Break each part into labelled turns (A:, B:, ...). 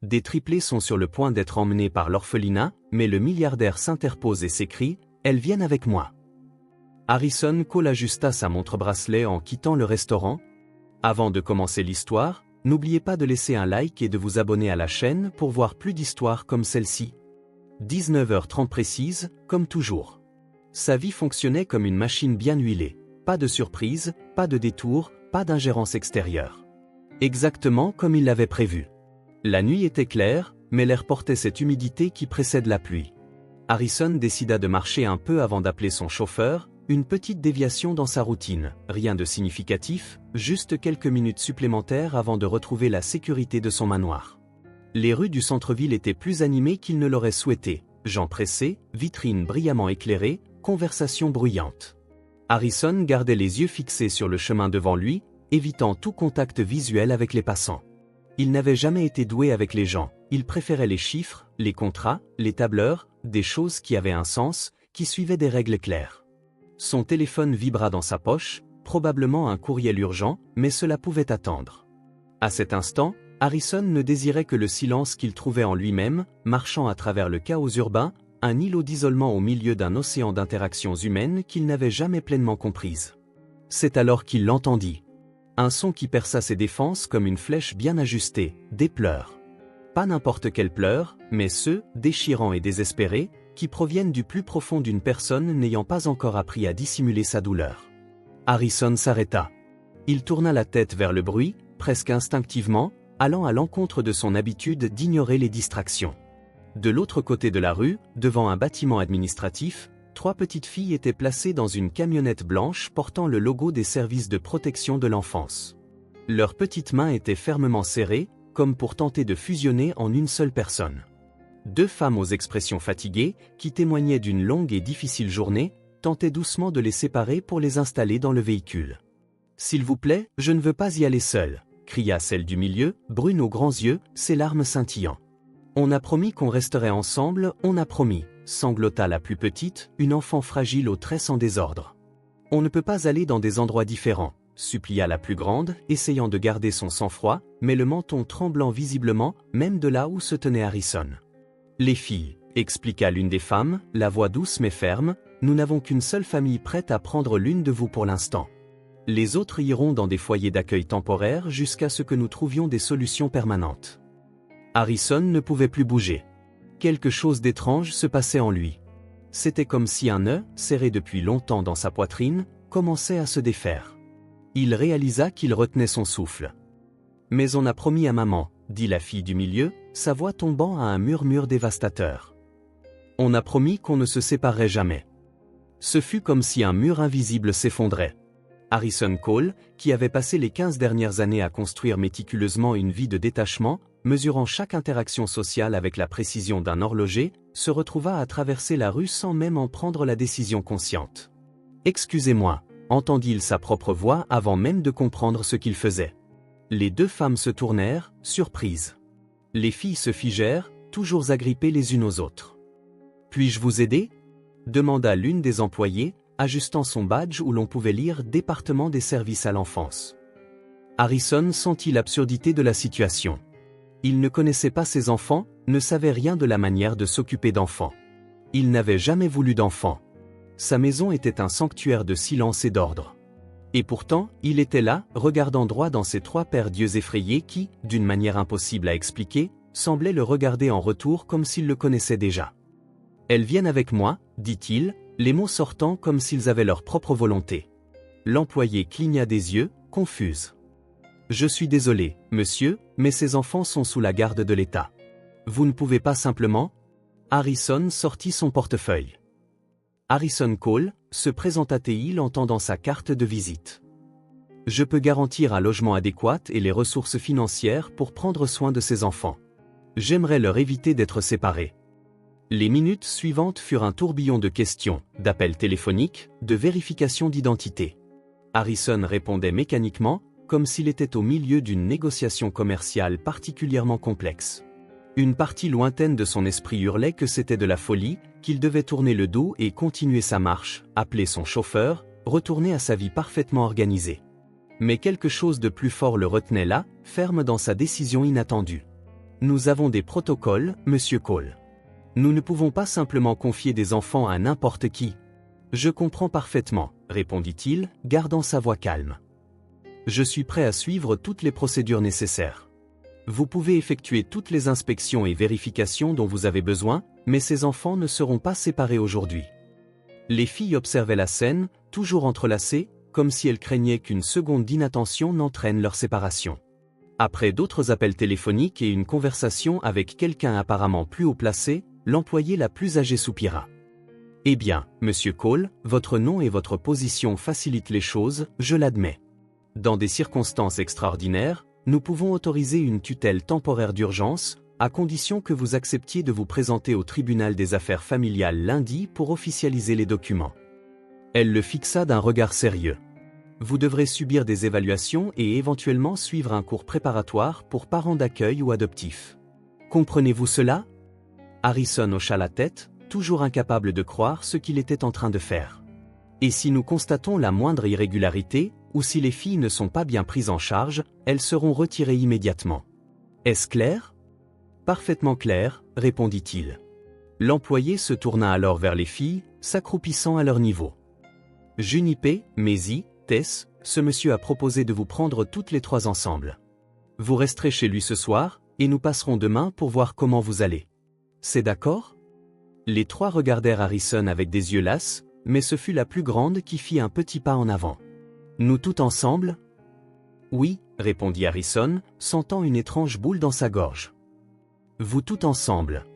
A: Des triplés sont sur le point d'être emmenés par l'orphelinat, mais le milliardaire s'interpose et s'écrie « Elles viennent avec moi ». Harrison Cole ajusta sa montre-bracelet en quittant le restaurant. Avant de commencer l'histoire, n'oubliez pas de laisser un like et de vous abonner à la chaîne pour voir plus d'histoires comme celle-ci. 19h30 précise, comme toujours. Sa vie fonctionnait comme une machine bien huilée. Pas de surprise, pas de détour, pas d'ingérence extérieure. Exactement comme il l'avait prévu. La nuit était claire, mais l'air portait cette humidité qui précède la pluie. Harrison décida de marcher un peu avant d'appeler son chauffeur, une petite déviation dans sa routine, rien de significatif, juste quelques minutes supplémentaires avant de retrouver la sécurité de son manoir. Les rues du centre-ville étaient plus animées qu'il ne l'aurait souhaité, gens pressés, vitrines brillamment éclairées, conversations bruyantes. Harrison gardait les yeux fixés sur le chemin devant lui, évitant tout contact visuel avec les passants. Il n'avait jamais été doué avec les gens, il préférait les chiffres, les contrats, les tableurs, des choses qui avaient un sens, qui suivaient des règles claires. Son téléphone vibra dans sa poche, probablement un courriel urgent, mais cela pouvait attendre. À cet instant, Harrison ne désirait que le silence qu'il trouvait en lui-même, marchant à travers le chaos urbain, un îlot d'isolement au milieu d'un océan d'interactions humaines qu'il n'avait jamais pleinement comprises. C'est alors qu'il l'entendit. Un son qui perça ses défenses comme une flèche bien ajustée, des pleurs. Pas n'importe quels pleurs, mais ceux, déchirants et désespérés, qui proviennent du plus profond d'une personne n'ayant pas encore appris à dissimuler sa douleur. Harrison s'arrêta. Il tourna la tête vers le bruit, presque instinctivement, allant à l'encontre de son habitude d'ignorer les distractions. De l'autre côté de la rue, devant un bâtiment administratif, 3 petites filles étaient placées dans une camionnette blanche portant le logo des services de protection de l'enfance. Leurs petites mains étaient fermement serrées, comme pour tenter de fusionner en une seule personne. 2 femmes aux expressions fatiguées, qui témoignaient d'une longue et difficile journée, tentaient doucement de les séparer pour les installer dans le véhicule. « S'il vous plaît, je ne veux pas y aller seule », cria celle du milieu, brune aux grands yeux, ses larmes scintillant. « On a promis qu'on resterait ensemble, on a promis », sanglota la plus petite, une enfant fragile aux tresses en désordre. « On ne peut pas aller dans des endroits différents », supplia la plus grande, essayant de garder son sang-froid, mais le menton tremblant visiblement, même de là où se tenait Harrison. « Les filles, » expliqua l'une des femmes, la voix douce mais ferme, « nous n'avons qu'une seule famille prête à prendre l'une de vous pour l'instant. Les autres iront dans des foyers d'accueil temporaires jusqu'à ce que nous trouvions des solutions permanentes. » Harrison ne pouvait plus bouger. Quelque chose d'étrange se passait en lui. C'était comme si un nœud, serré depuis longtemps dans sa poitrine, commençait à se défaire. Il réalisa qu'il retenait son souffle. « Mais on a promis à maman, » dit la fille du milieu, sa voix tombant à un murmure dévastateur. « On a promis qu'on ne se séparerait jamais. » Ce fut comme si un mur invisible s'effondrait. Harrison Cole, qui avait passé les 15 dernières années à construire méticuleusement une vie de détachement, mesurant chaque interaction sociale avec la précision d'un horloger, se retrouva à traverser la rue sans même en prendre la décision consciente. « Excusez-moi », entendit-il sa propre voix avant même de comprendre ce qu'il faisait. Les 2 femmes se tournèrent, surprises. Les filles se figèrent, toujours agrippées les unes aux autres. « Puis-je vous aider ?» demanda l'une des employées, ajustant son badge où l'on pouvait lire « Département des services à l'enfance ». Harrison sentit l'absurdité de la situation. Il ne connaissait pas ses enfants, ne savait rien de la manière de s'occuper d'enfants. Il n'avait jamais voulu d'enfants. Sa maison était un sanctuaire de silence et d'ordre. Et pourtant, il était là, regardant droit dans ses 3 paires d'yeux effrayés qui, d'une manière impossible à expliquer, semblaient le regarder en retour comme s'ils le connaissaient déjà. « Elles viennent avec moi », dit-il, les mots sortant comme s'ils avaient leur propre volonté. L'employé cligna des yeux, confuse. « Je suis désolé, monsieur, mais ces enfants sont sous la garde de l'État. Vous ne pouvez pas simplement ?» Harrison sortit son portefeuille. Harrison Cole, se présenta-t-il en tendant sa carte de visite. « Je peux garantir un logement adéquat et les ressources financières pour prendre soin de ces enfants. J'aimerais leur éviter d'être séparés. » Les minutes suivantes furent un tourbillon de questions, d'appels téléphoniques, de vérifications d'identité. Harrison répondait mécaniquement, comme s'il était au milieu d'une négociation commerciale particulièrement complexe. Une partie lointaine de son esprit hurlait que c'était de la folie, qu'il devait tourner le dos et continuer sa marche, appeler son chauffeur, retourner à sa vie parfaitement organisée. Mais quelque chose de plus fort le retenait là, ferme dans sa décision inattendue. Nous avons des protocoles, Monsieur Cole. Nous ne pouvons pas simplement confier des enfants à n'importe qui. Je comprends parfaitement, répondit-il, gardant sa voix calme. Je suis prêt à suivre toutes les procédures nécessaires. Vous pouvez effectuer toutes les inspections et vérifications dont vous avez besoin, mais ces enfants ne seront pas séparés aujourd'hui. Les filles observaient la scène, toujours entrelacées, comme si elles craignaient qu'une seconde d'inattention n'entraîne leur séparation. Après d'autres appels téléphoniques et une conversation avec quelqu'un apparemment plus haut placé, l'employée la plus âgée soupira. « Eh bien, Monsieur Cole, votre nom et votre position facilitent les choses, je l'admets. Dans des circonstances extraordinaires, nous pouvons autoriser une tutelle temporaire d'urgence, à condition que vous acceptiez de vous présenter au tribunal des affaires familiales lundi pour officialiser les documents. » Elle le fixa d'un regard sérieux. « Vous devrez subir des évaluations et éventuellement suivre un cours préparatoire pour parents d'accueil ou adoptifs. Comprenez-vous cela ?» Harrison hocha la tête, toujours incapable de croire ce qu'il était en train de faire. « Et si nous constatons la moindre irrégularité, ou si les filles ne sont pas bien prises en charge, elles seront retirées immédiatement. Est-ce clair ? » Parfaitement clair, répondit-il. L'employé se tourna alors vers les filles, s'accroupissant à leur niveau. Junipé, Maisie, Tess, ce monsieur a proposé de vous prendre toutes les trois ensemble. Vous resterez chez lui ce soir, et nous passerons demain pour voir comment vous allez. C'est d'accord ? Les trois regardèrent Harrison avec des yeux lasses, mais ce fut la plus grande qui fit un petit pas en avant. Nous tout ensemble ? Oui, répondit Harrison, sentant une étrange boule dans sa gorge. Vous tout ensemble.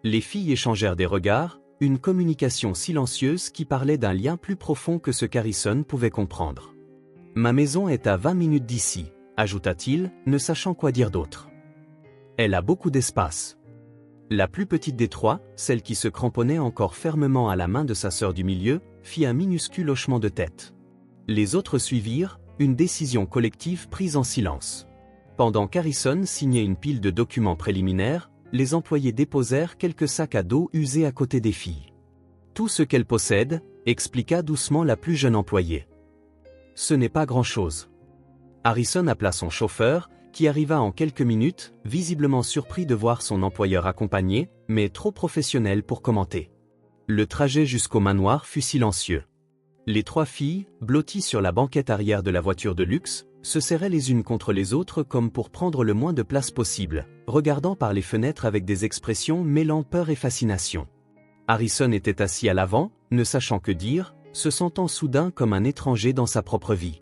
A: Les filles échangèrent des regards, une communication silencieuse qui parlait d'un lien plus profond que ce qu'Harrison pouvait comprendre. Ma maison est à 20 minutes d'ici, ajouta-t-il, ne sachant quoi dire d'autre. Elle a beaucoup d'espace. La plus petite des trois, celle qui se cramponnait encore fermement à la main de sa sœur du milieu, fit un minuscule hochement de tête. Les autres suivirent, une décision collective prise en silence. Pendant qu'Harrison signait une pile de documents préliminaires, les employés déposèrent quelques sacs à dos usés à côté des filles. Tout ce qu'elles possèdent, expliqua doucement la plus jeune employée. Ce n'est pas grand-chose. Harrison appela son chauffeur, qui arriva en quelques minutes, visiblement surpris de voir son employeur accompagné, mais trop professionnel pour commenter. Le trajet jusqu'au manoir fut silencieux. Les trois filles, blotties sur la banquette arrière de la voiture de luxe, se serraient les unes contre les autres comme pour prendre le moins de place possible, regardant par les fenêtres avec des expressions mêlant peur et fascination. Harrison était assis à l'avant, ne sachant que dire, se sentant soudain comme un étranger dans sa propre vie.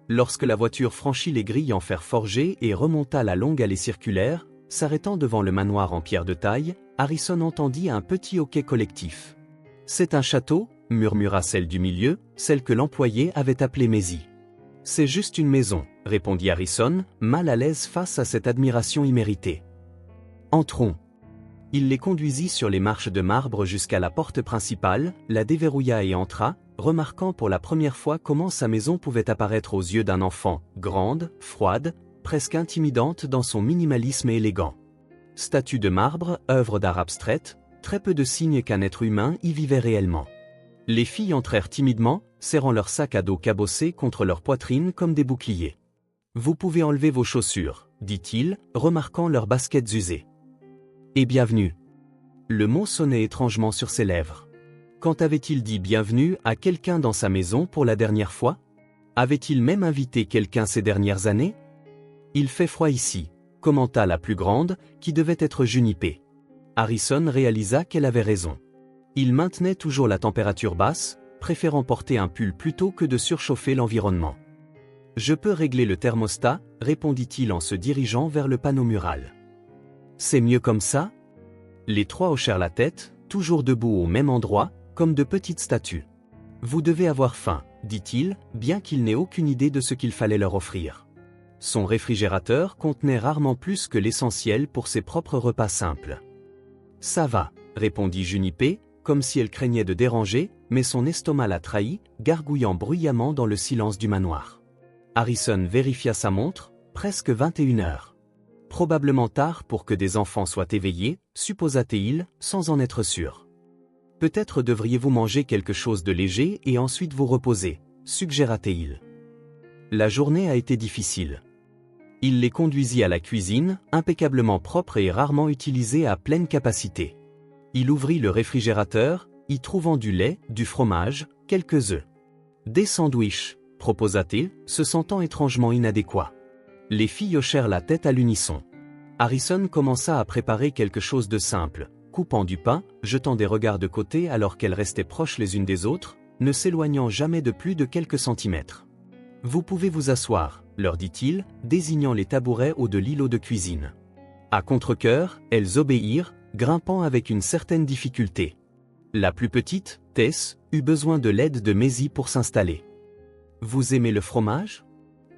A: Lorsque la voiture franchit les grilles en fer forgé et remonta la longue allée circulaire, s'arrêtant devant le manoir en pierre de taille, Harrison entendit un petit hoquet collectif. « C'est un château ?» murmura celle du milieu, celle que l'employé avait appelée Maisie. « C'est juste une maison, » répondit Harrison, mal à l'aise face à cette admiration imméritée. « Entrons. » Il les conduisit sur les marches de marbre jusqu'à la porte principale, la déverrouilla et entra, remarquant pour la première fois comment sa maison pouvait apparaître aux yeux d'un enfant, grande, froide, presque intimidante dans son minimalisme élégant. Statue de marbre, œuvre d'art abstraite, très peu de signes qu'un être humain y vivait réellement. Les filles entrèrent timidement, serrant leurs sacs à dos cabossés contre leur poitrine comme des boucliers. « Vous pouvez enlever vos chaussures, » dit-il, remarquant leurs baskets usées. « Et bienvenue. » Le mot sonnait étrangement sur ses lèvres. Quand avait-il dit bienvenue à quelqu'un dans sa maison pour la dernière fois? Avait-il même invité quelqu'un ces dernières années? « Il fait froid ici, » commenta la plus grande, qui devait être Junipé. Harrison réalisa qu'elle avait raison. Il maintenait toujours la température basse, préférant porter un pull plutôt que de surchauffer l'environnement. « Je peux régler le thermostat, » répondit-il en se dirigeant vers le panneau mural. « C'est mieux comme ça ?» Les trois hochèrent la tête, toujours debout au même endroit, comme de petites statues. « Vous devez avoir faim, » dit-il, bien qu'il n'ait aucune idée de ce qu'il fallait leur offrir. Son réfrigérateur contenait rarement plus que l'essentiel pour ses propres repas simples. « Ça va, » répondit Junipé, comme si elle craignait de déranger, mais son estomac la trahit, gargouillant bruyamment dans le silence du manoir. Harrison vérifia sa montre, presque 21 heures. Probablement tard pour que des enfants soient éveillés, supposa-t-il, sans en être sûr. Peut-être devriez-vous manger quelque chose de léger et ensuite vous reposer, suggéra-t-il. La journée a été difficile. Il les conduisit à la cuisine, impeccablement propre et rarement utilisée à pleine capacité. Il ouvrit le réfrigérateur, y trouvant du lait, du fromage, quelques œufs. Des sandwichs, proposa-t-il, se sentant étrangement inadéquat. Les filles hochèrent la tête à l'unisson. Harrison commença à préparer quelque chose de simple, coupant du pain, jetant des regards de côté alors qu'elles restaient proches les unes des autres, ne s'éloignant jamais de plus de quelques centimètres. « Vous pouvez vous asseoir », leur dit-il, désignant les tabourets hauts de l'îlot de cuisine. À contre-cœur, elles obéirent, grimpant avec une certaine difficulté. La plus petite, Tess, eut besoin de l'aide de Maisie pour s'installer. « Vous aimez le fromage ?»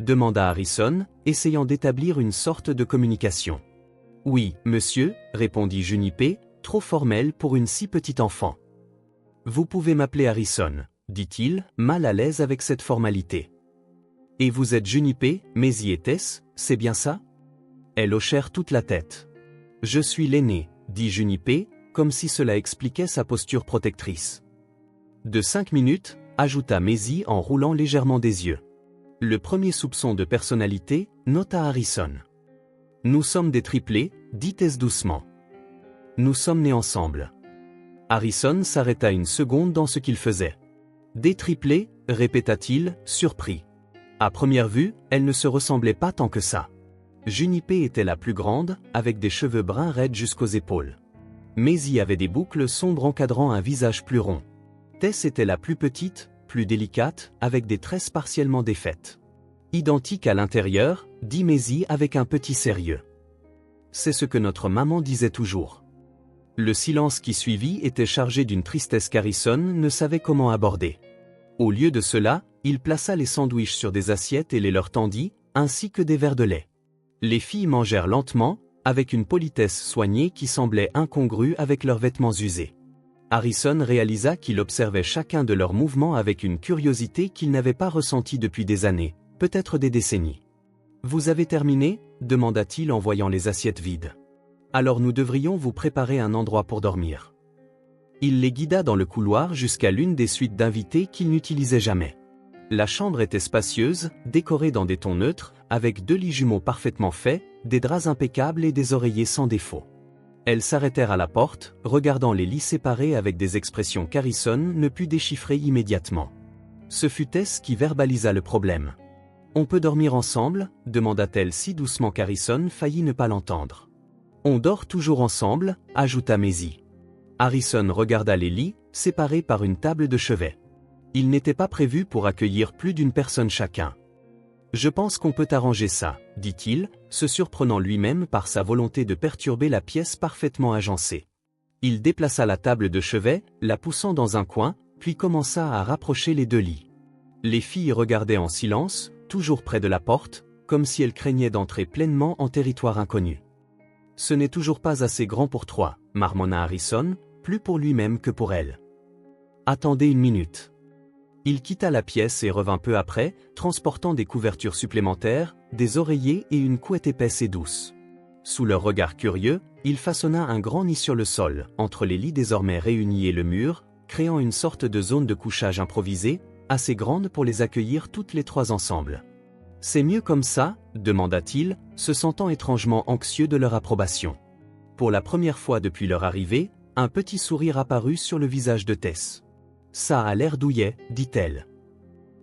A: demanda Harrison, essayant d'établir une sorte de communication. « Oui, monsieur », répondit Junipé, trop formel pour une si petite enfant. « Vous pouvez m'appeler Harrison, » dit-il, mal à l'aise avec cette formalité. « Et vous êtes Junipé, Maisie et Tess, c'est bien ça ?» Elles hochèrent toute la tête. « Je suis l'aîné, » dit Junipé, comme si cela expliquait sa posture protectrice. « De 5 minutes, » ajouta Maisie en roulant légèrement des yeux. Le premier soupçon de personnalité, nota Harrison. « Nous sommes des triplés, » dit Tess doucement. « Nous sommes nés ensemble. » Harrison s'arrêta une seconde dans ce qu'il faisait. « Des triplés » répéta-t-il, surpris. À première vue, elle ne se ressemblait pas tant que ça. Junipé était la plus grande, avec des cheveux bruns raides jusqu'aux épaules. Maisie avait des boucles sombres encadrant un visage plus rond. Tess était la plus petite, plus délicate, avec des tresses partiellement défaites. Identique à l'intérieur, dit Maisie avec un petit sérieux. C'est ce que notre maman disait toujours. Le silence qui suivit était chargé d'une tristesse qu'Harrison ne savait comment aborder. Au lieu de cela, il plaça les sandwichs sur des assiettes et les leur tendit, ainsi que des verres de lait. Les filles mangèrent lentement, avec une politesse soignée qui semblait incongrue avec leurs vêtements usés. Harrison réalisa qu'il observait chacun de leurs mouvements avec une curiosité qu'il n'avait pas ressentie depuis des années, peut-être des décennies. « Vous avez terminé ?» demanda-t-il en voyant les assiettes vides. « Alors nous devrions vous préparer un endroit pour dormir. » Il les guida dans le couloir jusqu'à l'une des suites d'invités qu'il n'utilisait jamais. La chambre était spacieuse, décorée dans des tons neutres, avec 2 lits jumeaux parfaitement faits, des draps impeccables et des oreillers sans défaut. Elles s'arrêtèrent à la porte, regardant les lits séparés avec des expressions qu'Harrison ne put déchiffrer immédiatement. Ce fut Tess qui verbalisa le problème. « On peut dormir ensemble ?» demanda-t-elle si doucement qu'Harrison faillit ne pas l'entendre. « On dort toujours ensemble » ajouta Maisie. Harrison regarda les lits, séparés par une table de chevet. Il n'était pas prévu pour accueillir plus d'une personne chacun. « Je pense qu'on peut arranger ça, » dit-il, se surprenant lui-même par sa volonté de perturber la pièce parfaitement agencée. Il déplaça la table de chevet, la poussant dans un coin, puis commença à rapprocher les 2 lits. Les filles regardaient en silence, toujours près de la porte, comme si elles craignaient d'entrer pleinement en territoire inconnu. « Ce n'est toujours pas assez grand pour 3, marmonna Harrison, plus pour lui-même que pour elle. « Attendez une minute. » Il quitta la pièce et revint peu après, transportant des couvertures supplémentaires, des oreillers et une couette épaisse et douce. Sous leur regard curieux, il façonna un grand nid sur le sol, entre les lits désormais réunis et le mur, créant une sorte de zone de couchage improvisée, assez grande pour les accueillir toutes les 3 ensemble. « C'est mieux comme ça ?» demanda-t-il, se sentant étrangement anxieux de leur approbation. Pour la première fois depuis leur arrivée, un petit sourire apparut sur le visage de Tess. « Ça a l'air douillet, dit-elle. »«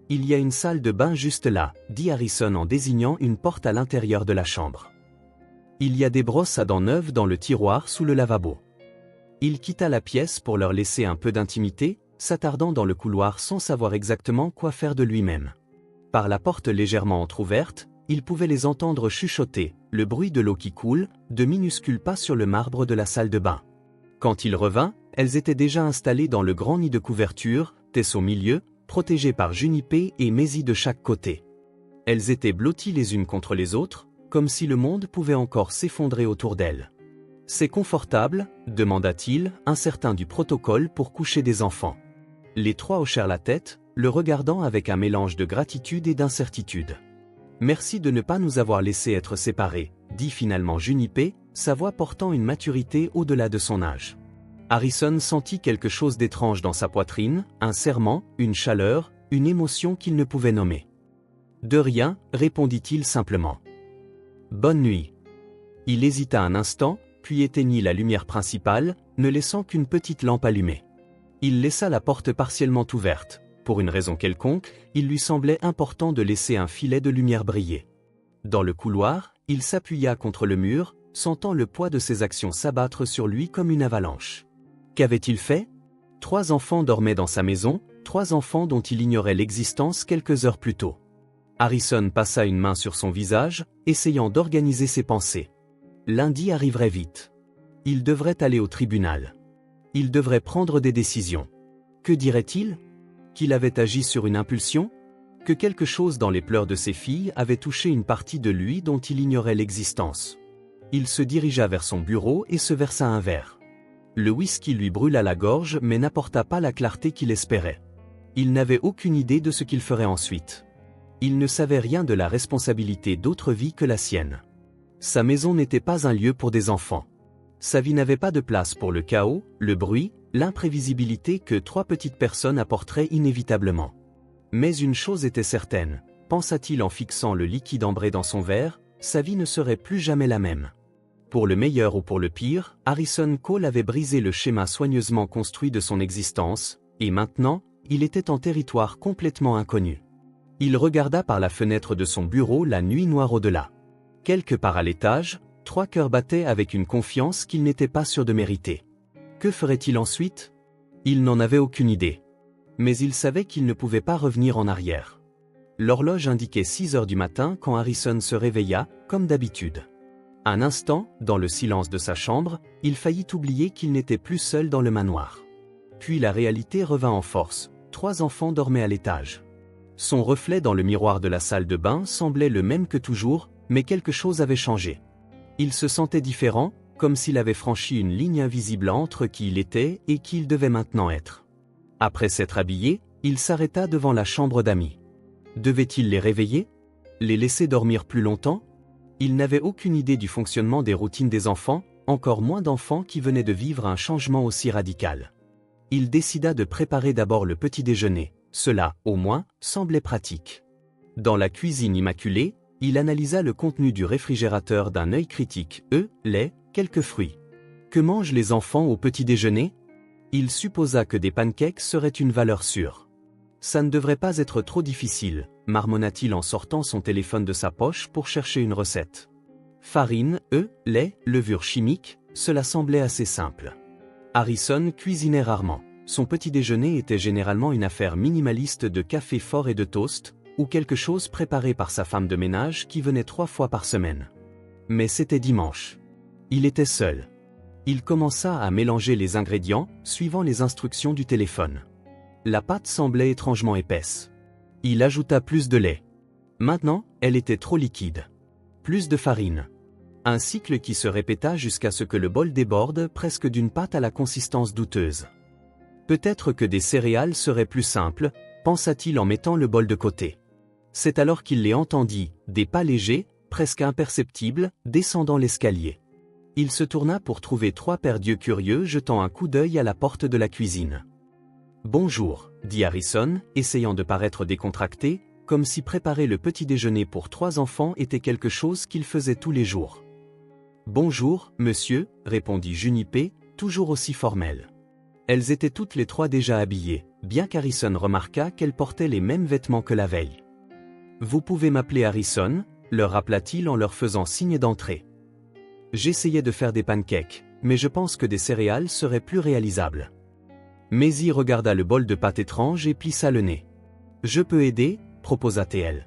A: Il y a une salle de bain juste là, » dit Harrison en désignant une porte à l'intérieur de la chambre. « Il y a des brosses à dents neuves dans le tiroir sous le lavabo. » Il quitta la pièce pour leur laisser un peu d'intimité, s'attardant dans le couloir sans savoir exactement quoi faire de lui-même. Par la porte légèrement entr'ouverte, il pouvait les entendre chuchoter, le bruit de l'eau qui coule, de minuscules pas sur le marbre de la salle de bain. Quand il revint, elles étaient déjà installées dans le grand nid de couverture, Tess au milieu, protégée par Junipé et Maisie de chaque côté. Elles étaient blotties les unes contre les autres, comme si le monde pouvait encore s'effondrer autour d'elles. « C'est confortable ?» demanda-t-il, incertain du protocole pour coucher des enfants. Les 3 hochèrent la tête, le regardant avec un mélange de gratitude et d'incertitude. « Merci de ne pas nous avoir laissés être séparés, » dit finalement Junipé, sa voix portant une maturité au-delà de son âge. Harrison sentit quelque chose d'étrange dans sa poitrine, un serrement, une chaleur, une émotion qu'il ne pouvait nommer. « De rien, répondit-il simplement. Bonne nuit. Il hésita un instant, puis éteignit la lumière principale, ne laissant qu'une petite lampe allumée. Il laissa la porte partiellement ouverte. Pour une raison quelconque, il lui semblait important de laisser un filet de lumière briller. Dans le couloir, il s'appuya contre le mur, sentant le poids de ses actions s'abattre sur lui comme une avalanche. Qu'avait-il fait? 3 enfants dormaient dans sa maison, 3 enfants dont il ignorait l'existence quelques heures plus tôt. Harrison passa une main sur son visage, essayant d'organiser ses pensées. Lundi arriverait vite. Il devrait aller au tribunal. Il devrait prendre des décisions. Que dirait-il? Qu'il avait agi sur une impulsion? Que quelque chose dans les pleurs de ses filles avait touché une partie de lui dont il ignorait l'existence. Il se dirigea vers son bureau et se versa un verre. Le whisky lui brûla la gorge mais n'apporta pas la clarté qu'il espérait. Il n'avait aucune idée de ce qu'il ferait ensuite. Il ne savait rien de la responsabilité d'autre vie que la sienne. Sa maison n'était pas un lieu pour des enfants. Sa vie n'avait pas de place pour le chaos, le bruit, l'imprévisibilité que 3 petites personnes apporteraient inévitablement. Mais une chose était certaine, pensa-t-il en fixant le liquide ambré dans son verre, sa vie ne serait plus jamais la même. Pour le meilleur ou pour le pire, Harrison Cole avait brisé le schéma soigneusement construit de son existence, et maintenant, il était en territoire complètement inconnu. Il regarda par la fenêtre de son bureau la nuit noire au-delà. Quelque part à l'étage, 3 cœurs battaient avec une confiance qu'il n'était pas sûr de mériter. Que ferait-il ensuite? Il n'en avait aucune idée. Mais il savait qu'il ne pouvait pas revenir en arrière. L'horloge indiquait 6 heures du matin quand Harrison se réveilla, comme d'habitude. Un instant, dans le silence de sa chambre, il faillit oublier qu'il n'était plus seul dans le manoir. Puis la réalité revint en force, 3 enfants dormaient à l'étage. Son reflet dans le miroir de la salle de bain semblait le même que toujours, mais quelque chose avait changé. Il se sentait différent, comme s'il avait franchi une ligne invisible entre qui il était et qui il devait maintenant être. Après s'être habillé, il s'arrêta devant la chambre d'amis. Devait-il les réveiller? Les laisser dormir plus longtemps? Il n'avait aucune idée du fonctionnement des routines des enfants, encore moins d'enfants qui venaient de vivre un changement aussi radical. Il décida de préparer d'abord le petit déjeuner, cela, au moins, semblait pratique. Dans la cuisine immaculée, il analysa le contenu du réfrigérateur d'un œil critique, lait, quelques fruits. Que mangent les enfants au petit déjeuner? Il supposa que des pancakes seraient une valeur sûre. Ça ne devrait pas être trop difficile, marmonna-t-il en sortant son téléphone de sa poche pour chercher une recette. Farine, lait, levure chimique, cela semblait assez simple. Harrison cuisinait rarement. Son petit déjeuner était généralement une affaire minimaliste de café fort et de toast, ou quelque chose préparé par sa femme de ménage qui venait 3 fois par semaine. Mais c'était dimanche. Il était seul. Il commença à mélanger les ingrédients, suivant les instructions du téléphone. La pâte semblait étrangement épaisse. Il ajouta plus de lait. Maintenant, elle était trop liquide. Plus de farine. Un cycle qui se répéta jusqu'à ce que le bol déborde presque d'une pâte à la consistance douteuse. Peut-être que des céréales seraient plus simples, pensa-t-il en mettant le bol de côté. C'est alors qu'il les entendit, des pas légers, presque imperceptibles, descendant l'escalier. Il se tourna pour trouver 3 paires d'yeux curieux jetant un coup d'œil à la porte de la cuisine. « Bonjour », dit Harrison, essayant de paraître décontracté, comme si préparer le petit déjeuner pour 3 enfants était quelque chose qu'il faisait tous les jours. « Bonjour, monsieur », répondit Junipé, toujours aussi formelle. Elles étaient toutes les 3 déjà habillées, bien qu'Harrison remarqua qu'elles portaient les mêmes vêtements que la veille. « Vous pouvez m'appeler Harrison », leur rappela-t-il en leur faisant signe d'entrer. J'essayais de faire des pancakes, mais je pense que des céréales seraient plus réalisables. Maisie regarda le bol de pâte étrange et plissa le nez. « Je peux aider ?» proposa-t-elle.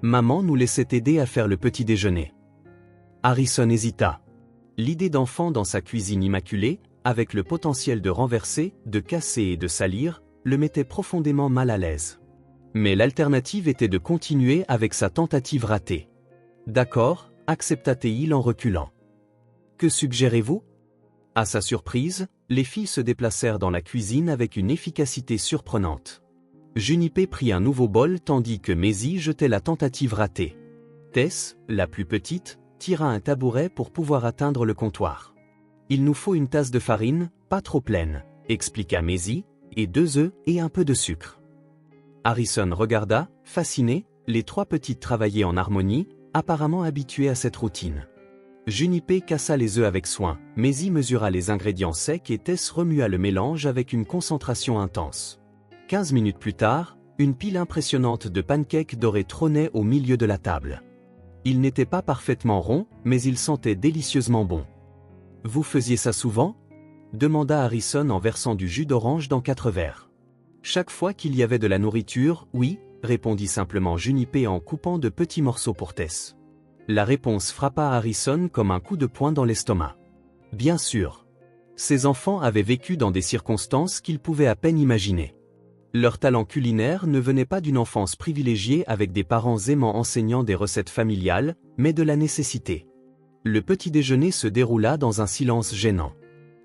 A: Maman nous laissait aider à faire le petit déjeuner. Harrison hésita. L'idée d'enfant dans sa cuisine immaculée, avec le potentiel de renverser, de casser et de salir, le mettait profondément mal à l'aise. Mais l'alternative était de continuer avec sa tentative ratée. « D'accord », accepta-t-il en reculant. « Que suggérez-vous » À sa surprise, les filles se déplacèrent dans la cuisine avec une efficacité surprenante. Junipé prit un nouveau bol tandis que Maisie jetait la tentative ratée. Tess, la plus petite, tira un tabouret pour pouvoir atteindre le comptoir. « Il nous faut une tasse de farine, pas trop pleine », expliqua Maisie, et 2 œufs et un peu de sucre. Harrison regarda, fasciné, les 3 petites travailler en harmonie, apparemment habitué à cette routine. Junipé cassa les œufs avec soin, Maisie mesura les ingrédients secs et Tess remua le mélange avec une concentration intense. 15 minutes plus tard, une pile impressionnante de pancakes dorés trônait au milieu de la table. Ils n'étaient pas parfaitement ronds, mais ils sentaient délicieusement bon. « Vous faisiez ça souvent ?» demanda Harrison en versant du jus d'orange dans 4 verres. « Chaque fois qu'il y avait de la nourriture, oui, » répondit simplement Junipé en coupant de petits morceaux pour Tess. La réponse frappa Harrison comme un coup de poing dans l'estomac. Bien sûr. Ces enfants avaient vécu dans des circonstances qu'ils pouvaient à peine imaginer. Leur talent culinaire ne venait pas d'une enfance privilégiée avec des parents aimants enseignant des recettes familiales, mais de la nécessité. Le petit déjeuner se déroula dans un silence gênant.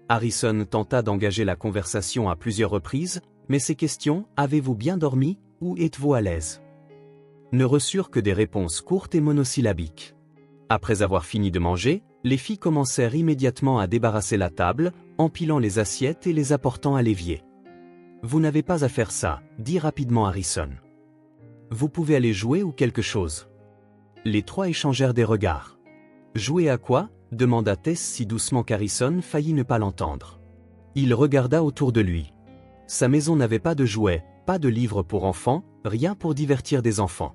A: Harrison tenta d'engager la conversation à plusieurs reprises, mais ses questions « Avez-vous bien dormi ?» ou « Êtes-vous à l'aise ?» ne reçurent que des réponses courtes et monosyllabiques. Après avoir fini de manger, les filles commencèrent immédiatement à débarrasser la table, empilant les assiettes et les apportant à l'évier. « Vous n'avez pas à faire ça, » dit rapidement Harrison. « Vous pouvez aller jouer ou quelque chose. » Les 3 échangèrent des regards. « Jouer à quoi ?» demanda Tess si doucement qu'Harrison faillit ne pas l'entendre. Il regarda autour de lui. Sa maison n'avait pas de jouets, pas de livres pour enfants, rien pour divertir des enfants.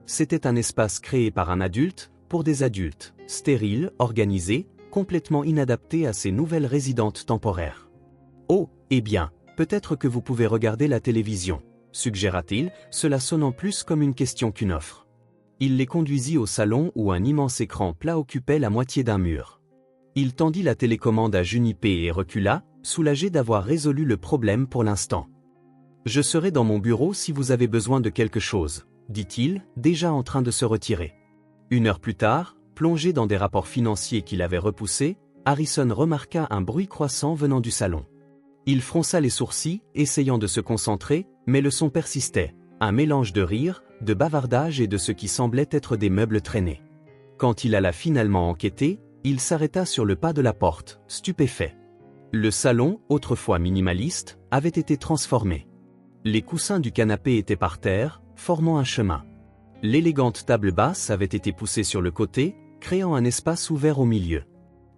A: C'était un espace créé par un adulte, pour des adultes, stérile, organisé, complètement inadapté à ces nouvelles résidentes temporaires. « Oh, eh bien, peut-être que vous pouvez regarder la télévision, » suggéra-t-il, cela sonnant plus comme une question qu'une offre. Il les conduisit au salon où un immense écran plat occupait la moitié d'un mur. Il tendit la télécommande à Junipé et recula, soulagé d'avoir résolu le problème pour l'instant. « Je serai dans mon bureau si vous avez besoin de quelque chose, » dit-il, déjà en train de se retirer. 1 heure plus tard, plongé dans des rapports financiers qu'il avait repoussés, Harrison remarqua un bruit croissant venant du salon. Il fronça les sourcils, essayant de se concentrer, mais le son persistait, un mélange de rire, de bavardage et de ce qui semblait être des meubles traînés. Quand il alla finalement enquêter, il s'arrêta sur le pas de la porte, stupéfait. Le salon, autrefois minimaliste, avait été transformé. Les coussins du canapé étaient par terre, formant un chemin. L'élégante table basse avait été poussée sur le côté, créant un espace ouvert au milieu.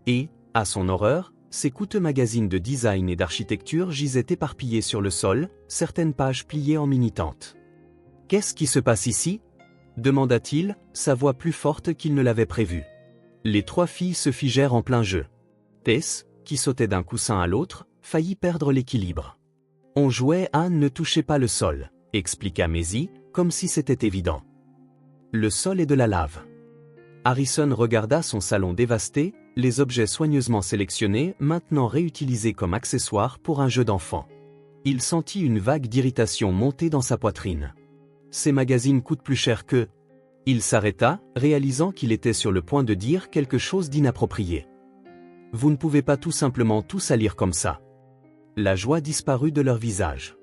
A: Et, à son horreur, ses coûteux magazines de design et d'architecture gisaient éparpillés sur le sol, certaines pages pliées en mini-tentes. « Qu'est-ce qui se passe ici ?» demanda-t-il, sa voix plus forte qu'il ne l'avait prévu. Les 3 filles se figèrent en plein jeu. Tess, qui sautait d'un coussin à l'autre, faillit perdre l'équilibre. « On jouait à « Ne touchez pas le sol », expliqua Maisie, comme si c'était évident. « Le sol est de la lave. » Harrison regarda son salon dévasté, les objets soigneusement sélectionnés, maintenant réutilisés comme accessoires pour un jeu d'enfant. Il sentit une vague d'irritation monter dans sa poitrine. Ces magazines coûtent plus cher que... Il s'arrêta, réalisant qu'il était sur le point de dire quelque chose d'inapproprié. « Vous ne pouvez pas tout simplement tout salir comme ça. » La joie disparut de leur visage.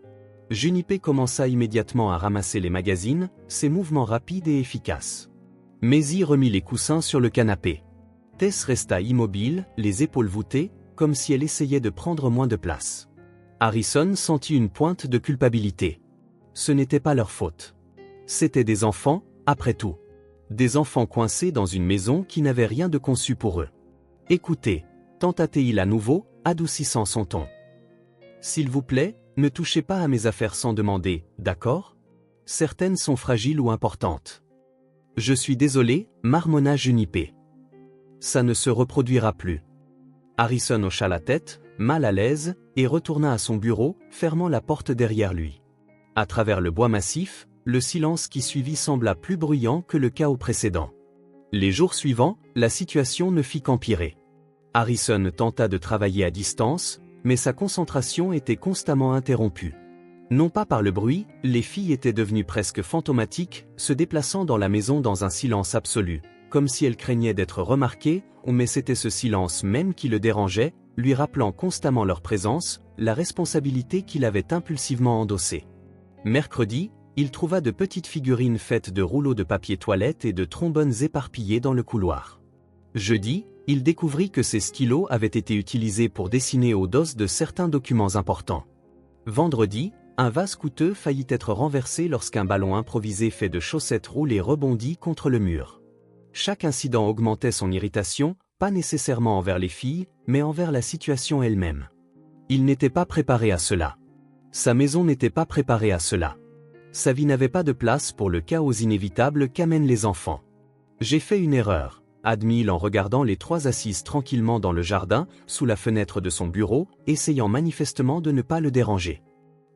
A: Junipé commença immédiatement à ramasser les magazines, ses mouvements rapides et efficaces. Maisie remit les coussins sur le canapé. Tess resta immobile, les épaules voûtées, comme si elle essayait de prendre moins de place. Harrison sentit une pointe de culpabilité. Ce n'était pas leur faute. C'étaient des enfants, après tout. Des enfants coincés dans une maison qui n'avait rien de conçu pour eux. « Écoutez » tenta-t-il à nouveau, adoucissant son ton. « S'il vous plaît, ne touchez pas à mes affaires sans demander, d'accord ? Certaines sont fragiles ou importantes. » « Je suis désolé, » marmonna Junipé. « Ça ne se reproduira plus. » Harrison hocha la tête, mal à l'aise, et retourna à son bureau, fermant la porte derrière lui. À travers le bois massif, le silence qui suivit sembla plus bruyant que le chaos précédent. Les jours suivants, la situation ne fit qu'empirer. Harrison tenta de travailler à distance, mais sa concentration était constamment interrompue. Non pas par le bruit, les filles étaient devenues presque fantomatiques, se déplaçant dans la maison dans un silence absolu, comme si elles craignaient d'être remarquées, mais c'était ce silence même qui le dérangeait, lui rappelant constamment leur présence, la responsabilité qu'il avait impulsivement endossée. Mercredi, il trouva de petites figurines faites de rouleaux de papier toilette et de trombones éparpillés dans le couloir. Jeudi, il découvrit que ces stylos avaient été utilisés pour dessiner au dos de certains documents importants. Vendredi, un vase coûteux faillit être renversé lorsqu'un ballon improvisé fait de chaussettes roulées rebondit contre le mur. Chaque incident augmentait son irritation, pas nécessairement envers les filles, mais envers la situation elle-même. Il n'était pas préparé à cela. Sa maison n'était pas préparée à cela. Sa vie n'avait pas de place pour le chaos inévitable qu'amènent les enfants. J'ai fait une erreur, admit-il en regardant les trois assises tranquillement dans le jardin, sous la fenêtre de son bureau, essayant manifestement de ne pas le déranger.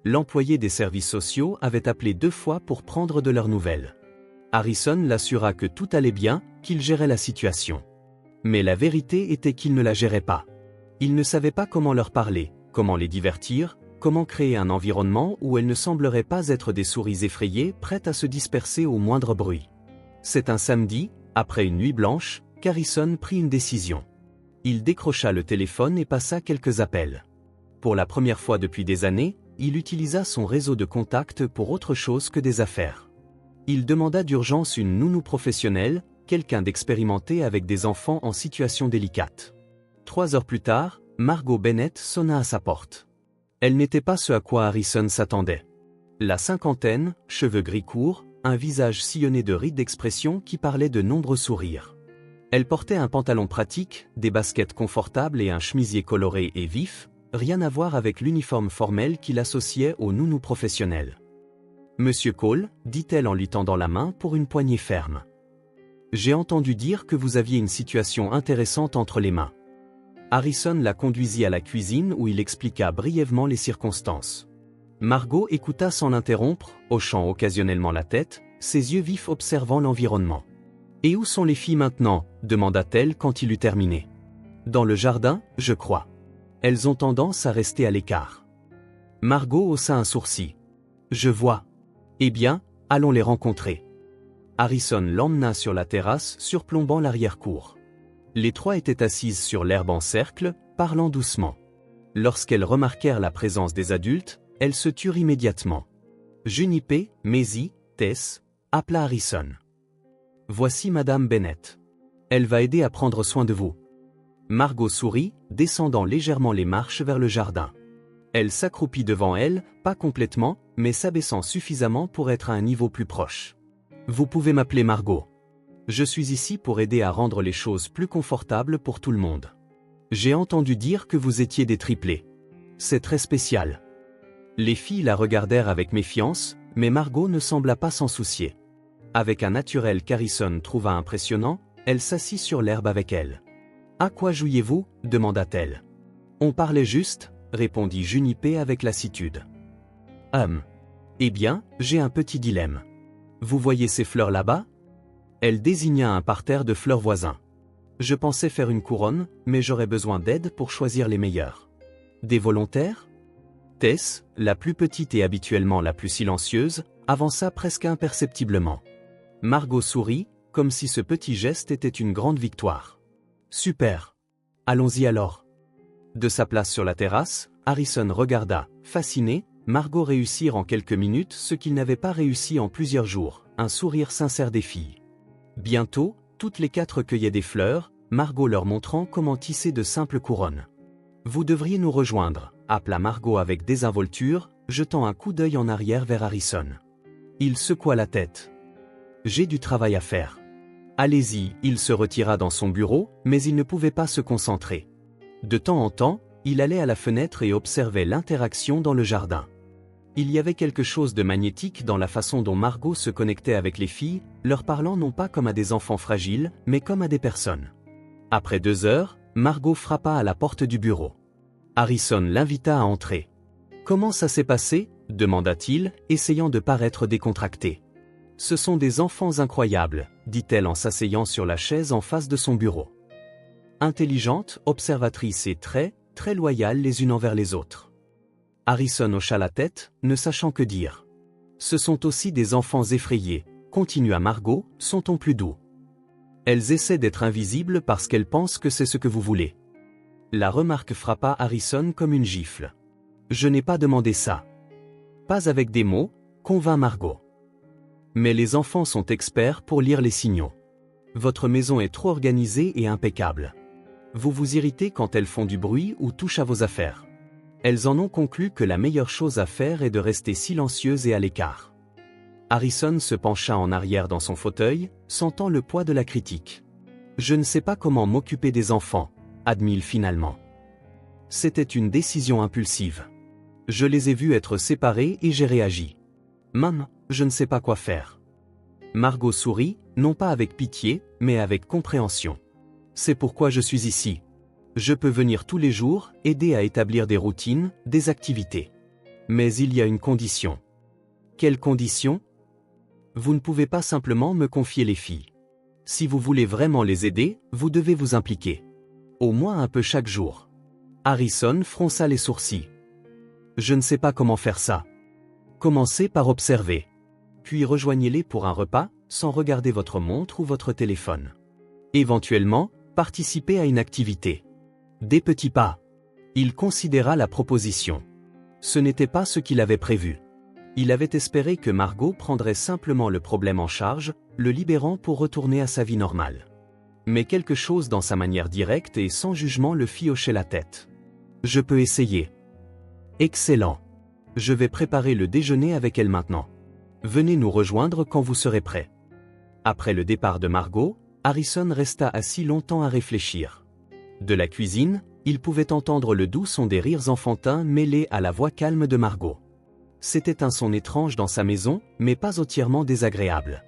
A: L'employé des services sociaux avait appelé 2 fois pour prendre de leurs nouvelles. Harrison l'assura que tout allait bien, qu'il gérait la situation. Mais la vérité était qu'il ne la gérait pas. Il ne savait pas comment leur parler, comment les divertir, comment créer un environnement où elles ne sembleraient pas être des souris effrayées prêtes à se disperser au moindre bruit. C'est un samedi, après une nuit blanche, qu'Harrison prit une décision. Il décrocha le téléphone et passa quelques appels. Pour la première fois depuis des années, il utilisa son réseau de contacts pour autre chose que des affaires. Il demanda d'urgence une nounou professionnelle, quelqu'un d'expérimenté avec des enfants en situation délicate. 3 heures plus tard, Margot Bennett sonna à sa porte. Elle n'était pas ce à quoi Harrison s'attendait. La cinquantaine, cheveux gris courts, un visage sillonné de rides d'expression qui parlait de nombreux sourires. Elle portait un pantalon pratique, des baskets confortables et un chemisier coloré et vif, rien à voir avec l'uniforme formel qui l'associait au nounou professionnel. « Monsieur Cole » dit-elle en lui tendant la main pour une poignée ferme. « J'ai entendu dire que vous aviez une situation intéressante entre les mains. » Harrison la conduisit à la cuisine où il expliqua brièvement les circonstances. Margot écouta sans l'interrompre, hochant occasionnellement la tête, ses yeux vifs observant l'environnement. « Et où sont les filles maintenant » demanda-t-elle quand il eut terminé. « Dans le jardin, je crois. Elles ont tendance à rester à l'écart. » Margot haussa un sourcil. « Je vois. Eh bien, allons les rencontrer. » Harrison l'emmena sur la terrasse surplombant l'arrière-cour. Les 3 étaient assises sur l'herbe en cercle, parlant doucement. Lorsqu'elles remarquèrent la présence des adultes, elles se turent immédiatement. Junipé, Maisie, Tess, appela Harrison. « Voici Madame Bennett. Elle va aider à prendre soin de vous. » Margot sourit, descendant légèrement les marches vers le jardin. Elle s'accroupit devant elle, pas complètement, mais s'abaissant suffisamment pour être à un niveau plus proche. « Vous pouvez m'appeler Margot. Je suis ici pour aider à rendre les choses plus confortables pour tout le monde. J'ai entendu dire que vous étiez des triplés. C'est très spécial. » Les filles la regardèrent avec méfiance, mais Margot ne sembla pas s'en soucier. Avec un naturel qu'Harrison trouva impressionnant, elle s'assit sur l'herbe avec elle. « À quoi jouiez-vous » demanda-t-elle. « On parlait juste » répondit Junipé avec lassitude. « Eh bien, j'ai un petit dilemme. Vous voyez ces fleurs là-bas » Elle désigna un parterre de fleurs voisins. « Je pensais faire une couronne, mais j'aurais besoin d'aide pour choisir les meilleures. »« Des volontaires » Tess, la plus petite et habituellement la plus silencieuse, avança presque imperceptiblement. Margot sourit, comme si ce petit geste était une grande victoire. « Super. Allons-y alors. » De sa place sur la terrasse, Harrison regarda, fasciné, Margot réussir en quelques minutes ce qu'il n'avait pas réussi en plusieurs jours, un sourire sincère des filles. Bientôt, toutes les 4 cueillaient des fleurs, Margot leur montrant comment tisser de simples couronnes. « Vous devriez nous rejoindre » appela Margot avec désinvolture, jetant un coup d'œil en arrière vers Harrison. Il secoua la tête. « J'ai du travail à faire. »« Allez-y » Il se retira dans son bureau, mais il ne pouvait pas se concentrer. De temps en temps, il allait à la fenêtre et observait l'interaction dans le jardin. Il y avait quelque chose de magnétique dans la façon dont Margot se connectait avec les filles, leur parlant non pas comme à des enfants fragiles, mais comme à des personnes. Après 2 heures, Margot frappa à la porte du bureau. Harrison l'invita à entrer. « Comment ça s'est passé » demanda-t-il, essayant de paraître décontracté. « Ce sont des enfants incroyables » dit-elle en s'asseyant sur la chaise en face de son bureau. Intelligente, observatrice et très loyales les unes envers les autres. Harrison hocha la tête, ne sachant que dire. « Ce sont aussi des enfants effrayés » continua Margot, « son ton plus doux. Elles essaient d'être invisibles parce qu'elles pensent que c'est ce que vous voulez. » La remarque frappa Harrison comme une gifle. « Je n'ai pas demandé ça. »« Pas avec des mots » convint Margot. « Mais les enfants sont experts pour lire les signaux. Votre maison est trop organisée et impeccable. Vous vous irritez quand elles font du bruit ou touchent à vos affaires. Elles en ont conclu que la meilleure chose à faire est de rester silencieuses et à l'écart. » Harrison se pencha en arrière dans son fauteuil, sentant le poids de la critique. Je ne sais pas comment m'occuper des enfants, admit-il finalement. C'était une décision impulsive. Je les ai vus être séparés et j'ai réagi. Maman, je ne sais pas quoi faire. Margot sourit, non pas avec pitié, mais avec compréhension. C'est pourquoi je suis ici. Je peux venir tous les jours, aider à établir des routines, des activités. Mais il y a une condition. Quelle condition ? Vous ne pouvez pas simplement me confier les filles. Si vous voulez vraiment les aider, vous devez vous impliquer. Au moins un peu chaque jour. Harrison fronça les sourcils. Je ne sais pas comment faire ça. Commencez par observer. Puis rejoignez-les pour un repas, sans regarder votre montre ou votre téléphone. Éventuellement, participez à une activité. Des petits pas. Il considéra la proposition. Ce n'était pas ce qu'il avait prévu. Il avait espéré que Margot prendrait simplement le problème en charge, le libérant pour retourner à sa vie normale. Mais quelque chose dans sa manière directe et sans jugement le fit hocher la tête. Je peux essayer. Excellent. Je vais préparer le déjeuner avec elle maintenant. Venez nous rejoindre quand vous serez prêts. Après le départ de Margot, Harrison resta assis longtemps à réfléchir. De la cuisine, il pouvait entendre le doux son des rires enfantins mêlés à la voix calme de Margot. C'était un son étrange dans sa maison, mais pas entièrement désagréable.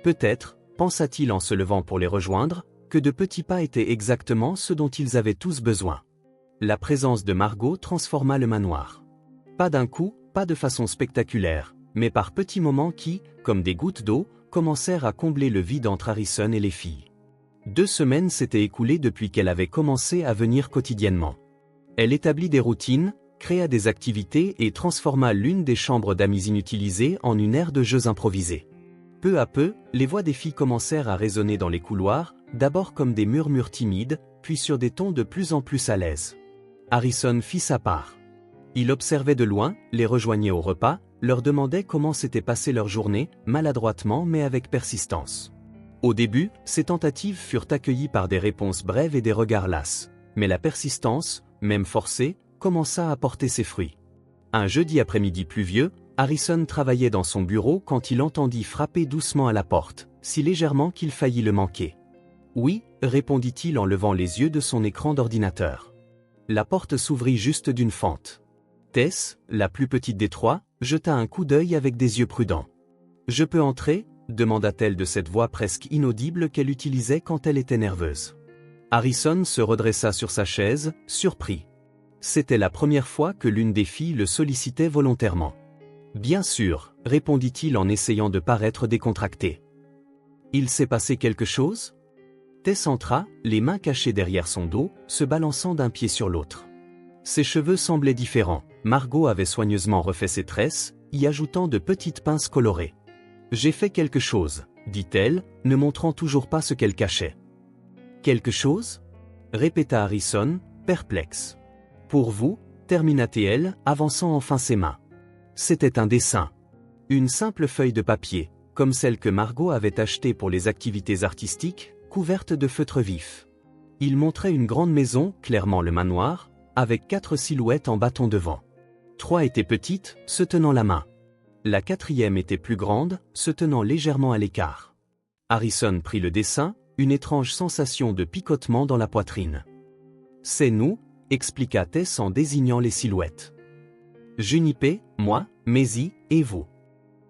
A: Peut-être, pensa-t-il en se levant pour les rejoindre, que de petits pas étaient exactement ce dont ils avaient tous besoin. La présence de Margot transforma le manoir. Pas d'un coup, pas de façon spectaculaire, mais par petits moments qui, comme des gouttes d'eau, commencèrent à combler le vide entre Harrison et les filles. 2 semaines s'étaient écoulées depuis qu'elle avait commencé à venir quotidiennement. Elle établit des routines, créa des activités et transforma l'une des chambres d'amis inutilisées en une aire de jeux improvisés. Peu à peu, les voix des filles commencèrent à résonner dans les couloirs, d'abord comme des murmures timides, puis sur des tons de plus en plus à l'aise. Harrison fit sa part. Il observait de loin, les rejoignait au repas, leur demandait comment s'était passée leur journée, maladroitement mais avec persistance. Au début, ces tentatives furent accueillies par des réponses brèves et des regards lasses, mais la persistance, même forcée, commença à porter ses fruits. Un jeudi après-midi pluvieux, Harrison travaillait dans son bureau quand il entendit frapper doucement à la porte, si légèrement qu'il faillit le manquer. « Oui » répondit-il en levant les yeux de son écran d'ordinateur. La porte s'ouvrit juste d'une fente. Tess, la plus petite des trois, jeta un coup d'œil avec des yeux prudents. « Je peux entrer » demanda-t-elle de cette voix presque inaudible qu'elle utilisait quand elle était nerveuse. Harrison se redressa sur sa chaise, surpris. C'était la première fois que l'une des filles le sollicitait volontairement. « Bien sûr » répondit-il en essayant de paraître décontracté. « Il s'est passé quelque chose ?» Tess entra, les mains cachées derrière son dos, se balançant d'un pied sur l'autre. Ses cheveux semblaient différents. Margot avait soigneusement refait ses tresses, y ajoutant de petites pinces colorées. « J'ai fait quelque chose » dit-elle, ne montrant toujours pas ce qu'elle cachait. « Quelque chose » répéta Harrison, perplexe. « Pour vous » termina-t-elle, avançant enfin ses mains. C'était un dessin. Une simple feuille de papier, comme celle que Margot avait achetée pour les activités artistiques, couverte de feutre vif. Il montrait une grande maison, clairement le manoir, avec 4 silhouettes en bâton devant. 3 étaient petites, se tenant la main. La 4e était plus grande, se tenant légèrement à l'écart. Harrison prit le dessin, une étrange sensation de picotement dans la poitrine. « C'est nous » expliqua Tess en désignant les silhouettes. « Junipé, moi, Maisie, et vous. »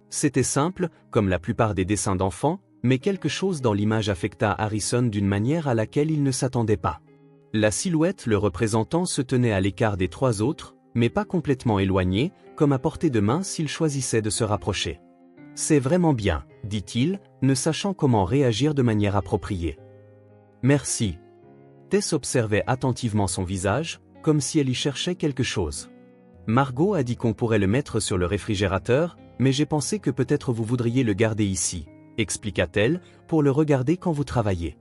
A: C'était simple, comme la plupart des dessins d'enfants, mais quelque chose dans l'image affecta Harrison d'une manière à laquelle il ne s'attendait pas. La silhouette le représentant se tenait à l'écart des 3 autres, mais pas complètement éloigné, comme à portée de main s'il choisissait de se rapprocher. « C'est vraiment bien » dit-il, ne sachant comment réagir de manière appropriée. « Merci. » Tess observait attentivement son visage, comme si elle y cherchait quelque chose. « Margot a dit qu'on pourrait le mettre sur le réfrigérateur, mais j'ai pensé que peut-être vous voudriez le garder ici, » expliqua-t-elle, pour le regarder quand vous travaillez.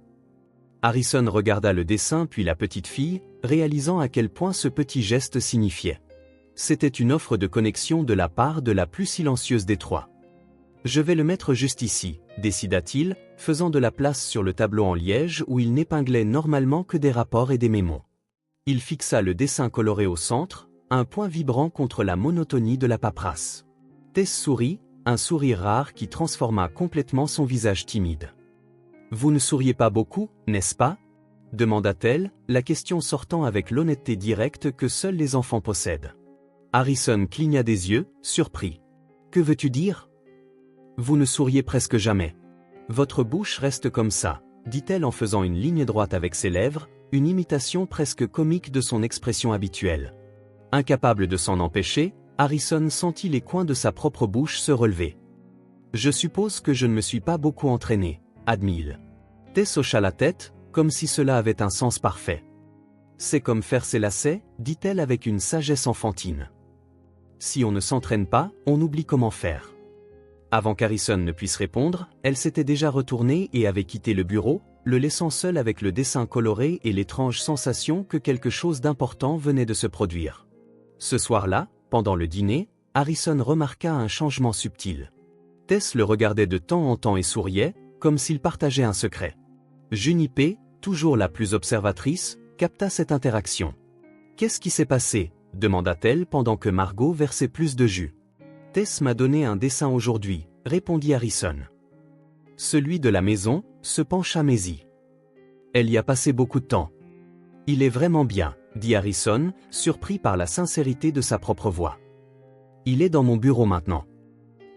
A: Harrison regarda le dessin puis la petite fille, réalisant à quel point ce petit geste signifiait. C'était une offre de connexion de la part de la plus silencieuse des 3. « Je vais le mettre juste ici » décida-t-il, faisant de la place sur le tableau en liège où il n'épinglait normalement que des rapports et des mémos. Il fixa le dessin coloré au centre, un point vibrant contre la monotonie de la paperasse. Tess sourit, un sourire rare qui transforma complètement son visage timide. « Vous ne souriez pas beaucoup, n'est-ce pas ?» demanda-t-elle, la question sortant avec l'honnêteté directe que seuls les enfants possèdent. Harrison cligna des yeux, surpris. « Que veux-tu dire ? Vous ne souriez presque jamais. Votre bouche reste comme ça, dit-elle en faisant une ligne droite avec ses lèvres, une imitation presque comique de son expression habituelle. Incapable de s'en empêcher, Harrison sentit les coins de sa propre bouche se relever. « Je suppose que je ne me suis pas beaucoup entraîné, » admit-il. Tess hocha la tête, comme si cela avait un sens parfait. « C'est comme faire ses lacets, dit-elle avec une sagesse enfantine. Si on ne s'entraîne pas, on oublie comment faire. » Avant qu'Harrison ne puisse répondre, elle s'était déjà retournée et avait quitté le bureau, le laissant seul avec le dessin coloré et l'étrange sensation que quelque chose d'important venait de se produire. Ce soir-là, pendant le dîner, Harrison remarqua un changement subtil. Tess le regardait de temps en temps et souriait, comme s'il partageait un secret. Junipé, toujours la plus observatrice, capta cette interaction. « Qu'est-ce qui s'est passé ?» demanda-t-elle pendant que Margot versait plus de jus. « Tess m'a donné un dessin aujourd'hui, » répondit Harrison. « Celui de la maison, » se pencha Maisie. « Elle y a passé beaucoup de temps. »« Il est vraiment bien, » dit Harrison, surpris par la sincérité de sa propre voix. « Il est dans mon bureau maintenant. »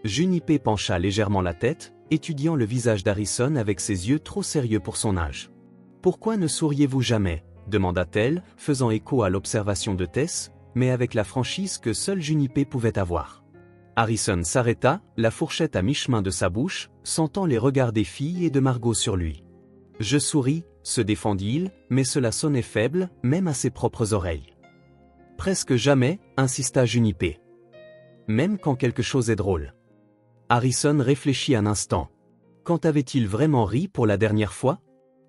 A: Junipé pencha légèrement la tête, étudiant le visage d'Harrison avec ses yeux trop sérieux pour son âge. « Pourquoi ne souriez-vous jamais ?» demanda-t-elle, faisant écho à l'observation de Tess, mais avec la franchise que seul Junipé pouvait avoir. Harrison s'arrêta, la fourchette à mi-chemin de sa bouche, sentant les regards des filles et de Margot sur lui. « Je souris », se défendit-il, mais cela sonnait faible, même à ses propres oreilles. « Presque jamais, » insista Junipé. « Même quand quelque chose est drôle. » Harrison réfléchit un instant. Quand avait-il vraiment ri pour la dernière fois ?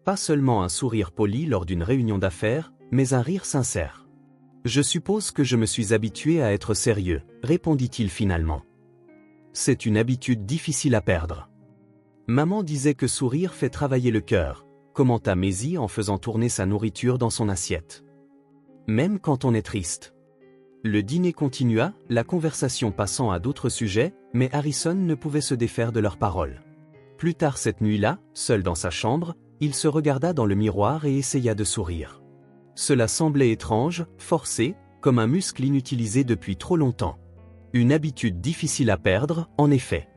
A: Pas seulement un sourire poli lors d'une réunion d'affaires, mais un rire sincère. « Je suppose que je me suis habitué à être sérieux, » répondit-il finalement. « C'est une habitude difficile à perdre. » Maman disait que sourire fait travailler le cœur, commenta Maisie en faisant tourner sa nourriture dans son assiette. Même quand on est triste. Le dîner continua, la conversation passant à d'autres sujets, mais Harrison ne pouvait se défaire de leurs paroles. Plus tard cette nuit-là, seul dans sa chambre, il se regarda dans le miroir et essaya de sourire. Cela semblait étrange, forcé, comme un muscle inutilisé depuis trop longtemps. Une habitude difficile à perdre, en effet.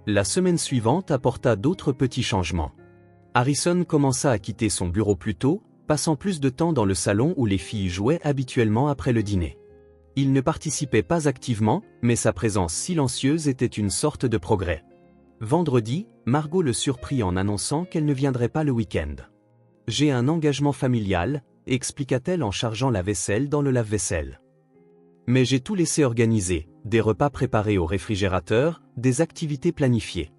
A: La semaine suivante apporta d'autres petits changements. Harrison commença à quitter son bureau plus tôt, passant plus de temps dans le salon où les filles jouaient habituellement après le dîner. Il ne participait pas activement, mais sa présence silencieuse était une sorte de progrès. Vendredi, Margot le surprit en annonçant qu'elle ne viendrait pas le week-end. « J'ai un engagement familial », expliqua-t-elle en chargeant la vaisselle dans le lave-vaisselle. « Mais j'ai tout laissé organiser, des repas préparés au réfrigérateur, des activités planifiées.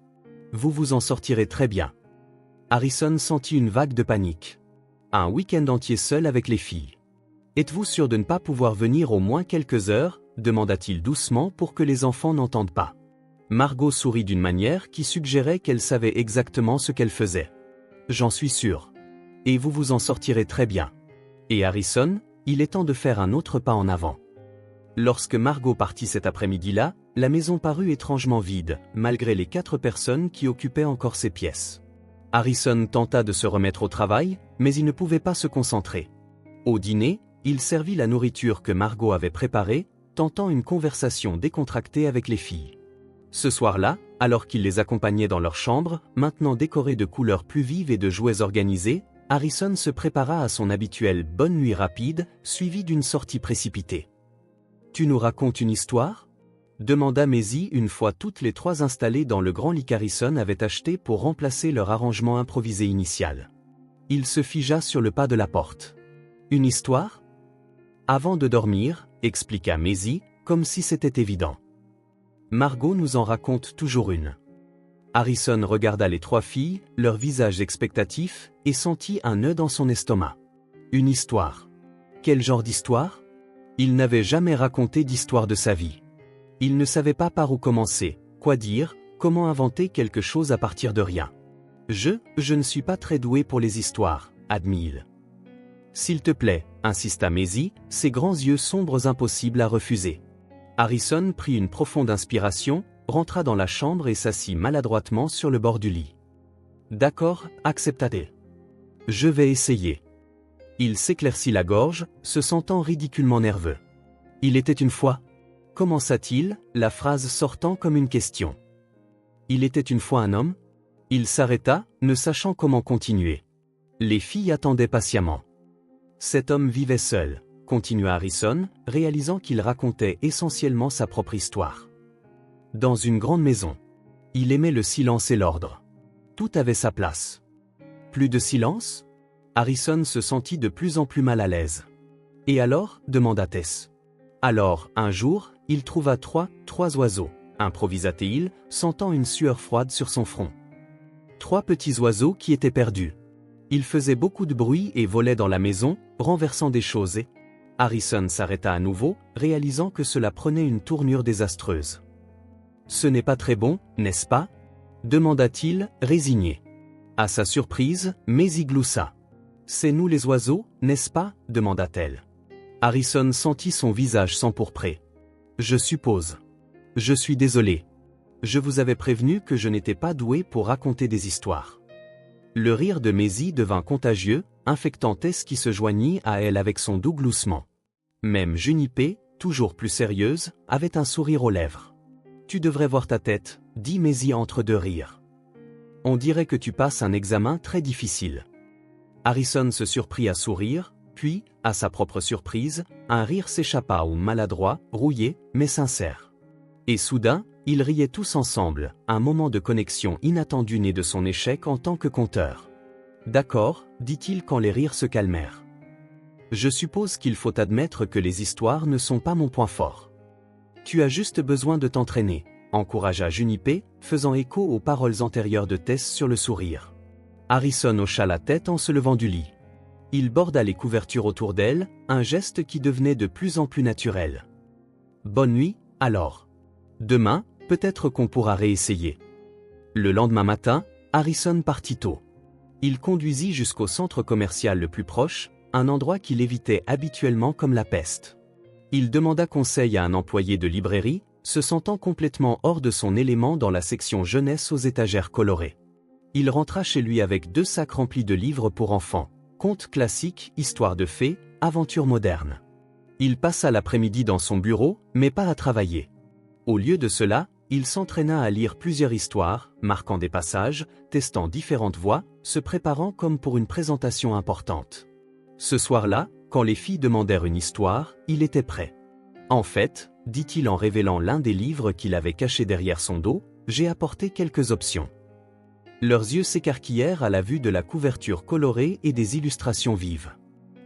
A: Vous vous en sortirez très bien. » Harrison sentit une vague de panique. Un week-end entier seul avec les filles. « Êtes-vous sûr de ne pas pouvoir venir au moins quelques heures ?» demanda-t-il doucement pour que les enfants n'entendent pas. Margot sourit d'une manière qui suggérait qu'elle savait exactement ce qu'elle faisait. « J'en suis sûr. Et vous vous en sortirez très bien. » Et Harrison, il est temps de faire un autre pas en avant. Lorsque Margot partit cet après-midi-là, la maison parut étrangement vide, malgré les 4 personnes qui occupaient encore ses pièces. Harrison tenta de se remettre au travail, mais il ne pouvait pas se concentrer. Au dîner, il servit la nourriture que Margot avait préparée, tentant une conversation décontractée avec les filles. Ce soir-là, alors qu'il les accompagnait dans leur chambre, maintenant décorée de couleurs plus vives et de jouets organisés, Harrison se prépara à son habituelle bonne nuit rapide, suivie d'une sortie précipitée. « Tu nous racontes une histoire ?» demanda Maisie une fois toutes les 3 installées dans le grand lit qu'Harrison avait acheté pour remplacer leur arrangement improvisé initial. Il se figea sur le pas de la porte. « Une histoire ? » « Avant de dormir, » expliqua Maisie, comme si c'était évident. « Margot nous en raconte toujours une. » Harrison regarda les 3 filles, leurs visages expectatifs, et sentit un nœud dans son estomac. Une histoire. Quel genre d'histoire ? Il n'avait jamais raconté d'histoire de sa vie. Il ne savait pas par où commencer, quoi dire, comment inventer quelque chose à partir de rien. Je ne suis pas très doué pour les histoires, admit-il. S'il te plaît, insista Maisie, ses grands yeux sombres impossibles à refuser. Harrison prit une profonde inspiration, rentra dans la chambre et s'assit maladroitement sur le bord du lit. D'accord, accepta-t-elle. Je vais essayer. Il s'éclaircit la gorge, se sentant ridiculement nerveux. Il était une fois. Commença-t-il, la phrase sortant comme une question. Il était une fois un homme? Il s'arrêta, ne sachant comment continuer. Les filles attendaient patiemment. Cet homme vivait seul, continua Harrison, réalisant qu'il racontait essentiellement sa propre histoire. Dans une grande maison. Il aimait le silence et l'ordre. Tout avait sa place. Plus de silence? Harrison se sentit de plus en plus mal à l'aise. Et alors, demanda Tess. Alors, un jour, il trouva trois oiseaux, improvisa-t-il, sentant une sueur froide sur son front. 3 petits oiseaux qui étaient perdus. Ils faisaient beaucoup de bruit et volaient dans la maison, renversant des choses et... Harrison s'arrêta à nouveau, réalisant que cela prenait une tournure désastreuse. Ce n'est pas très bon, n'est-ce pas? Demanda-t-il, résigné. À sa surprise, Maisie gloussa. C'est nous les oiseaux, n'est-ce pas? Demanda-t-elle. Harrison sentit son visage s'empourprer. Je suppose. Je suis désolé. Je vous avais prévenu que je n'étais pas doué pour raconter des histoires. Le rire de Maisie devint contagieux, infectant Tess qui se joignit à elle avec son doux gloussement. Même Junipé, toujours plus sérieuse, avait un sourire aux lèvres. Tu devrais voir ta tête, dit Maisie entre deux rires. On dirait que tu passes un examen très difficile. Harrison se surprit à sourire, puis, à sa propre surprise, un rire s'échappa au maladroit, rouillé, mais sincère. Et soudain, ils riaient tous ensemble, un moment de connexion inattendue né de son échec en tant que conteur. D'accord, dit-il quand les rires se calmèrent. Je suppose qu'il faut admettre que les histoires ne sont pas mon point fort. Tu as juste besoin de t'entraîner, encouragea Junipé, faisant écho aux paroles antérieures de Tess sur le sourire. Harrison hocha la tête en se levant du lit. Il borda les couvertures autour d'elle, un geste qui devenait de plus en plus naturel. Bonne nuit, alors. Demain, peut-être qu'on pourra réessayer. Le lendemain matin, Harrison partit tôt. Il conduisit jusqu'au centre commercial le plus proche, un endroit qu'il évitait habituellement comme la peste. Il demanda conseil à un employé de librairie, se sentant complètement hors de son élément dans la section jeunesse aux étagères colorées. Il rentra chez lui avec 2 sacs remplis de livres pour enfants, contes classiques, histoires de fées, aventures modernes. Il passa l'après-midi dans son bureau, mais pas à travailler. Au lieu de cela, il s'entraîna à lire plusieurs histoires, marquant des passages, testant différentes voix, se préparant comme pour une présentation importante. Ce soir-là, quand les filles demandèrent une histoire, il était prêt. En fait, dit-il en révélant l'un des livres qu'il avait caché derrière son dos, j'ai apporté quelques options. Leurs yeux s'écarquillèrent à la vue de la couverture colorée et des illustrations vives.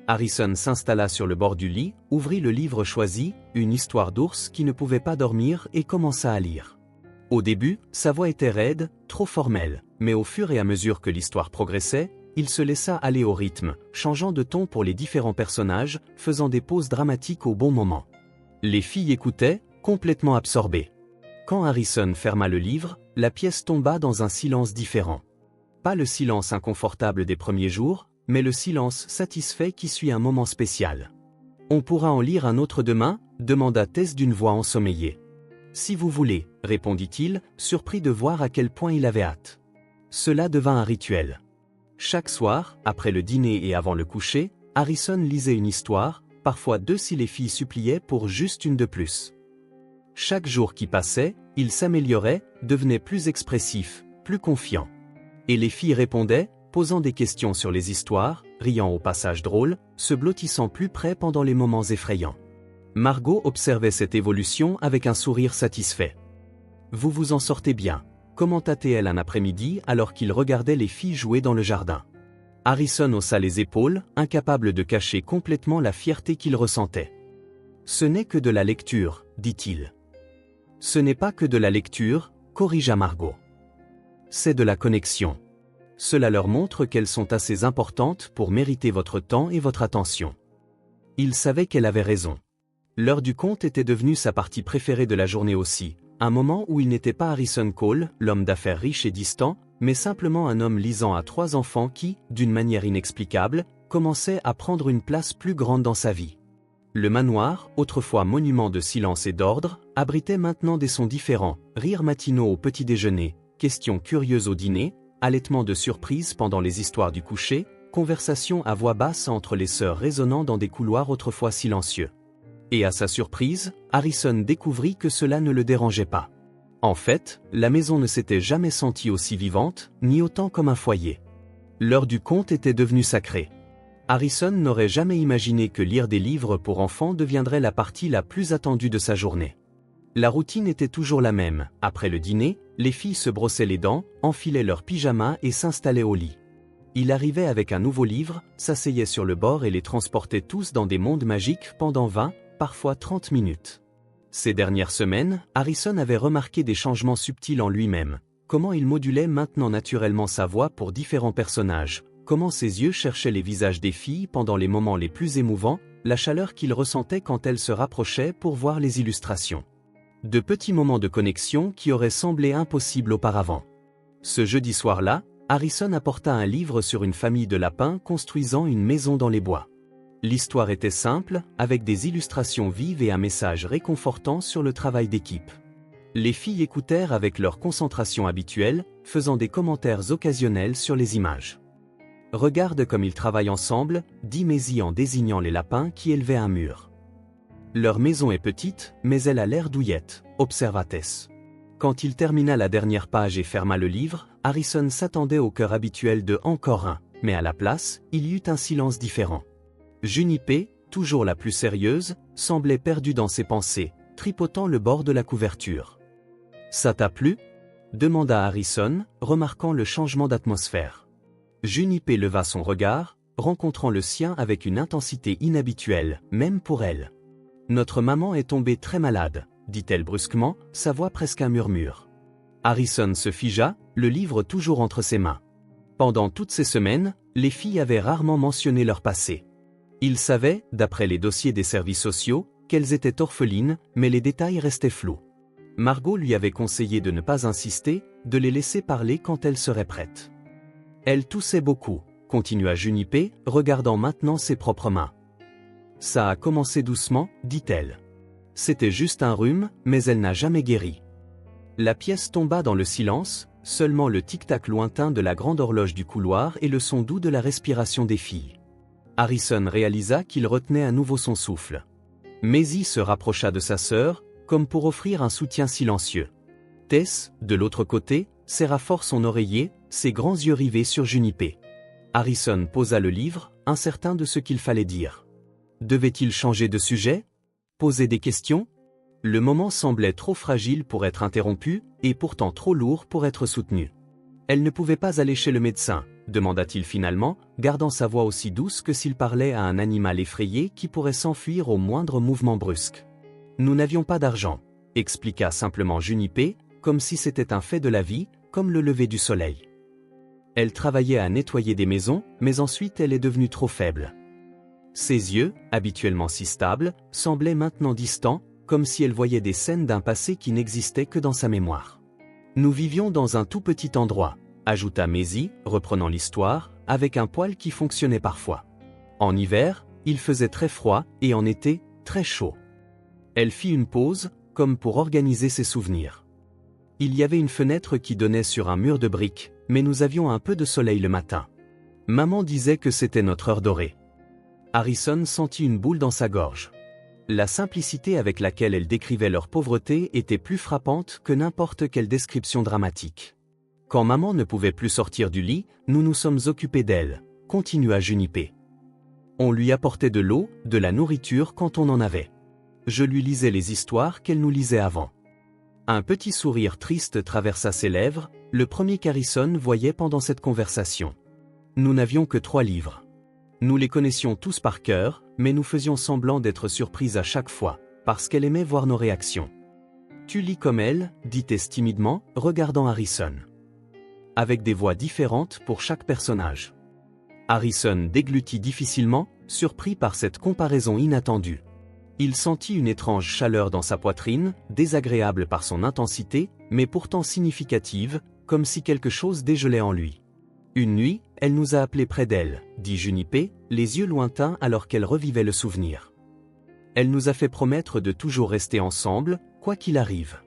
A: Harrison s'installa sur le bord du lit, ouvrit le livre choisi, une histoire d'ours qui ne pouvait pas dormir et commença à lire. Au début, sa voix était raide, trop formelle, mais au fur et à mesure que l'histoire progressait, il se laissa aller au rythme, changeant de ton pour les différents personnages, faisant des pauses dramatiques au bon moment. Les filles écoutaient, complètement absorbées. Quand Harrison ferma le livre, la pièce tomba dans un silence différent. Pas le silence inconfortable des premiers jours, mais le silence satisfait qui suit un moment spécial. On pourra en lire un autre demain, demanda Tess d'une voix ensommeillée. Si vous voulez, répondit-il, surpris de voir à quel point il avait hâte. Cela devint un rituel. Chaque soir, après le dîner et avant le coucher, Harrison lisait une histoire, parfois 2 si les filles suppliaient pour juste une de plus. Chaque jour qui passait, il s'améliorait, devenait plus expressif, plus confiant. Et les filles répondaient, posant des questions sur les histoires, riant aux passages drôles, se blottissant plus près pendant les moments effrayants. Margot observait cette évolution avec un sourire satisfait. « Vous vous en sortez bien », commenta-t-elle un après-midi alors qu'il regardait les filles jouer dans le jardin. Harrison haussa les épaules, incapable de cacher complètement la fierté qu'il ressentait. « Ce n'est que de la lecture, dit-il. »« Ce n'est pas que de la lecture, corrigea Margot. C'est de la connexion. Cela leur montre qu'elles sont assez importantes pour mériter votre temps et votre attention. » Il savait qu'elle avait raison. L'heure du conte était devenue sa partie préférée de la journée aussi, un moment où il n'était pas Harrison Cole, l'homme d'affaires riche et distant, mais simplement un homme lisant à 3 enfants qui, d'une manière inexplicable, commençait à prendre une place plus grande dans sa vie. Le manoir, autrefois monument de silence et d'ordre, abritait maintenant des sons différents, rires matinaux au petit déjeuner, questions curieuses au dîner, halètements de surprise pendant les histoires du coucher, conversations à voix basse entre les sœurs résonnant dans des couloirs autrefois silencieux. Et à sa surprise, Harrison découvrit que cela ne le dérangeait pas. En fait, la maison ne s'était jamais sentie aussi vivante, ni autant comme un foyer. L'heure du conte était devenue sacrée. Harrison n'aurait jamais imaginé que lire des livres pour enfants deviendrait la partie la plus attendue de sa journée. La routine était toujours la même. Après le dîner, les filles se brossaient les dents, enfilaient leurs pyjamas et s'installaient au lit. Il arrivait avec un nouveau livre, s'asseyait sur le bord et les transportait tous dans des mondes magiques pendant 20, parfois 30 minutes. Ces dernières semaines, Harrison avait remarqué des changements subtils en lui-même. Comment il modulait maintenant naturellement sa voix pour différents personnages. Comment ses yeux cherchaient les visages des filles pendant les moments les plus émouvants, la chaleur qu'il ressentait quand elles se rapprochaient pour voir les illustrations. De petits moments de connexion qui auraient semblé impossibles auparavant. Ce jeudi soir-là, Harrison apporta un livre sur une famille de lapins construisant une maison dans les bois. L'histoire était simple, avec des illustrations vives et un message réconfortant sur le travail d'équipe. Les filles écoutèrent avec leur concentration habituelle, faisant des commentaires occasionnels sur les images. « Regarde comme ils travaillent ensemble », dit Maisie en désignant les lapins qui élevaient un mur. « Leur maison est petite, mais elle a l'air douillette », observa Tess. Quand il termina la dernière page et ferma le livre, Harrison s'attendait au cœur habituel de « encore un », mais à la place, il y eut un silence différent. Junipé, toujours la plus sérieuse, semblait perdue dans ses pensées, tripotant le bord de la couverture. « Ça t'a plu ?» demanda Harrison, remarquant le changement d'atmosphère. Junipé leva son regard, rencontrant le sien avec une intensité inhabituelle, même pour elle. « Notre maman est tombée très malade », dit-elle brusquement, sa voix presque un murmure. Harrison se figea, le livre toujours entre ses mains. Pendant toutes ces semaines, les filles avaient rarement mentionné leur passé. Il savait, d'après les dossiers des services sociaux, qu'elles étaient orphelines, mais les détails restaient flous. Margot lui avait conseillé de ne pas insister, de les laisser parler quand elles seraient prêtes. Elle toussait beaucoup, continua Junipé, regardant maintenant ses propres mains. Ça a commencé doucement, dit-elle. C'était juste un rhume, mais elle n'a jamais guéri. La pièce tomba dans le silence, seulement le tic-tac lointain de la grande horloge du couloir et le son doux de la respiration des filles. Harrison réalisa qu'il retenait à nouveau son souffle. Maisie se rapprocha de sa sœur, comme pour offrir un soutien silencieux. Tess, de l'autre côté, serra fort son oreiller, ses grands yeux rivés sur Junipé. Harrison posa le livre, incertain de ce qu'il fallait dire. Devait-il changer de sujet? Poser des questions? Le moment semblait trop fragile pour être interrompu, et pourtant trop lourd pour être soutenu. Elle ne pouvait pas aller chez le médecin, demanda-t-il finalement, gardant sa voix aussi douce que s'il parlait à un animal effrayé qui pourrait s'enfuir au moindre mouvement brusque. Nous n'avions pas d'argent, expliqua simplement Junipé, comme si c'était un fait de la vie, comme le lever du soleil. Elle travaillait à nettoyer des maisons, mais ensuite elle est devenue trop faible. Ses yeux, habituellement si stables, semblaient maintenant distants, comme si elle voyait des scènes d'un passé qui n'existait que dans sa mémoire. Nous vivions dans un tout petit endroit, ajouta Maisie, reprenant l'histoire, avec un poêle qui fonctionnait parfois. En hiver, il faisait très froid, et en été, très chaud. Elle fit une pause, comme pour organiser ses souvenirs. Il y avait une fenêtre qui donnait sur un mur de briques, mais nous avions un peu de soleil le matin. Maman disait que c'était notre heure dorée. Harrison sentit une boule dans sa gorge. La simplicité avec laquelle elle décrivait leur pauvreté était plus frappante que n'importe quelle description dramatique. Quand maman ne pouvait plus sortir du lit, nous nous sommes occupés d'elle, continua Junipé. On lui apportait de l'eau, de la nourriture quand on en avait. Je lui lisais les histoires qu'elle nous lisait avant. Un petit sourire triste traversa ses lèvres, le premier qu'Harrison voyait pendant cette conversation. Nous n'avions que 3 livres. Nous les connaissions tous par cœur, mais nous faisions semblant d'être surprises à chaque fois, parce qu'elle aimait voir nos réactions. « Tu lis comme elle » dit Tess timidement, regardant Harrison. Avec des voix différentes pour chaque personnage. Harrison déglutit difficilement, surpris par cette comparaison inattendue. Il sentit une étrange chaleur dans sa poitrine, désagréable par son intensité, mais pourtant significative, comme si quelque chose dégelait en lui. Une nuit, elle nous a appelés près d'elle, dit Junipé, les yeux lointains alors qu'elle revivait le souvenir. elle nous a fait promettre de toujours rester ensemble, quoi qu'il arrive.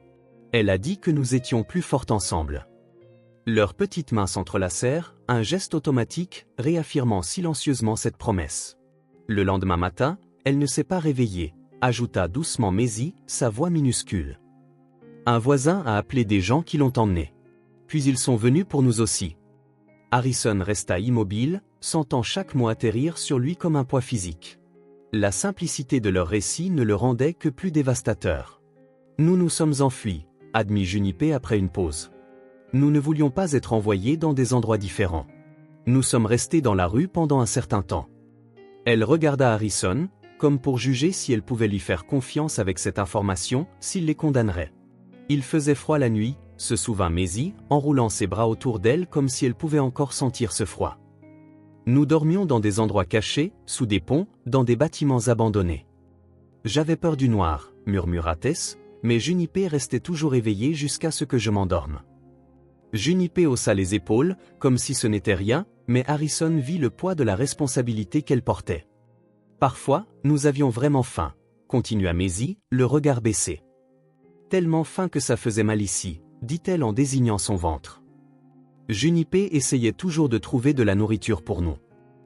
A: Elle a dit que nous étions plus fortes ensemble. Leurs petites mains s'entrelacèrent, un geste automatique, réaffirmant silencieusement cette promesse. Le lendemain matin, elle ne s'est pas réveillée, ajouta doucement Maisie, sa voix minuscule. Un voisin a appelé des gens qui l'ont emmenée. Puis ils sont venus pour nous aussi. Harrison resta immobile, sentant chaque mot atterrir sur lui comme un poids physique. La simplicité de leur récit ne le rendait que plus dévastateur. Nous nous sommes enfuis, admit Junipé après une pause. Nous ne voulions pas être envoyés dans des endroits différents. Nous sommes restés dans la rue pendant un certain temps. Elle regarda Harrison, comme pour juger si elle pouvait lui faire confiance avec cette information, s'il les condamnerait. Il faisait froid la nuit, se souvint Maisie, enroulant ses bras autour d'elle comme si elle pouvait encore sentir ce froid. Nous dormions dans des endroits cachés, sous des ponts, dans des bâtiments abandonnés. J'avais peur du noir, murmura Tess, mais Junipé restait toujours éveillée jusqu'à ce que je m'endorme. Junipé haussa les épaules, comme si ce n'était rien, mais Harrison vit le poids de la responsabilité qu'elle portait. Parfois, nous avions vraiment faim, continua Maisie, le regard baissé. Tellement faim que ça faisait mal ici, dit-elle en désignant son ventre. Junipé essayait toujours de trouver de la nourriture pour nous.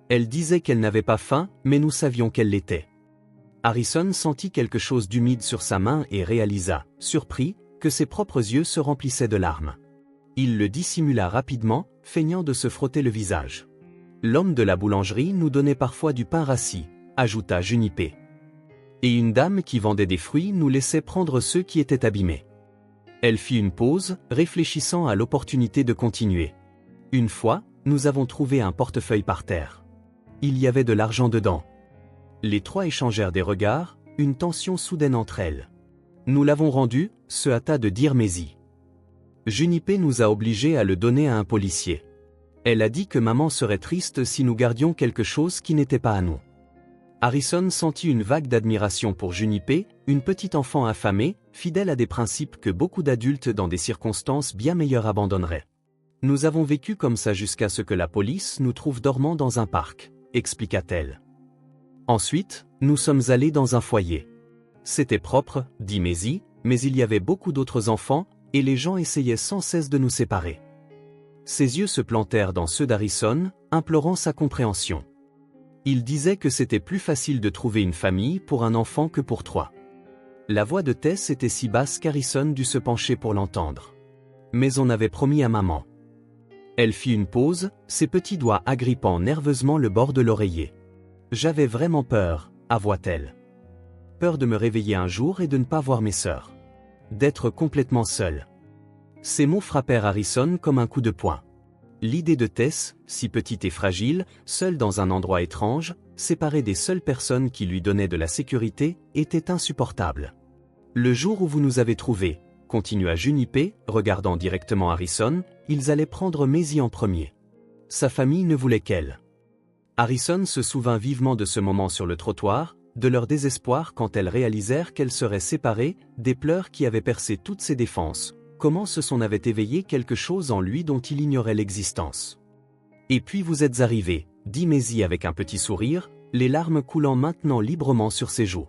A: Elle disait qu'elle n'avait pas faim, mais nous savions qu'elle l'était. Harrison sentit quelque chose d'humide sur sa main et réalisa, surpris, que ses propres yeux se remplissaient de larmes. Il le dissimula rapidement, feignant de se frotter le visage. L'homme de la boulangerie nous donnait parfois du pain rassis, ajouta Junipé. Et une dame qui vendait des fruits nous laissait prendre ceux qui étaient abîmés. Elle fit une pause, réfléchissant à l'opportunité de continuer. Une fois, nous avons trouvé un portefeuille par terre. Il y avait de l'argent dedans. Les trois échangèrent des regards, une tension soudaine entre elles. Nous l'avons rendu, se hâta de dire Maisie. Junipé nous a obligés à le donner à un policier. Elle a dit que maman serait triste si nous gardions quelque chose qui n'était pas à nous. Harrison sentit une vague d'admiration pour Junipé, une petite enfant affamée, fidèle à des principes que beaucoup d'adultes dans des circonstances bien meilleures abandonneraient. Nous avons vécu comme ça jusqu'à ce que la police nous trouve dormant dans un parc, expliqua-t-elle. Ensuite, nous sommes allés dans un foyer. C'était propre, dit Maisie, mais il y avait beaucoup d'autres enfants, et les gens essayaient sans cesse de nous séparer. Ses yeux se plantèrent dans ceux d'Harrison, implorant sa compréhension. Il disait que c'était plus facile de trouver une famille pour un enfant que pour trois. La voix de Tess était si basse qu'Harrison dut se pencher pour l'entendre. Mais on avait promis à maman. Elle fit une pause, ses petits doigts agrippant nerveusement le bord de l'oreiller. J'avais vraiment peur, avoua-t-elle. Peur de me réveiller un jour et de ne pas voir mes sœurs. D'être complètement seule. Ces mots frappèrent Harrison comme un coup de poing. L'idée de Tess, si petite et fragile, seule dans un endroit étrange, séparée des seules personnes qui lui donnaient de la sécurité, était insupportable. Le jour où vous nous avez trouvés, continua Junipé, regardant directement Harrison, ils allaient prendre Maisie en premier. Sa famille ne voulait qu'elle. Harrison se souvint vivement de ce moment sur le trottoir, de leur désespoir quand elles réalisèrent qu'elles seraient séparées, des pleurs qui avaient percé toutes ses défenses. Comment ce son avait éveillé quelque chose en lui dont il ignorait l'existence. Et puis vous êtes arrivés, dit Maisie avec un petit sourire, les larmes coulant maintenant librement sur ses joues.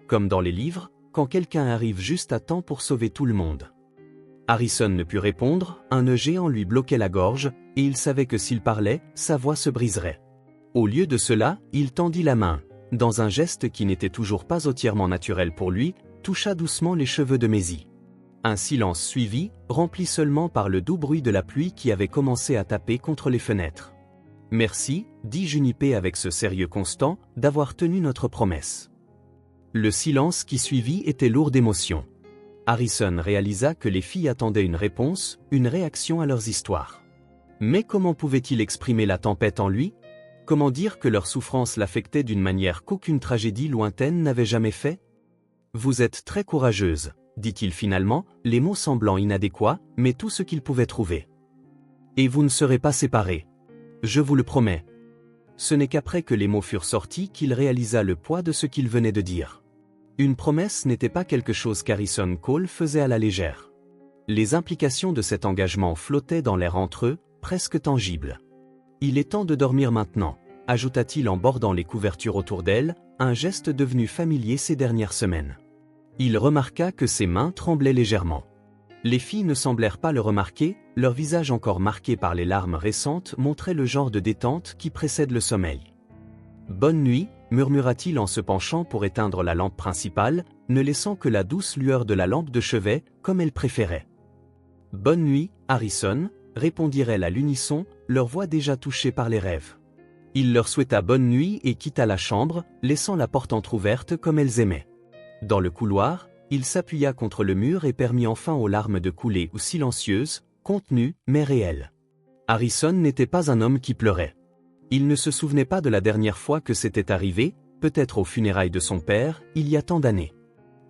A: Comme dans les livres, quand quelqu'un arrive juste à temps pour sauver tout le monde. Harrison ne put répondre, un nœud géant lui bloquait la gorge, et il savait que s'il parlait, sa voix se briserait. Au lieu de cela, il tendit la main, dans un geste qui n'était toujours pas entièrement naturel pour lui, toucha doucement les cheveux de Maisie. Un silence suivit, rempli seulement par le doux bruit de la pluie qui avait commencé à taper contre les fenêtres. Merci, dit Junipé avec ce sérieux constant, d'avoir tenu notre promesse. Le silence qui suivit était lourd d'émotion. Harrison réalisa que les filles attendaient une réponse, une réaction à leurs histoires. Mais comment pouvait-il exprimer la tempête en lui? Comment dire que leur souffrance l'affectait d'une manière qu'aucune tragédie lointaine n'avait jamais fait? Vous êtes très courageuse, dit-il finalement, les mots semblant inadéquats, mais tout ce qu'il pouvait trouver. Et vous ne serez pas séparés. Je vous le promets. Ce n'est qu'après que les mots furent sortis qu'il réalisa le poids de ce qu'il venait de dire. Une promesse n'était pas quelque chose qu'Harrison Cole faisait à la légère. Les implications de cet engagement flottaient dans l'air entre eux, presque tangibles. Il est temps de dormir maintenant, ajouta-t-il en bordant les couvertures autour d'elle, un geste devenu familier ces dernières semaines. Il remarqua que ses mains tremblaient légèrement. Les filles ne semblèrent pas le remarquer, leur visage encore marqué par les larmes récentes montrait le genre de détente qui précède le sommeil. « Bonne nuit », murmura-t-il en se penchant pour éteindre la lampe principale, ne laissant que la douce lueur de la lampe de chevet, comme elle préférait. « Bonne nuit, Harrison », répondirent-elles à l'unisson, leur voix déjà touchée par les rêves. Il leur souhaita bonne nuit et quitta la chambre, laissant la porte entr'ouverte comme elles aimaient. Dans le couloir, il s'appuya contre le mur et permit enfin aux larmes de couler ou silencieuses, contenues, mais réelles. Harrison n'était pas un homme qui pleurait. Il ne se souvenait pas de la dernière fois que c'était arrivé, peut-être aux funérailles de son père, il y a tant d'années.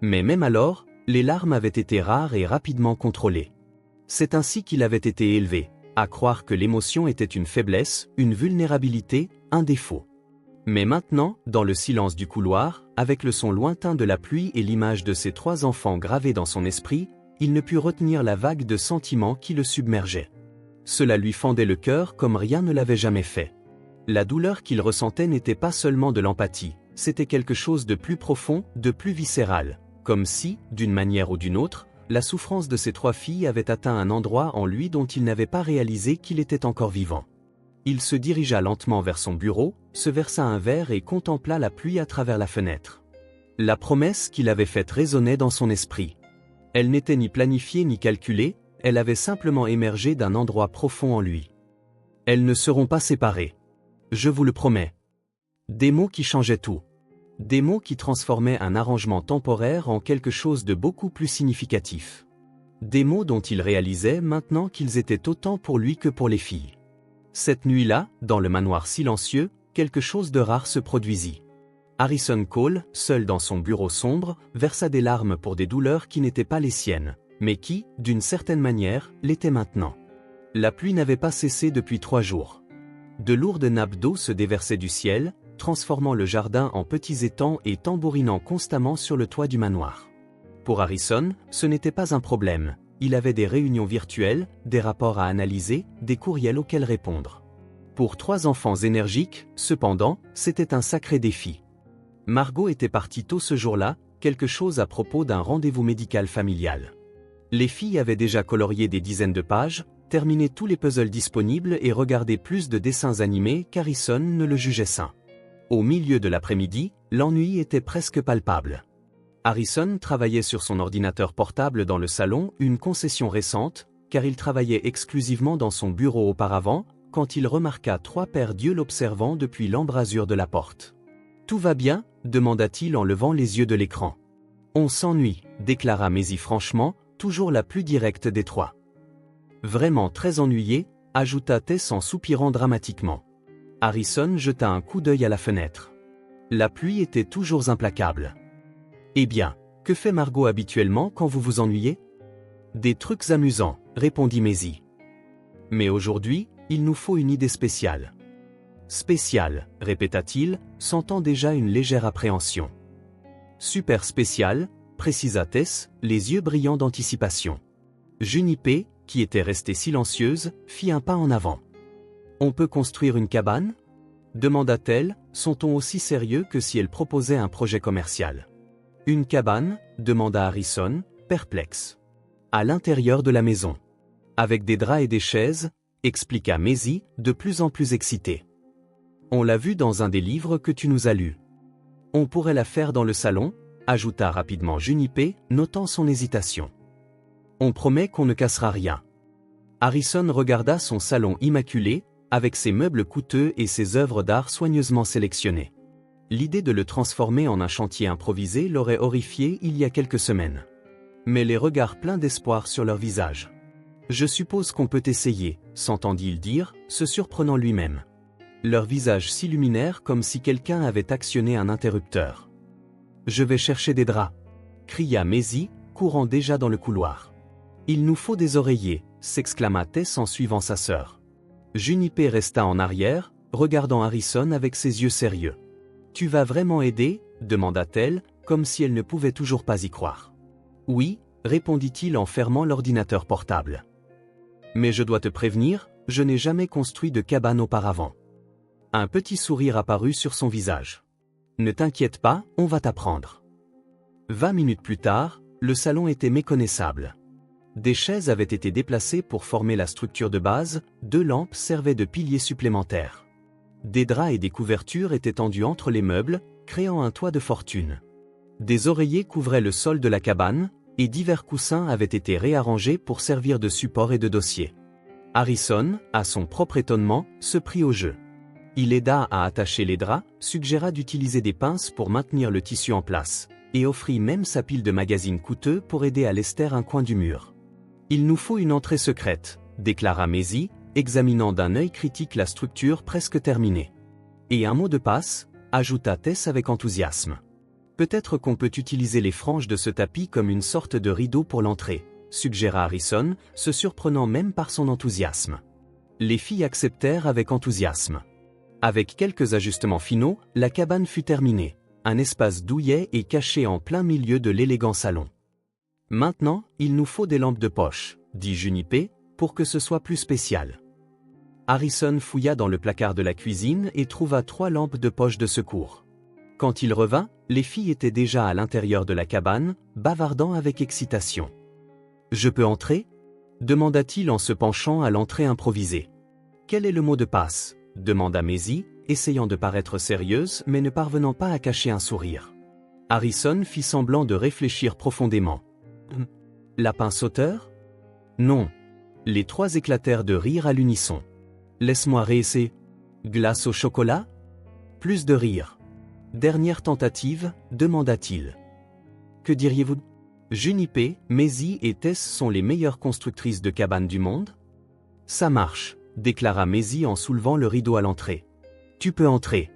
A: Mais même alors, les larmes avaient été rares et rapidement contrôlées. C'est ainsi qu'il avait été élevé, à croire que l'émotion était une faiblesse, une vulnérabilité, un défaut. Mais maintenant, dans le silence du couloir, avec le son lointain de la pluie et l'image de ses 3 enfants gravés dans son esprit, il ne put retenir la vague de sentiments qui le submergeait. Cela lui fendait le cœur comme rien ne l'avait jamais fait. La douleur qu'il ressentait n'était pas seulement de l'empathie, c'était quelque chose de plus profond, de plus viscéral, comme si, d'une manière ou d'une autre, la souffrance de ses 3 filles avait atteint un endroit en lui dont il n'avait pas réalisé qu'il était encore vivant. Il se dirigea lentement vers son bureau, se versa un verre et contempla la pluie à travers la fenêtre. La promesse qu'il avait faite résonnait dans son esprit. Elle n'était ni planifiée ni calculée, elle avait simplement émergé d'un endroit profond en lui. Elles ne seront pas séparées. Je vous le promets. Des mots qui changeaient tout. Des mots qui transformaient un arrangement temporaire en quelque chose de beaucoup plus significatif. Des mots dont il réalisait maintenant qu'ils étaient autant pour lui que pour les filles. Cette nuit-là, dans le manoir silencieux, quelque chose de rare se produisit. Harrison Cole, seul dans son bureau sombre, versa des larmes pour des douleurs qui n'étaient pas les siennes, mais qui, d'une certaine manière, l'étaient maintenant. La pluie n'avait pas cessé depuis 3 jours. De lourdes nappes d'eau se déversaient du ciel, transformant le jardin en petits étangs et tambourinant constamment sur le toit du manoir. Pour Harrison, ce n'était pas un problème. Il avait des réunions virtuelles, des rapports à analyser, des courriels auxquels répondre. Pour 3 enfants énergiques, cependant, c'était un sacré défi. Margot était partie tôt ce jour-là, quelque chose à propos d'un rendez-vous médical familial. Les filles avaient déjà colorié des dizaines de pages, terminé tous les puzzles disponibles et regardé plus de dessins animés qu'Harrison ne le jugeait sain. Au milieu de l'après-midi, l'ennui était presque palpable. Harrison travaillait sur son ordinateur portable dans le salon, une concession récente, car il travaillait exclusivement dans son bureau auparavant, quand il remarqua 3 paires d'yeux l'observant depuis l'embrasure de la porte. « Tout va bien ?» demanda-t-il en levant les yeux de l'écran. « On s'ennuie », déclara Maisie franchement, toujours la plus directe des 3. « Vraiment très ennuyé », ajouta Tess en soupirant dramatiquement. Harrison jeta un coup d'œil à la fenêtre. La pluie était toujours implacable. « Eh bien, que fait Margot habituellement quand vous vous ennuyez ?»« Des trucs amusants, » répondit Maisie. « Mais aujourd'hui, il nous faut une idée spéciale. »« Spéciale, » répéta-t-il, sentant déjà une légère appréhension. « Super spéciale, » précisa Tess, les yeux brillants d'anticipation. Junipé, qui était restée silencieuse, fit un pas en avant. « On peut construire une cabane ?» demanda-t-elle, son ton aussi sérieux que si elle proposait un projet commercial. « Une cabane ?» demanda Harrison, perplexe. « À l'intérieur de la maison. Avec des draps et des chaises, » expliqua Maisie, de plus en plus excitée. « On l'a vu dans un des livres que tu nous as lus. On pourrait la faire dans le salon ?» ajouta rapidement Junipé, notant son hésitation. « On promet qu'on ne cassera rien. » Harrison regarda son salon immaculé, avec ses meubles coûteux et ses œuvres d'art soigneusement sélectionnées. L'idée de le transformer en un chantier improvisé l'aurait horrifié il y a quelques semaines. Mais les regards pleins d'espoir sur leur visage. « Je suppose qu'on peut essayer », s'entendit-il dire, se surprenant lui-même. Leurs visages s'illuminèrent comme si quelqu'un avait actionné un interrupteur. « Je vais chercher des draps », cria Maisie, courant déjà dans le couloir. « Il nous faut des oreillers », s'exclama Tess en suivant sa sœur. Junipé resta en arrière, regardant Harrison avec ses yeux sérieux. « Tu vas vraiment aider ?» demanda-t-elle, comme si elle ne pouvait toujours pas y croire. « Oui », répondit-il en fermant l'ordinateur portable. « Mais je dois te prévenir, je n'ai jamais construit de cabane auparavant. » Un petit sourire apparut sur son visage. Ne t'inquiète pas, on va t'apprendre. 20 minutes plus tard, le salon était méconnaissable. Des chaises avaient été déplacées pour former la structure de base, 2 lampes servaient de piliers supplémentaires. Des draps et des couvertures étaient tendus entre les meubles, créant un toit de fortune. Des oreillers couvraient le sol de la cabane, et divers coussins avaient été réarrangés pour servir de support et de dossier. Harrison, à son propre étonnement, se prit au jeu. Il aida à attacher les draps, suggéra d'utiliser des pinces pour maintenir le tissu en place, et offrit même sa pile de magazines coûteux pour aider à lester un coin du mur. « Il nous faut une entrée secrète », déclara Maisie, examinant d'un œil critique la structure presque terminée. « Et un mot de passe », ajouta Tess avec enthousiasme. « Peut-être qu'on peut utiliser les franges de ce tapis comme une sorte de rideau pour l'entrée, suggéra Harrison, se surprenant même par son enthousiasme. Les filles acceptèrent avec enthousiasme. Avec quelques ajustements finaux, la cabane fut terminée. Un espace douillet et caché en plein milieu de l'élégant salon. « Maintenant, il nous faut des lampes de poche, » dit Junipé, pour que ce soit plus spécial. Harrison fouilla dans le placard de la cuisine et trouva 3 lampes de poche de secours. Quand il revint, les filles étaient déjà à l'intérieur de la cabane, bavardant avec excitation. « Je peux entrer ?» demanda-t-il en se penchant à l'entrée improvisée. « Quel est le mot de passe ?» demanda Maisie, essayant de paraître sérieuse mais ne parvenant pas à cacher un sourire. Harrison fit semblant de réfléchir profondément. « Lapin sauteur ?»« Non. » Les 3 éclatèrent de rire à l'unisson. « Laisse-moi réessayer. »« Glace au chocolat ?» Plus de rire. « Dernière tentative ?» demanda-t-il. « Que diriez-vous ?» Junipé, Maisie et Tess sont les meilleures constructrices de cabanes du monde ? Ça marche, déclara Maisie en soulevant le rideau à l'entrée. Tu peux entrer.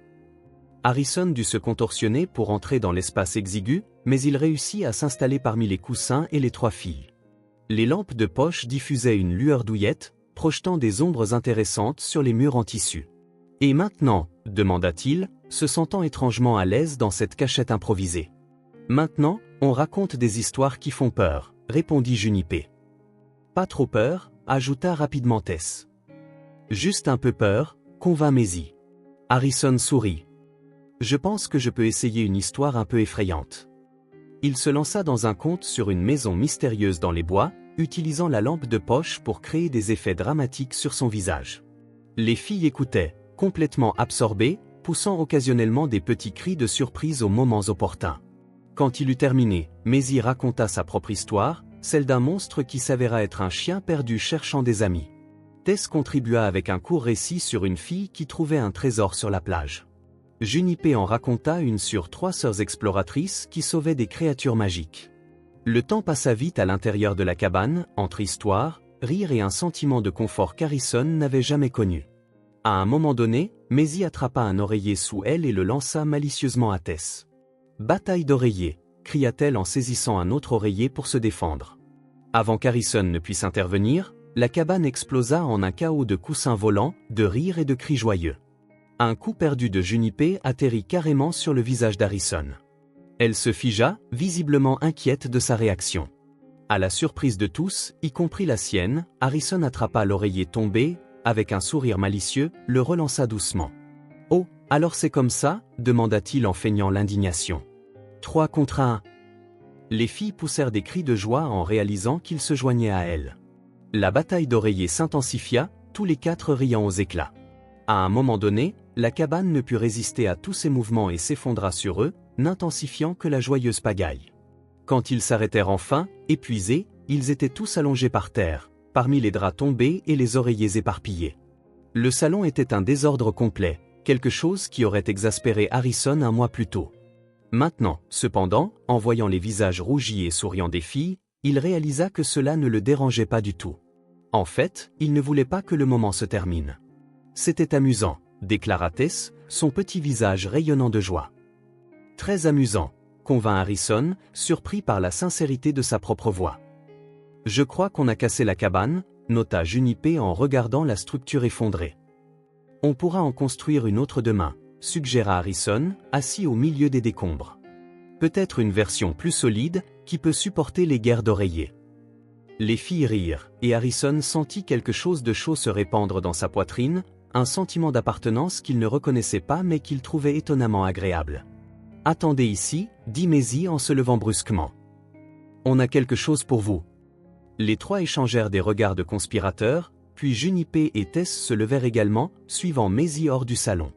A: Harrison dut se contorsionner pour entrer dans l'espace exigu, mais il réussit à s'installer parmi les coussins et les 3 filles. Les lampes de poche diffusaient une lueur douillette, projetant des ombres intéressantes sur les murs en tissu. « Et maintenant ?» demanda-t-il, se sentant étrangement à l'aise dans cette cachette improvisée. « Maintenant, on raconte des histoires qui font peur, » répondit Junipé. « Pas trop peur ?» ajouta rapidement Tess. « Juste un peu peur » convint Maisie. Harrison sourit. « Je pense que je peux essayer une histoire un peu effrayante. » Il se lança dans un conte sur une maison mystérieuse dans les bois, utilisant la lampe de poche pour créer des effets dramatiques sur son visage. Les filles écoutaient, complètement absorbées, poussant occasionnellement des petits cris de surprise aux moments opportuns. Quand il eut terminé, Maisie raconta sa propre histoire, celle d'un monstre qui s'avéra être un chien perdu cherchant des amis. Tess contribua avec un court récit sur une fille qui trouvait un trésor sur la plage. Junipé en raconta une sur 3 sœurs exploratrices qui sauvaient des créatures magiques. Le temps passa vite à l'intérieur de la cabane, entre histoire, rire et un sentiment de confort qu'Harrison n'avait jamais connu. À un moment donné, Maisie attrapa un oreiller sous elle et le lança malicieusement à Tess. « Bataille d'oreillers !» cria-t-elle en saisissant un autre oreiller pour se défendre. Avant qu'Harrison ne puisse intervenir, la cabane explosa en un chaos de coussins volants, de rires et de cris joyeux. Un coup perdu de Junipé atterrit carrément sur le visage d'Harrison. Elle se figea, visiblement inquiète de sa réaction. À la surprise de tous, y compris la sienne, Harrison attrapa l'oreiller tombé, avec un sourire malicieux, le relança doucement. « Oh, alors c'est comme ça ?» demanda-t-il en feignant l'indignation. 3 contre 1. Les filles poussèrent des cris de joie en réalisant qu'ils se joignaient à elle. La bataille d'oreillers s'intensifia, tous les 4 riant aux éclats. À un moment donné, la cabane ne put résister à tous ces mouvements et s'effondra sur eux, n'intensifiant que la joyeuse pagaille. Quand ils s'arrêtèrent enfin, épuisés, ils étaient tous allongés par terre, parmi les draps tombés et les oreillers éparpillés. Le salon était un désordre complet, quelque chose qui aurait exaspéré Harrison un mois plus tôt. Maintenant, cependant, en voyant les visages rougis et souriants des filles, il réalisa que cela ne le dérangeait pas du tout. En fait, il ne voulait pas que le moment se termine. C'était amusant, déclara Tess, son petit visage rayonnant de joie. Très amusant, convint Harrison, surpris par la sincérité de sa propre voix. Je crois qu'on a cassé la cabane, nota Junipé en regardant la structure effondrée. On pourra en construire une autre demain, suggéra Harrison, assis au milieu des décombres. Peut-être une version plus solide, qui peut supporter les guerres d'oreillers. Les filles rirent, et Harrison sentit quelque chose de chaud se répandre dans sa poitrine, un sentiment d'appartenance qu'il ne reconnaissait pas mais qu'il trouvait étonnamment agréable. « Attendez ici, dit Maisie en se levant brusquement. On a quelque chose pour vous. » Les trois échangèrent des regards de conspirateurs, puis Junipé et Tess se levèrent également, suivant Maisie hors du salon.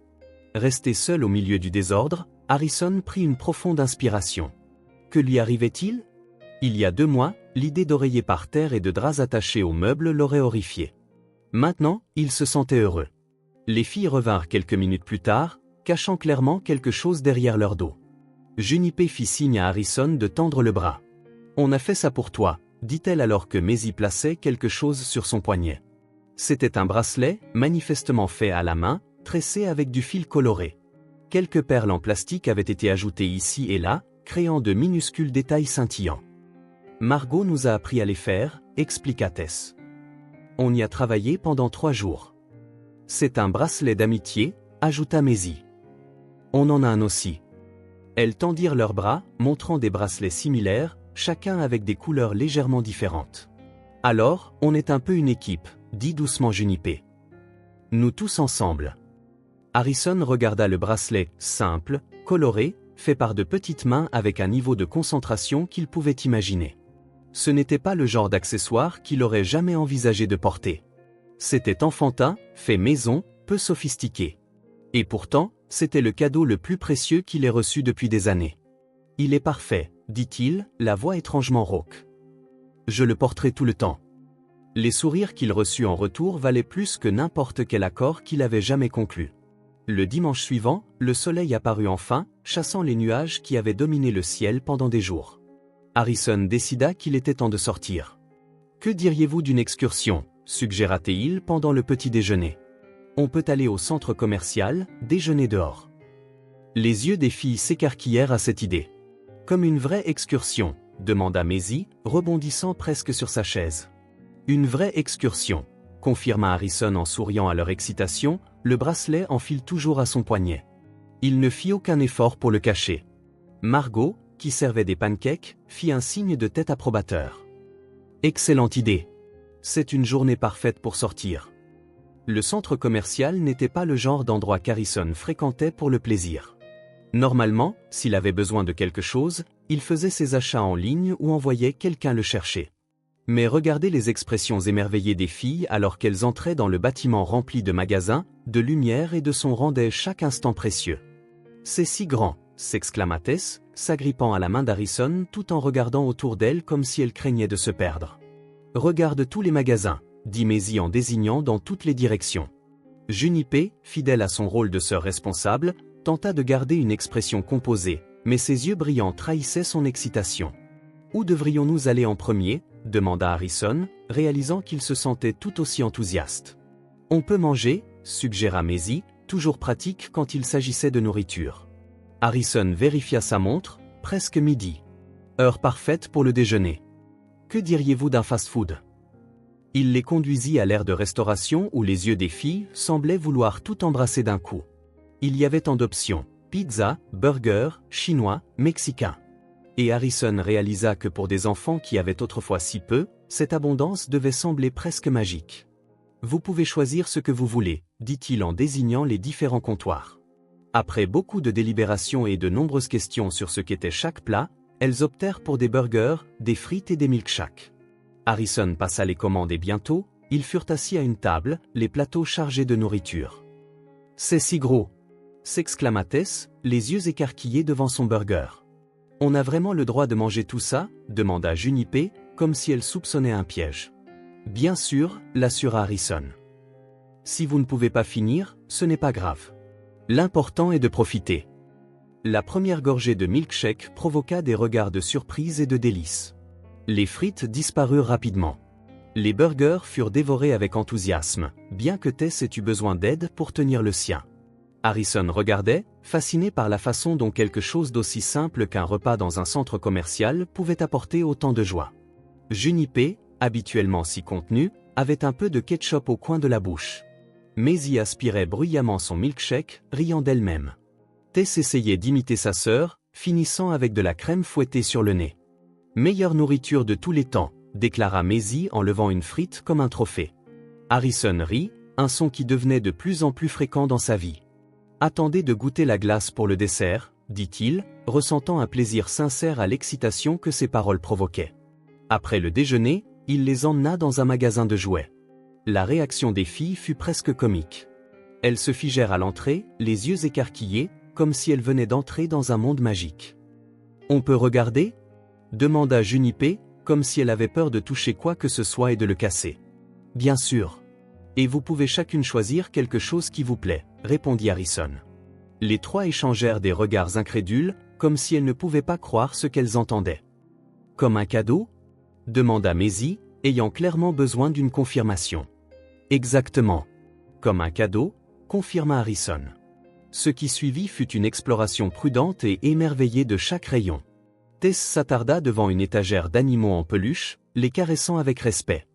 A: Resté seul au milieu du désordre, Harrison prit une profonde inspiration. Que lui arrivait-il? Il y a 2 mois, l'idée d'oreiller par terre et de draps attachés aux meubles l'aurait horrifié. Maintenant, il se sentait heureux. Les filles revinrent quelques minutes plus tard, cachant clairement quelque chose derrière leur dos. Junipé fit signe à Harrison de tendre le bras. « On a fait ça pour toi », dit-elle alors que Maisie plaçait quelque chose sur son poignet. C'était un bracelet, manifestement fait à la main, tressé avec du fil coloré. Quelques perles en plastique avaient été ajoutées ici et là, créant de minuscules détails scintillants. « Margot nous a appris à les faire », expliqua Tess. « On y a travaillé pendant 3 jours. »« C'est un bracelet d'amitié », ajouta Maisie. « On en a un aussi. » Elles tendirent leurs bras, montrant des bracelets similaires, chacun avec des couleurs légèrement différentes. « Alors, on est un peu une équipe, » dit doucement Junipé. « Nous tous ensemble. » Harrison regarda le bracelet, simple, coloré, fait par de petites mains avec un niveau de concentration qu'il pouvait imaginer. Ce n'était pas le genre d'accessoire qu'il aurait jamais envisagé de porter. C'était enfantin, fait maison, peu sophistiqué. Et pourtant, c'était le cadeau le plus précieux qu'il ait reçu depuis des années. « Il est parfait, » dit-il, la voix étrangement rauque. « Je le porterai tout le temps. » Les sourires qu'il reçut en retour valaient plus que n'importe quel accord qu'il avait jamais conclu. Le dimanche suivant, le soleil apparut enfin, chassant les nuages qui avaient dominé le ciel pendant des jours. Harrison décida qu'il était temps de sortir. « Que diriez-vous d'une excursion ?» suggéra-t-il pendant le petit déjeuner. « On peut aller au centre commercial, déjeuner dehors. » Les yeux des filles s'écarquillèrent à cette idée. « Comme une vraie excursion ?» demanda Maisie, rebondissant presque sur sa chaise. « Une vraie excursion », confirma Harrison en souriant à leur excitation, le bracelet enfile toujours à son poignet. Il ne fit aucun effort pour le cacher. Margot, qui servait des pancakes, fit un signe de tête approbateur. « Excellente idée. C'est une journée parfaite pour sortir. » Le centre commercial n'était pas le genre d'endroit qu'Harrison fréquentait pour le plaisir. Normalement, s'il avait besoin de quelque chose, il faisait ses achats en ligne ou envoyait quelqu'un le chercher. Mais regardez les expressions émerveillées des filles alors qu'elles entraient dans le bâtiment rempli de magasins, de lumière et de son rendaient chaque instant précieux. « C'est si grand !» s'exclama Tess, s'agrippant à la main d'Harrison tout en regardant autour d'elle comme si elle craignait de se perdre. « Regarde tous les magasins !» dit Maisie en désignant dans toutes les directions. Junipé, fidèle à son rôle de sœur responsable, tenta de garder une expression composée, mais ses yeux brillants trahissaient son excitation. « Où devrions-nous aller en premier ?» demanda Harrison, réalisant qu'il se sentait tout aussi enthousiaste. « On peut manger ?» suggéra Maisie, toujours pratique quand il s'agissait de nourriture. Harrison vérifia sa montre, presque midi. Heure parfaite pour le déjeuner. Que diriez-vous d'un fast-food ? Il les conduisit à l'aire de restauration où les yeux des filles semblaient vouloir tout embrasser d'un coup. Il y avait tant d'options, pizza, burger, chinois, mexicain. Et Harrison réalisa que pour des enfants qui avaient autrefois si peu, cette abondance devait sembler presque magique. « Vous pouvez choisir ce que vous voulez », dit-il en désignant les différents comptoirs. Après beaucoup de délibérations et de nombreuses questions sur ce qu'était chaque plat, elles optèrent pour des burgers, des frites et des milkshakes. Harrison passa les commandes et bientôt, ils furent assis à une table, les plateaux chargés de nourriture. « C'est si gros !» s'exclama Tess, les yeux écarquillés devant son burger. « On a vraiment le droit de manger tout ça ?» demanda Junipé, comme si elle soupçonnait un piège. « Bien sûr », l'assura Harrison. « Si vous ne pouvez pas finir, ce n'est pas grave. L'important est de profiter. » La première gorgée de milkshake provoqua des regards de surprise et de délice. Les frites disparurent rapidement. Les burgers furent dévorés avec enthousiasme, bien que Tess ait eu besoin d'aide pour tenir le sien. Harrison regardait, fasciné par la façon dont quelque chose d'aussi simple qu'un repas dans un centre commercial pouvait apporter autant de joie. Junipé, habituellement si contenue, avait un peu de ketchup au coin de la bouche. Maisie aspirait bruyamment son milkshake, riant d'elle-même. Tess essayait d'imiter sa sœur, finissant avec de la crème fouettée sur le nez. « Meilleure nourriture de tous les temps », déclara Maisie en levant une frite comme un trophée. Harrison rit, un son qui devenait de plus en plus fréquent dans sa vie. « Attendez de goûter la glace pour le dessert », dit-il, ressentant un plaisir sincère à l'excitation que ses paroles provoquaient. Après le déjeuner, il les emmena dans un magasin de jouets. La réaction des filles fut presque comique. Elles se figèrent à l'entrée, les yeux écarquillés, comme si elles venaient d'entrer dans un monde magique. « On peut regarder ?» demanda Junipé, comme si elle avait peur de toucher quoi que ce soit et de le casser. « Bien sûr. Et vous pouvez chacune choisir quelque chose qui vous plaît, » répondit Harrison. Les trois échangèrent des regards incrédules, comme si elles ne pouvaient pas croire ce qu'elles entendaient. « Comme un cadeau ?» demanda Maisie, ayant clairement besoin d'une confirmation. « Exactement. Comme un cadeau ?» confirma Harrison. Ce qui suivit fut une exploration prudente et émerveillée de chaque rayon. Tess s'attarda devant une étagère d'animaux en peluche, les caressant avec respect.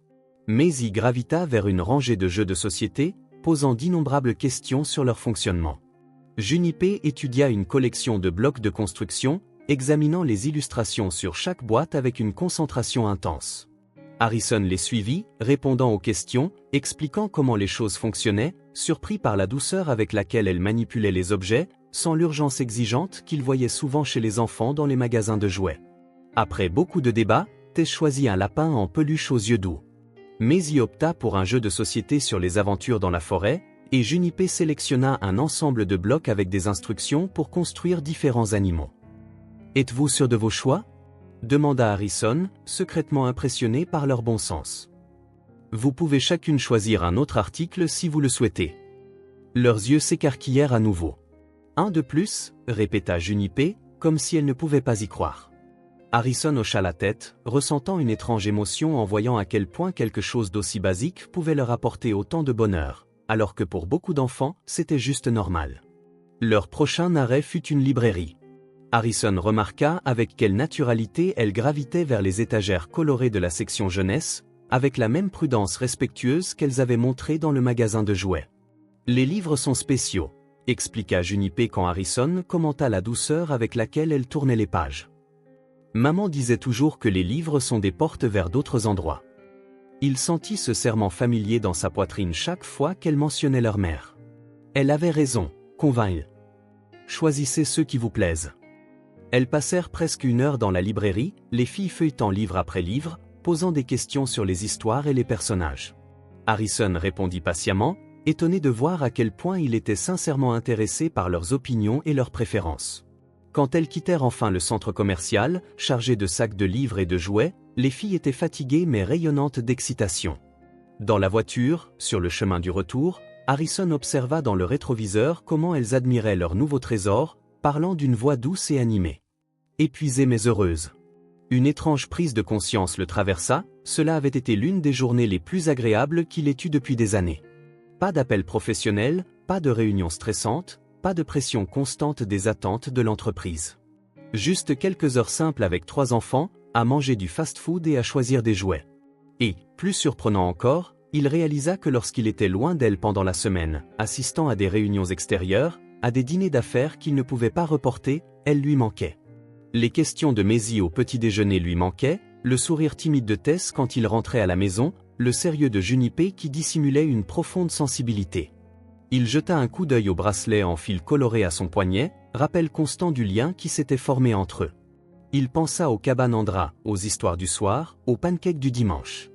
A: Maisie gravita vers une rangée de jeux de société, posant d'innombrables questions sur leur fonctionnement. Junipé étudia une collection de blocs de construction, examinant les illustrations sur chaque boîte avec une concentration intense. Harrison les suivit, répondant aux questions, expliquant comment les choses fonctionnaient, surpris par la douceur avec laquelle elle manipulait les objets, sans l'urgence exigeante qu'il voyait souvent chez les enfants dans les magasins de jouets. Après beaucoup de débats, Tess choisit un lapin en peluche aux yeux doux. Maisie opta pour un jeu de société sur les aventures dans la forêt, et Junipé sélectionna un ensemble de blocs avec des instructions pour construire différents animaux. « Êtes-vous sûr de vos choix ?» demanda Harrison, secrètement impressionné par leur bon sens. « Vous pouvez chacune choisir un autre article si vous le souhaitez. » Leurs yeux s'écarquillèrent à nouveau. « Un de plus ?» répéta Junipé, comme si elle ne pouvait pas y croire. Harrison hocha la tête, ressentant une étrange émotion en voyant à quel point quelque chose d'aussi basique pouvait leur apporter autant de bonheur, alors que pour beaucoup d'enfants, c'était juste normal. Leur prochain arrêt fut une librairie. Harrison remarqua avec quelle naturalité elle gravitait vers les étagères colorées de la section jeunesse, avec la même prudence respectueuse qu'elles avaient montrée dans le magasin de jouets. « Les livres sont spéciaux », expliqua Junipé quand Harrison commenta la douceur avec laquelle elle tournait les pages. Maman disait toujours que les livres sont des portes vers d'autres endroits. Il sentit ce serment familier dans sa poitrine chaque fois qu'elle mentionnait leur mère. Elle avait raison, convint-il. Choisissez ceux qui vous plaisent. Elles passèrent presque une heure dans la librairie, les filles feuilletant livre après livre, posant des questions sur les histoires et les personnages. Harrison répondit patiemment, étonné de voir à quel point il était sincèrement intéressé par leurs opinions et leurs préférences. Quand elles quittèrent enfin le centre commercial, chargé de sacs de livres et de jouets, les filles étaient fatiguées mais rayonnantes d'excitation. Dans la voiture, sur le chemin du retour, Harrison observa dans le rétroviseur comment elles admiraient leur nouveau trésor, parlant d'une voix douce et animée. Épuisée mais heureuse. Une étrange prise de conscience le traversa, cela avait été l'une des journées les plus agréables qu'il ait eues depuis des années. Pas d'appel professionnel, pas de réunions stressantes, pas de pression constante des attentes de l'entreprise. Juste quelques heures simples avec 3 enfants, à manger du fast-food et à choisir des jouets. Et, plus surprenant encore, il réalisa que lorsqu'il était loin d'elle pendant la semaine, assistant à des réunions extérieures, à des dîners d'affaires qu'il ne pouvait pas reporter, elle lui manquait. Les questions de Maisie au petit déjeuner lui manquaient, le sourire timide de Tess quand il rentrait à la maison, le sérieux de Junipé qui dissimulait une profonde sensibilité. Il jeta un coup d'œil au bracelet en fil coloré à son poignet, rappel constant du lien qui s'était formé entre eux. Il pensa aux cabanes en drap, aux histoires du soir, aux pancakes du dimanche.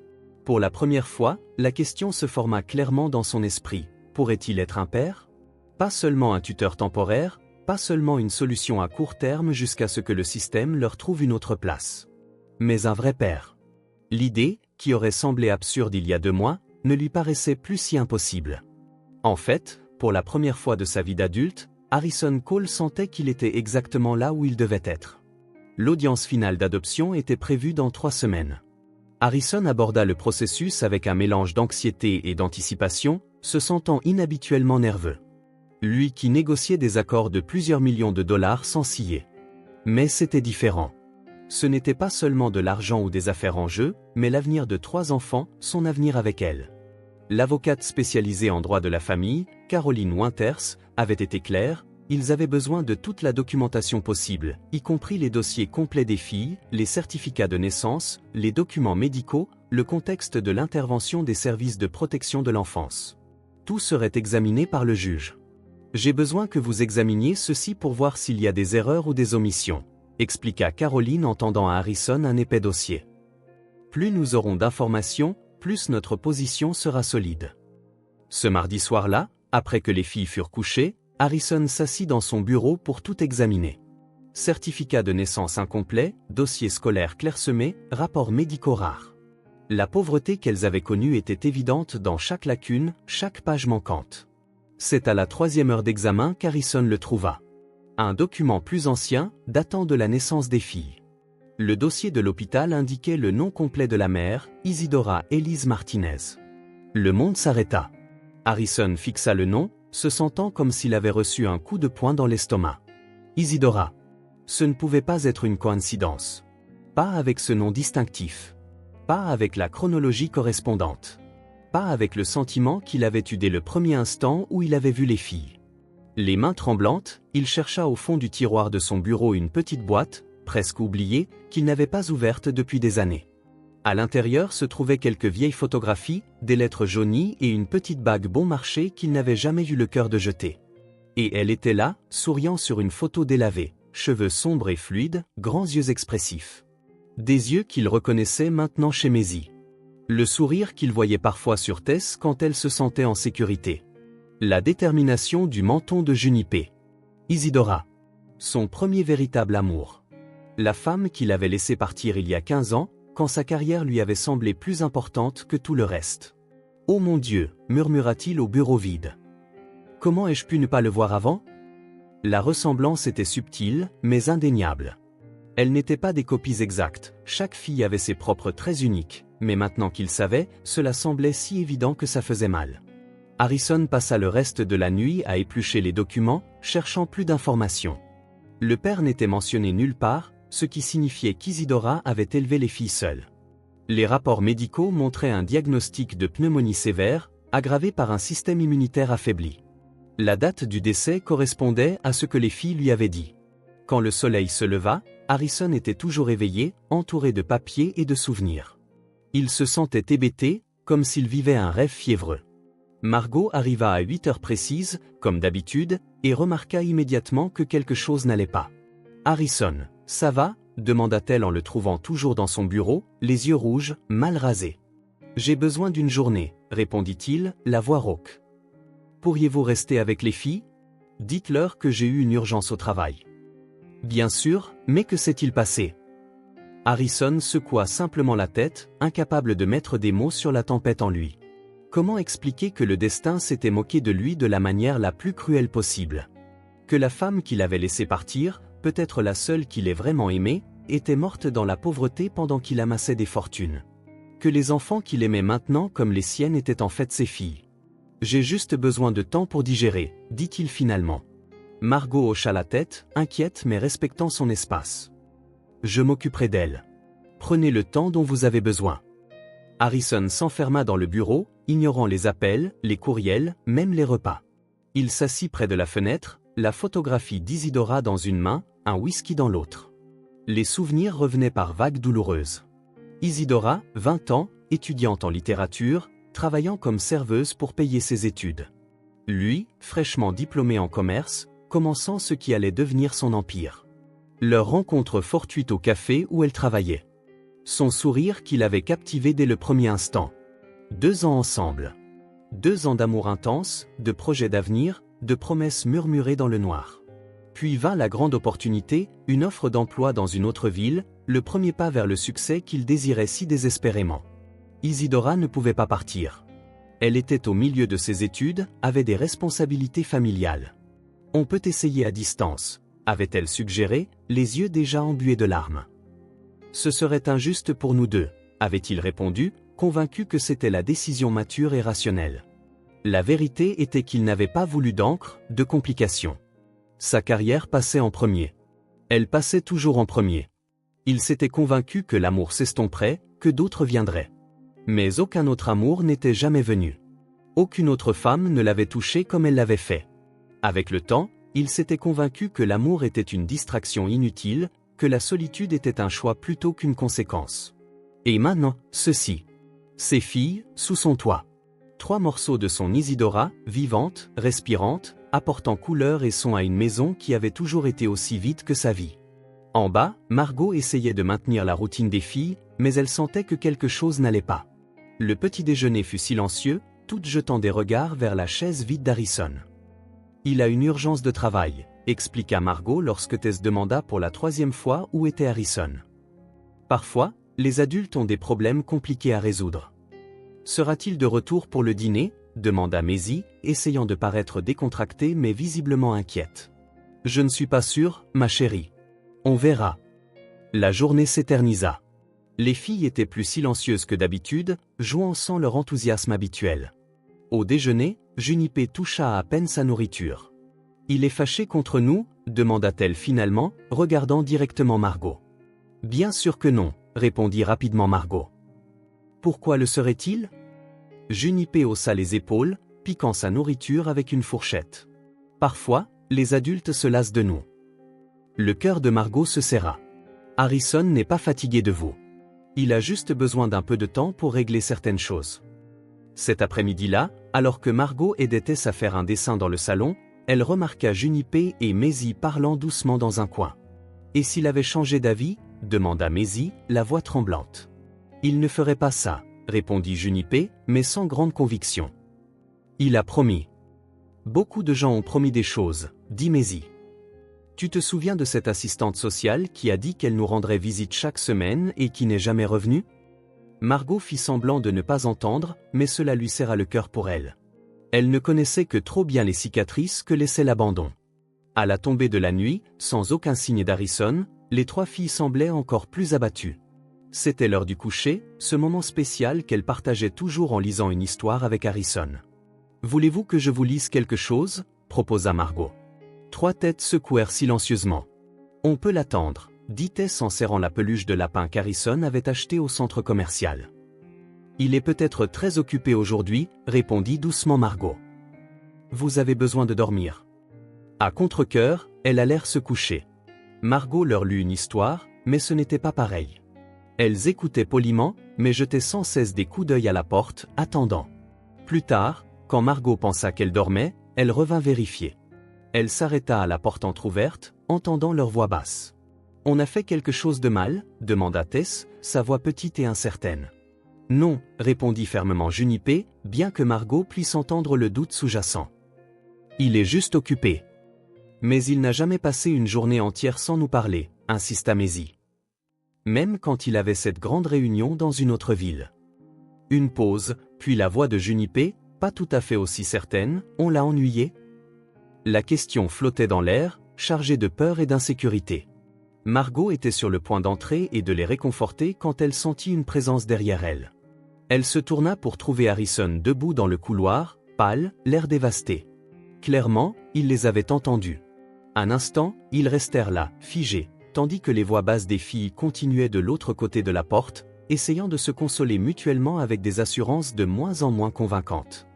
A: Pour la première fois, la question se forma clairement dans son esprit. Pourrait-il être un père ? Pas seulement un tuteur temporaire, pas seulement une solution à court terme jusqu'à ce que le système leur trouve une autre place. Mais un vrai père. L'idée, qui aurait semblé absurde il y a 2 mois, ne lui paraissait plus si impossible. En fait, pour la première fois de sa vie d'adulte, Harrison Cole sentait qu'il était exactement là où il devait être. L'audience finale d'adoption était prévue dans 3 semaines. Harrison aborda le processus avec un mélange d'anxiété et d'anticipation, se sentant inhabituellement nerveux. Lui qui négociait des accords de plusieurs millions de dollars sans ciller. Mais c'était différent. Ce n'était pas seulement de l'argent ou des affaires en jeu, mais l'avenir de 3 enfants, son avenir avec elle. L'avocate spécialisée en droit de la famille, Caroline Winters, avait été claire, ils avaient besoin de toute la documentation possible, y compris les dossiers complets des filles, les certificats de naissance, les documents médicaux, le contexte de l'intervention des services de protection de l'enfance. Tout serait examiné par le juge. J'ai besoin que vous examiniez ceci pour voir s'il y a des erreurs ou des omissions, expliqua Caroline en tendant à Harrison un épais dossier. Plus nous aurons d'informations, plus notre position sera solide. Ce mardi soir-là, après que les filles furent couchées, Harrison s'assit dans son bureau pour tout examiner. Certificat de naissance incomplet, dossier scolaire clairsemé, rapports médicaux rares. La pauvreté qu'elles avaient connue était évidente dans chaque lacune, chaque page manquante. C'est à la 3e heure d'examen qu'Harrison le trouva. Un document plus ancien, datant de la naissance des filles. Le dossier de l'hôpital indiquait le nom complet de la mère, Isidora Elise Martinez. Le monde s'arrêta. Harrison fixa le nom, se sentant comme s'il avait reçu un coup de poing dans l'estomac. Isidora. Ce ne pouvait pas être une coïncidence. Pas avec ce nom distinctif. Pas avec la chronologie correspondante. Pas avec le sentiment qu'il avait eu dès le premier instant où il avait vu les filles. Les mains tremblantes, il chercha au fond du tiroir de son bureau une petite boîte, presque oubliée, qu'il n'avait pas ouverte depuis des années. À l'intérieur se trouvaient quelques vieilles photographies, des lettres jaunies et une petite bague bon marché qu'il n'avait jamais eu le cœur de jeter. Et elle était là, souriant sur une photo délavée, cheveux sombres et fluides, grands yeux expressifs. Des yeux qu'il reconnaissait maintenant chez Maisie. Le sourire qu'il voyait parfois sur Tess quand elle se sentait en sécurité. La détermination du menton de Junipé. Isidora. Son premier véritable amour. La femme qu'il avait laissée partir il y a 15 ans, quand sa carrière lui avait semblé plus importante que tout le reste. « Oh mon Dieu !» murmura-t-il au bureau vide. « Comment ai-je pu ne pas le voir avant ?» La ressemblance était subtile, mais indéniable. Elles n'étaient pas des copies exactes, chaque fille avait ses propres traits uniques, mais maintenant qu'il savait, cela semblait si évident que ça faisait mal. Harrison passa le reste de la nuit à éplucher les documents, cherchant plus d'informations. Le père n'était mentionné nulle part, ce qui signifiait qu'Isidora avait élevé les filles seules. Les rapports médicaux montraient un diagnostic de pneumonie sévère, aggravé par un système immunitaire affaibli. La date du décès correspondait à ce que les filles lui avaient dit. Quand le soleil se leva, Harrison était toujours éveillé, entouré de papiers et de souvenirs. Il se sentait hébété, comme s'il vivait un rêve fiévreux. Margot arriva à 8 heures précises, comme d'habitude, et remarqua immédiatement que quelque chose n'allait pas. « Harrison, ça va ?» demanda-t-elle en le trouvant toujours dans son bureau, les yeux rouges, mal rasés. « J'ai besoin d'une journée, » répondit-il, la voix rauque. « Pourriez-vous rester avec les filles ? Dites-leur que j'ai eu une urgence au travail. » « Bien sûr, mais que s'est-il passé ?» Harrison secoua simplement la tête, incapable de mettre des mots sur la tempête en lui. Comment expliquer que le destin s'était moqué de lui de la manière la plus cruelle possible ? Que la femme qu'il avait laissée partir, peut-être la seule qu'il ait vraiment aimée, était morte dans la pauvreté pendant qu'il amassait des fortunes. Que les enfants qu'il aimait maintenant comme les siennes étaient en fait ses filles. « J'ai juste besoin de temps pour digérer », dit-il finalement. Margot hocha la tête, inquiète mais respectant son espace. « Je m'occuperai d'elle. Prenez le temps dont vous avez besoin. » Harrison s'enferma dans le bureau, ignorant les appels, les courriels, même les repas. Il s'assit près de la fenêtre, la photographie d'Isidora dans une main, un whisky dans l'autre. Les souvenirs revenaient par vagues douloureuses. Isidora, 20 ans, étudiante en littérature, travaillant comme serveuse pour payer ses études. Lui, fraîchement diplômé en commerce, commençant ce qui allait devenir son empire. Leur rencontre fortuite au café où elle travaillait. Son sourire qui l'avait captivé dès le premier instant. 2 ans ensemble. 2 ans d'amour intense, de projets d'avenir, de promesses murmurées dans le noir. Puis vint la grande opportunité, une offre d'emploi dans une autre ville, le premier pas vers le succès qu'il désirait si désespérément. Isidora ne pouvait pas partir. Elle était au milieu de ses études, avait des responsabilités familiales. On peut essayer à distance, avait-elle suggéré, les yeux déjà embués de larmes. Ce serait injuste pour nous deux, avait-il répondu, convaincu que c'était la décision mature et rationnelle. La vérité était qu'il n'avait pas voulu d'encre, de complications. Sa carrière passait en premier. Elle passait toujours en premier. Il s'était convaincu que l'amour s'estomperait, que d'autres viendraient. Mais aucun autre amour n'était jamais venu. Aucune autre femme ne l'avait touché comme elle l'avait fait. Avec le temps, il s'était convaincu que l'amour était une distraction inutile, que la solitude était un choix plutôt qu'une conséquence. Et maintenant, ceci. Ses filles, sous son toit. 3 morceaux de son Isidora, vivante, respirante, apportant couleur et son à une maison qui avait toujours été aussi vide que sa vie. En bas, Margot essayait de maintenir la routine des filles, mais elle sentait que quelque chose n'allait pas. Le petit déjeuner fut silencieux, toutes jetant des regards vers la chaise vide d'Harrison. « Il a une urgence de travail », expliqua Margot lorsque Tess demanda pour la 3e fois où était Harrison. Parfois, les adultes ont des problèmes compliqués à résoudre. « Sera-t-il de retour pour le dîner ?» demanda Maisie, essayant de paraître décontractée mais visiblement inquiète. « Je ne suis pas sûre, ma chérie. On verra. » La journée s'éternisa. Les filles étaient plus silencieuses que d'habitude, jouant sans leur enthousiasme habituel. Au déjeuner, Junipé toucha à peine sa nourriture. « Il est fâché contre nous ?» demanda-t-elle finalement, regardant directement Margot. « Bien sûr que non », répondit rapidement Margot. « Pourquoi le serait-il » Junipé haussa les épaules, piquant sa nourriture avec une fourchette. « Parfois, les adultes se lassent de nous. » Le cœur de Margot se serra. « Harrison n'est pas fatigué de vous. Il a juste besoin d'un peu de temps pour régler certaines choses. » Cet après-midi-là, alors que Margot aidait Tess à faire un dessin dans le salon, elle remarqua Junipé et Maisie parlant doucement dans un coin. « Et s'il avait changé d'avis ?» demanda Maisie, la voix tremblante. « Il ne ferait pas ça », répondit Junipé, mais sans grande conviction. « Il a promis. » « Beaucoup de gens ont promis des choses, dit Maisie. « Tu te souviens de cette assistante sociale qui a dit qu'elle nous rendrait visite chaque semaine et qui n'est jamais revenue ?» Margot fit semblant de ne pas entendre, mais cela lui serra le cœur pour elle. Elle ne connaissait que trop bien les cicatrices que laissait l'abandon. À la tombée de la nuit, sans aucun signe d'Harrison, les 3 filles semblaient encore plus abattues. C'était l'heure du coucher, ce moment spécial qu'elles partageaient toujours en lisant une histoire avec Harrison. « Voulez-vous que je vous lise quelque chose ?» proposa Margot. 3 têtes secouèrent silencieusement. « On peut l'attendre », dit Tess en serrant la peluche de lapin qu'Harrison avait achetée au centre commercial. « Il est peut-être très occupé aujourd'hui », répondit doucement Margot. « Vous avez besoin de dormir. » À contre-cœur, elles allèrent se coucher. Margot leur lut une histoire, mais ce n'était pas pareil. Elles écoutaient poliment, mais jetaient sans cesse des coups d'œil à la porte, attendant. Plus tard, quand Margot pensa qu'elle dormait, elle revint vérifier. Elle s'arrêta à la porte entr'ouverte, entendant leur voix basse. « On a fait quelque chose de mal ?» demanda Tess, sa voix petite et incertaine. « Non » répondit fermement Junipé, bien que Margot puisse entendre le doute sous-jacent. « Il est juste occupé. » « Mais il n'a jamais passé une journée entière sans nous parler » insista Maisie. « Même quand il avait cette grande réunion dans une autre ville. » Une pause, puis la voix de Junipé, pas tout à fait aussi certaine, « On l'a ennuyé ?» La question flottait dans l'air, chargée de peur et d'insécurité. Margot était sur le point d'entrer et de les réconforter quand elle sentit une présence derrière elle. Elle se tourna pour trouver Harrison debout dans le couloir, pâle, l'air dévasté. Clairement, il les avait entendus. Un instant, ils restèrent là, figés, tandis que les voix basses des filles continuaient de l'autre côté de la porte, essayant de se consoler mutuellement avec des assurances de moins en moins convaincantes.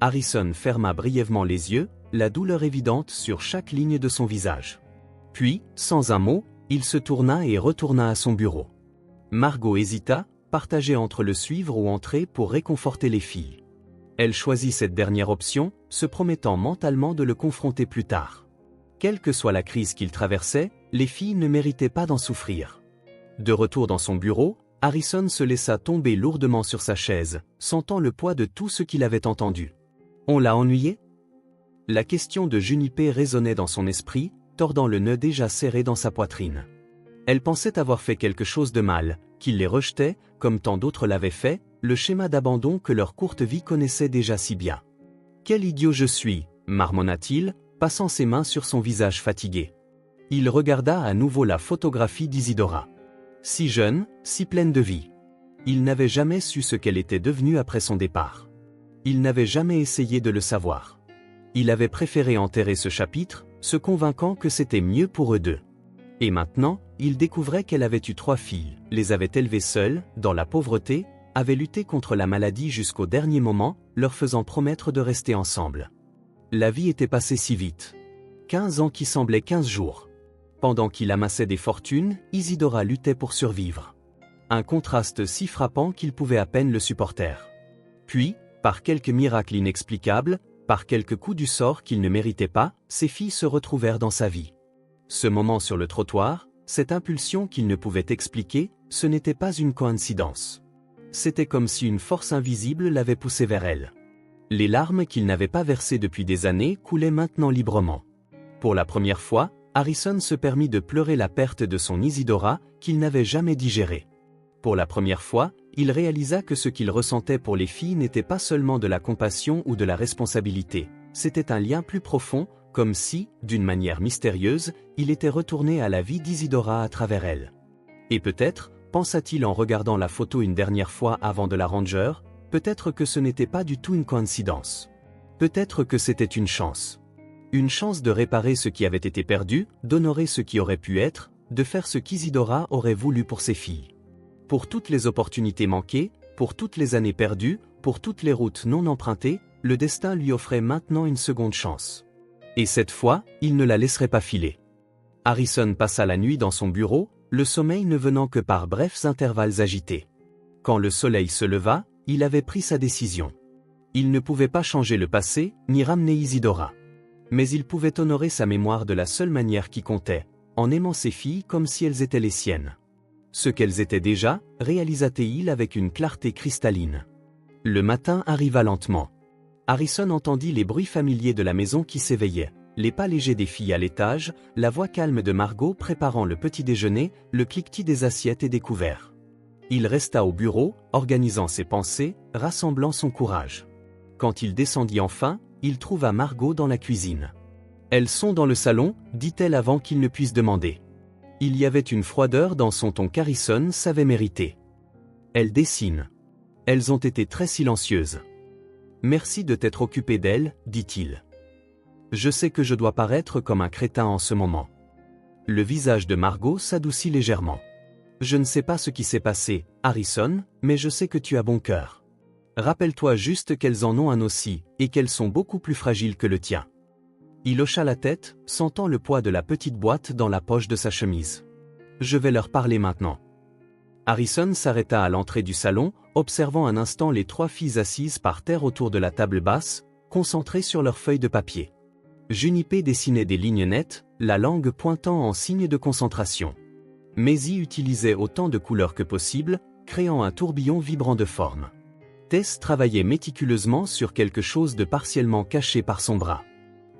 A: Harrison ferma brièvement les yeux, la douleur évidente sur chaque ligne de son visage. Puis, sans un mot, il se tourna et retourna à son bureau. Margot hésita, partagée entre le suivre ou entrer pour réconforter les filles. Elle choisit cette dernière option, se promettant mentalement de le confronter plus tard. Quelle que soit la crise qu'il traversait, les filles ne méritaient pas d'en souffrir. De retour dans son bureau, Harrison se laissa tomber lourdement sur sa chaise, sentant le poids de tout ce qu'il avait entendu. « On l'a ennuyé ?» La question de Junipé résonnait dans son esprit, tordant le nœud déjà serré dans sa poitrine. Elle pensait avoir fait quelque chose de mal, qu'il les rejetait, comme tant d'autres l'avaient fait, le schéma d'abandon que leur courte vie connaissait déjà si bien. « Quel idiot je suis !» marmonna-t-il, passant ses mains sur son visage fatigué. Il regarda à nouveau la photographie d'Isidora. Si jeune, si pleine de vie. Il n'avait jamais su ce qu'elle était devenue après son départ. Il n'avait jamais essayé de le savoir. Il avait préféré enterrer ce chapitre, se convainquant que c'était mieux pour eux deux. Et maintenant, il découvrait qu'elle avait eu 3 filles, les avait élevées seules, dans la pauvreté, avait lutté contre la maladie jusqu'au dernier moment, leur faisant promettre de rester ensemble. La vie était passée si vite. 15 ans qui semblaient 15 jours. Pendant qu'il amassait des fortunes, Isidora luttait pour survivre. Un contraste si frappant qu'il pouvait à peine le supporter. Puis, Par quelque miracle inexplicable, par quelque coup du sort qu'il ne méritait pas, ses filles se retrouvèrent dans sa vie. Ce moment sur le trottoir, cette impulsion qu'il ne pouvait expliquer, ce n'était pas une coïncidence. C'était comme si une force invisible l'avait poussé vers elle. Les larmes qu'il n'avait pas versées depuis des années coulaient maintenant librement. Pour la première fois, Harrison se permit de pleurer la perte de son Isidora, qu'il n'avait jamais digérée. Pour la première fois, il réalisa que ce qu'il ressentait pour les filles n'était pas seulement de la compassion ou de la responsabilité, c'était un lien plus profond, comme si, d'une manière mystérieuse, il était retourné à la vie d'Isidora à travers elle. Et peut-être, pensa-t-il en regardant la photo une dernière fois avant de la ranger, peut-être que ce n'était pas du tout une coïncidence. Peut-être que c'était une chance. Une chance de réparer ce qui avait été perdu, d'honorer ce qui aurait pu être, de faire ce qu'Isidora aurait voulu pour ses filles. Pour toutes les opportunités manquées, pour toutes les années perdues, pour toutes les routes non empruntées, le destin lui offrait maintenant une seconde chance. Et cette fois, il ne la laisserait pas filer. Harrison passa la nuit dans son bureau, le sommeil ne venant que par brefs intervalles agités. Quand le soleil se leva, il avait pris sa décision. Il ne pouvait pas changer le passé, ni ramener Isidora. Mais il pouvait honorer sa mémoire de la seule manière qui comptait, en aimant ses filles comme si elles étaient les siennes. Ce qu'elles étaient déjà, réalisa-t-il avec une clarté cristalline. Le matin arriva lentement. Harrison entendit les bruits familiers de la maison qui s'éveillaient, les pas légers des filles à l'étage, la voix calme de Margot préparant le petit déjeuner, le cliquetis des assiettes et des couverts. Il resta au bureau, organisant ses pensées, rassemblant son courage. Quand il descendit enfin, il trouva Margot dans la cuisine. « Elles sont dans le salon » dit-elle avant qu'il ne puisse demander. Il y avait une froideur dans son ton qu'Harrison savait mériter. « Elles dessinent. Elles ont été très silencieuses. »« Merci de t'être occupé d'elles, » dit-il. « Je sais que je dois paraître comme un crétin en ce moment. » Le visage de Margot s'adoucit légèrement. « Je ne sais pas ce qui s'est passé, Harrison, mais je sais que tu as bon cœur. Rappelle-toi juste qu'elles en ont un aussi, et qu'elles sont beaucoup plus fragiles que le tien. » Il hocha la tête, sentant le poids de la petite boîte dans la poche de sa chemise. « Je vais leur parler maintenant. » Harrison s'arrêta à l'entrée du salon, observant un instant les trois filles assises par terre autour de la table basse, concentrées sur leurs feuilles de papier. Junipé dessinait des lignes nettes, la langue pointant en signe de concentration. Maisie utilisait autant de couleurs que possible, créant un tourbillon vibrant de formes. Tess travaillait méticuleusement sur quelque chose de partiellement caché par son bras.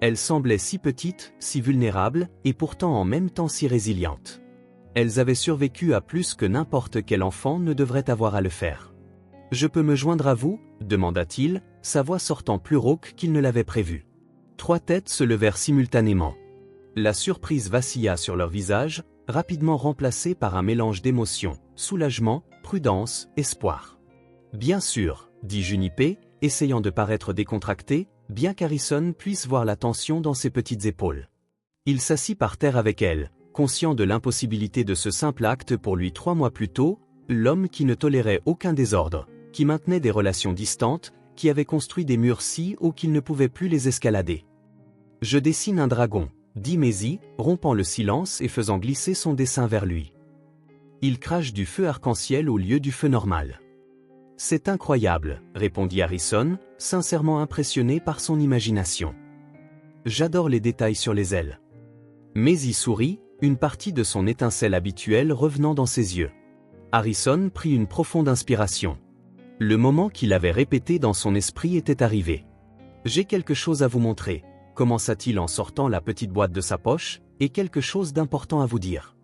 A: Elles semblaient si petites, si vulnérables, et pourtant en même temps si résilientes. Elles avaient survécu à plus que n'importe quel enfant ne devrait avoir à le faire. « Je peux me joindre à vous » demanda-t-il, sa voix sortant plus rauque qu'il ne l'avait prévu. Trois têtes se levèrent simultanément. La surprise vacilla sur leur visage, rapidement remplacée par un mélange d'émotions, soulagement, prudence, espoir. « Bien sûr » dit Junipé, essayant de paraître décontracté, bien qu'Harrison puisse voir la tension dans ses petites épaules. Il s'assit par terre avec elle, conscient de l'impossibilité de ce simple acte pour lui 3 mois plus tôt, l'homme qui ne tolérait aucun désordre, qui maintenait des relations distantes, qui avait construit des murs si hauts qu'il ne pouvait plus les escalader. « Je dessine un dragon » dit Maisie, rompant le silence et faisant glisser son dessin vers lui. Il crache du feu arc-en-ciel au lieu du feu normal. « C'est incroyable » répondit Harrison, sincèrement impressionné par son imagination. « J'adore les détails sur les ailes. » Maisie sourit, une partie de son étincelle habituelle revenant dans ses yeux. Harrison prit une profonde inspiration. Le moment qu'il avait répété dans son esprit était arrivé. « J'ai quelque chose à vous montrer » commença-t-il en sortant la petite boîte de sa poche, et quelque chose d'important à vous dire.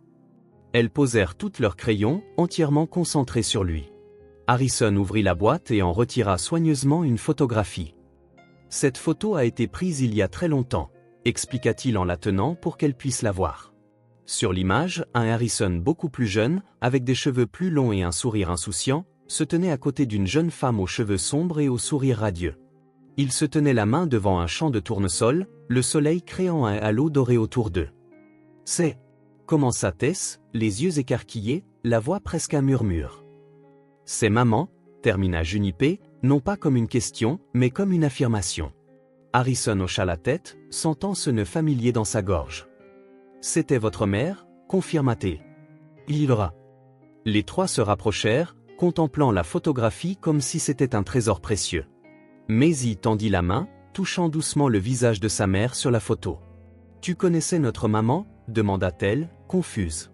A: Elles posèrent toutes leurs crayons, entièrement concentrés sur lui. Harrison ouvrit la boîte et en retira soigneusement une photographie. Cette photo a été prise il y a très longtemps, expliqua-t-il en la tenant pour qu'elle puisse la voir. Sur l'image, un Harrison beaucoup plus jeune, avec des cheveux plus longs et un sourire insouciant, se tenait à côté d'une jeune femme aux cheveux sombres et au sourire radieux. Il se tenait la main devant un champ de tournesol, le soleil créant un halo doré autour d'eux. « C'est » commença Tess, les yeux écarquillés, la voix presque un murmure. « C'est maman » termina Junipé, non pas comme une question, mais comme une affirmation. Harrison hocha la tête, sentant ce nœud familier dans sa gorge. « C'était votre mère » confirma-t-il. « Il ira. » Les trois se rapprochèrent, contemplant la photographie comme si c'était un trésor précieux. Maisie tendit la main, touchant doucement le visage de sa mère sur la photo. « Tu connaissais notre maman » demanda-t-elle, confuse.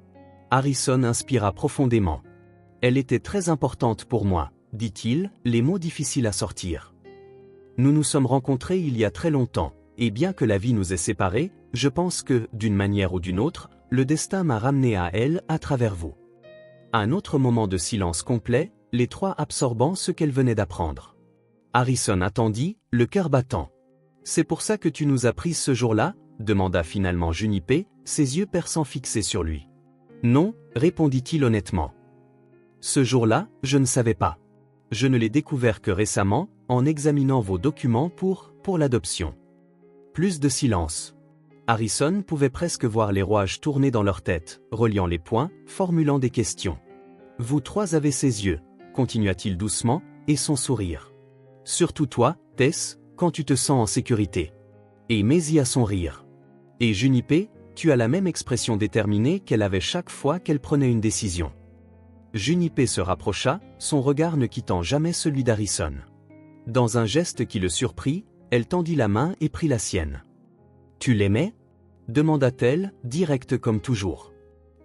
A: Harrison inspira profondément. « Elle était très importante pour moi », dit-il, les mots difficiles à sortir. « Nous nous sommes rencontrés il y a très longtemps, et bien que la vie nous ait séparés, je pense que, d'une manière ou d'une autre, le destin m'a ramené à elle à travers vous. » Un autre moment de silence complet, les trois absorbant ce qu'elle venait d'apprendre. Harrison attendit, le cœur battant. « C'est pour ça que tu nous as prises ce jour-là » demanda finalement Junipé, ses yeux perçants fixés sur lui. « Non, répondit-il honnêtement. Ce jour-là, je ne savais pas. Je ne l'ai découvert que récemment, en examinant vos documents pour l'adoption. » Plus de silence. Harrison pouvait presque voir les rouages tourner dans leur tête, reliant les points, formulant des questions. « Vous trois avez ses yeux, continua-t-il doucement, et son sourire. Surtout toi, Tess, quand tu te sens en sécurité. Et Maisie a son rire. Et Junipé, tu as la même expression déterminée qu'elle avait chaque fois qu'elle prenait une décision. » Junipé se rapprocha, son regard ne quittant jamais celui d'Harrison. Dans un geste qui le surprit, elle tendit la main et prit la sienne. « Tu l'aimais » demanda-t-elle, directe comme toujours.